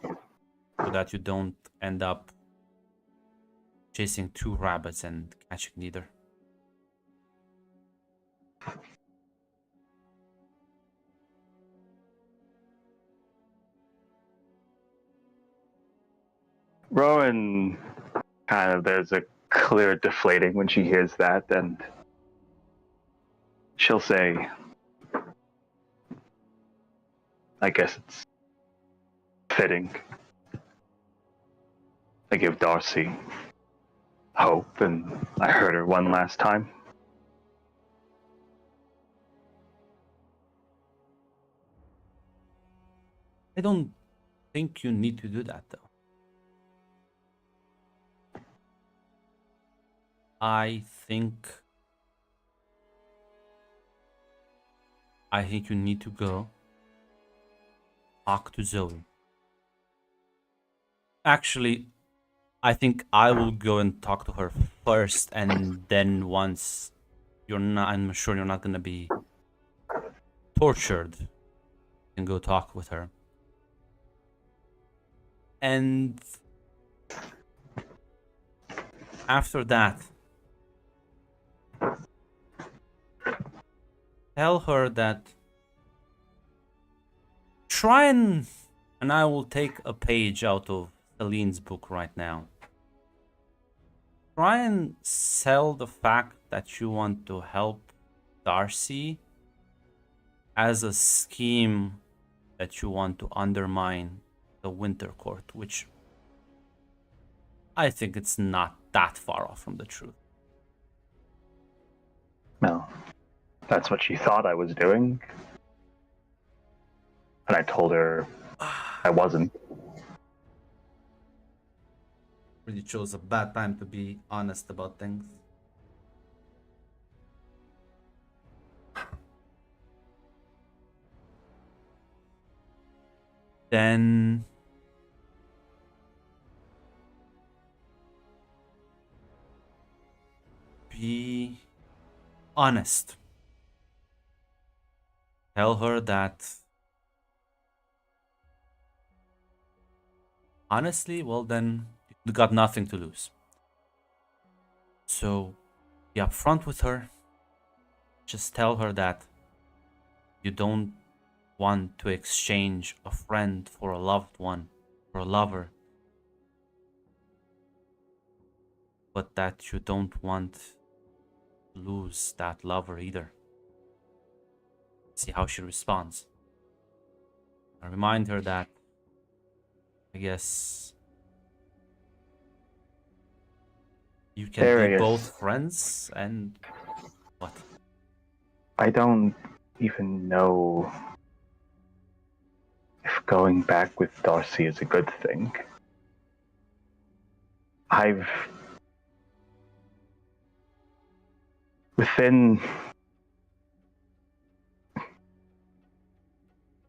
so that you don't end up chasing two rabbits and catching neither. Rowan there's a clear deflating when she hears that, and she'll say, I guess it's fitting. I give Darcy hope, and I hurt her one last time. I don't think you need to do that, though. I think you need to go talk to Zoe. Actually, I think I will go and talk to her first, and then once I'm sure you're not gonna be tortured, you can go talk with her. And after that, tell her that try and I will take a page out of Celine's book right now. Try and sell the fact that you want to help Darcy as a scheme that you want to undermine the Winter Court, which I think it's not that far off from the truth. No, that's what she thought I was doing. And I told her I wasn't. Really chose a bad time to be honest about things. Then be honest. Tell her that honestly, well then, you got nothing to lose. So be upfront with her. Just tell her that you don't want to exchange a friend for a loved one, for a lover, but that you don't want to lose that lover either. See how she responds. I remind her that, I guess, you can be Darius. both friends and what? I don't even know if going back with Darcy is a good thing.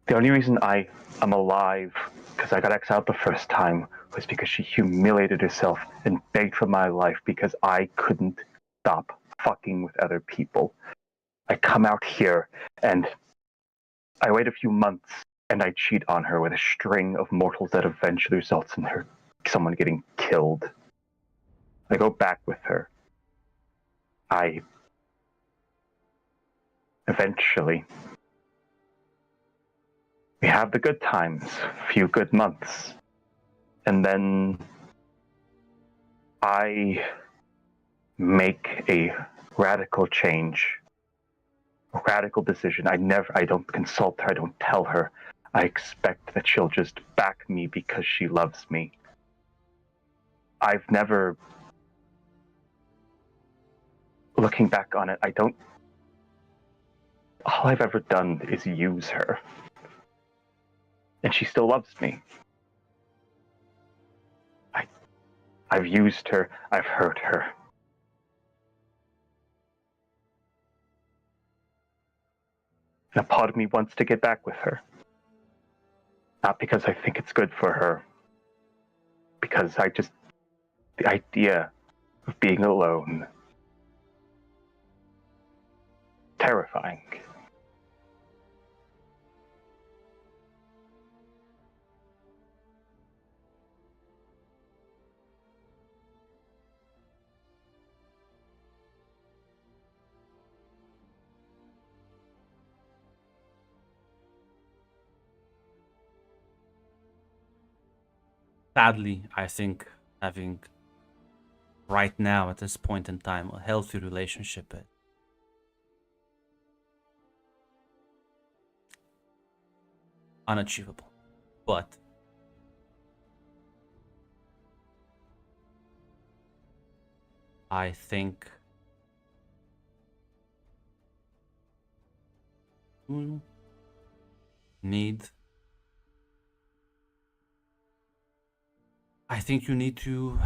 The only reason I am alive, because I got exiled the first time, was because she humiliated herself and begged for my life because I couldn't stop fucking with other people. I come out here and I wait a few months and I cheat on her with a string of mortals that eventually results in someone getting killed. I go back with her. Eventually, we have the good times, a few good months, and then I make a radical change, a radical decision. I don't consult her, I don't tell her. I expect that she'll just back me because she loves me. I've never, looking back on it, all I've ever done is use her. And she still loves me. I've used her, I've hurt her. And a part of me wants to get back with her. Not because I think it's good for her. Because the idea of being alone, terrifying. Sadly, I think having right now at this point in time a healthy relationship is. Unachievable. But I think you need I think you need to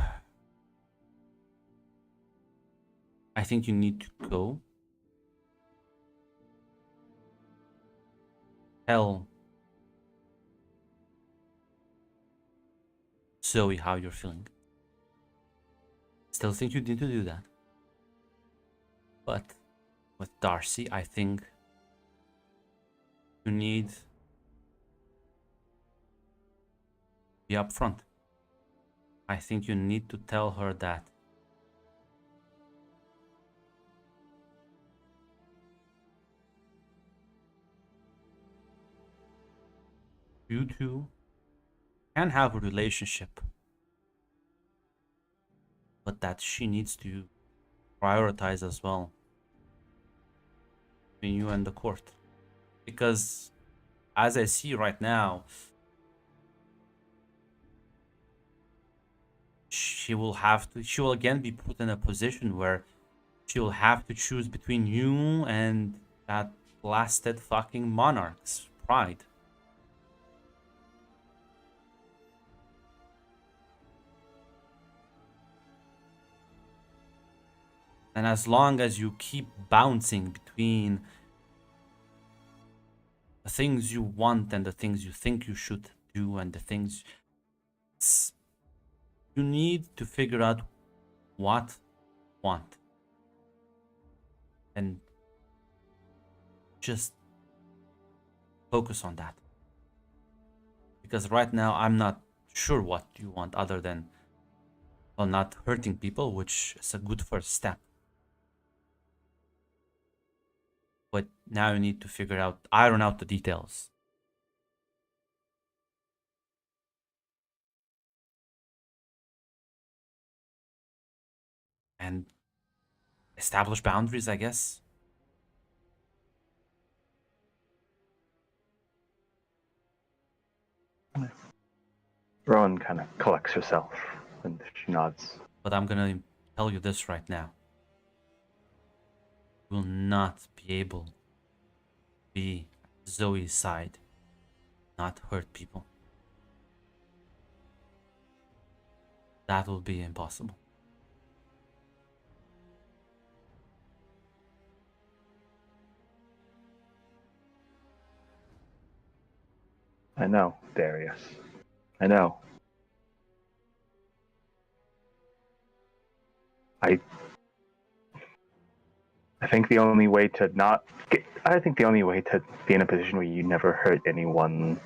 go tell Zoe how you're feeling. Still think you need to do that. But with Darcy, I think you need to be upfront. I think you need to tell her that you two can have a relationship, but that she needs to prioritize as well between you and the court. Because as I see right now, she will again be put in a position where she will have to choose between you and that blasted fucking monarch's pride. And as long as you keep bouncing between the things you want and the things you think you should do and the things you need to figure out what you want and just focus on that. Because right now I'm not sure what you want other than, well, not hurting people, which is a good first step. But now you need to iron out the details. And establish boundaries, I guess. Rowan kind of collects herself and she nods. But I'm gonna tell you this right now. You will not be able to be Zoe's side, not hurt people. That will be impossible. I know, Darius. I know. I think the only way to the only way to be in a position where you never hurt anyone,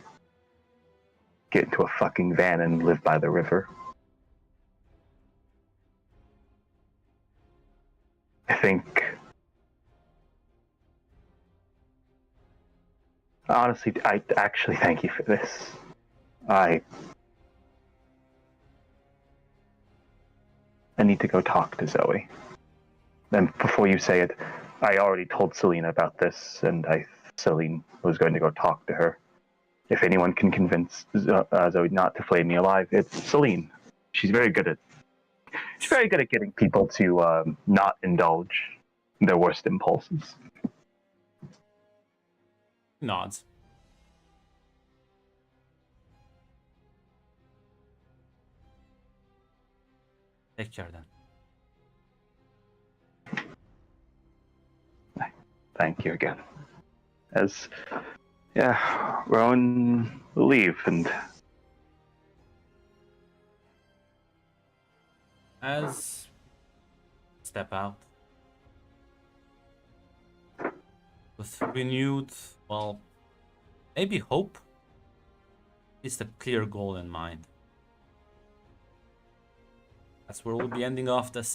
get into a fucking van and live by the river. I think, honestly, I actually thank you for this. I need to go talk to Zoe. And before you say it, I already told Celine about this, and Celine was going to go talk to her. If anyone can convince Zoe not to flay me alive, it's Celine. She's very good at getting people to not indulge their worst impulses. Nods. Take care then. Thank you again. Rowan will leave and As step out with renewed, well, maybe hope is the clear goal in mind. That's where we'll be ending off this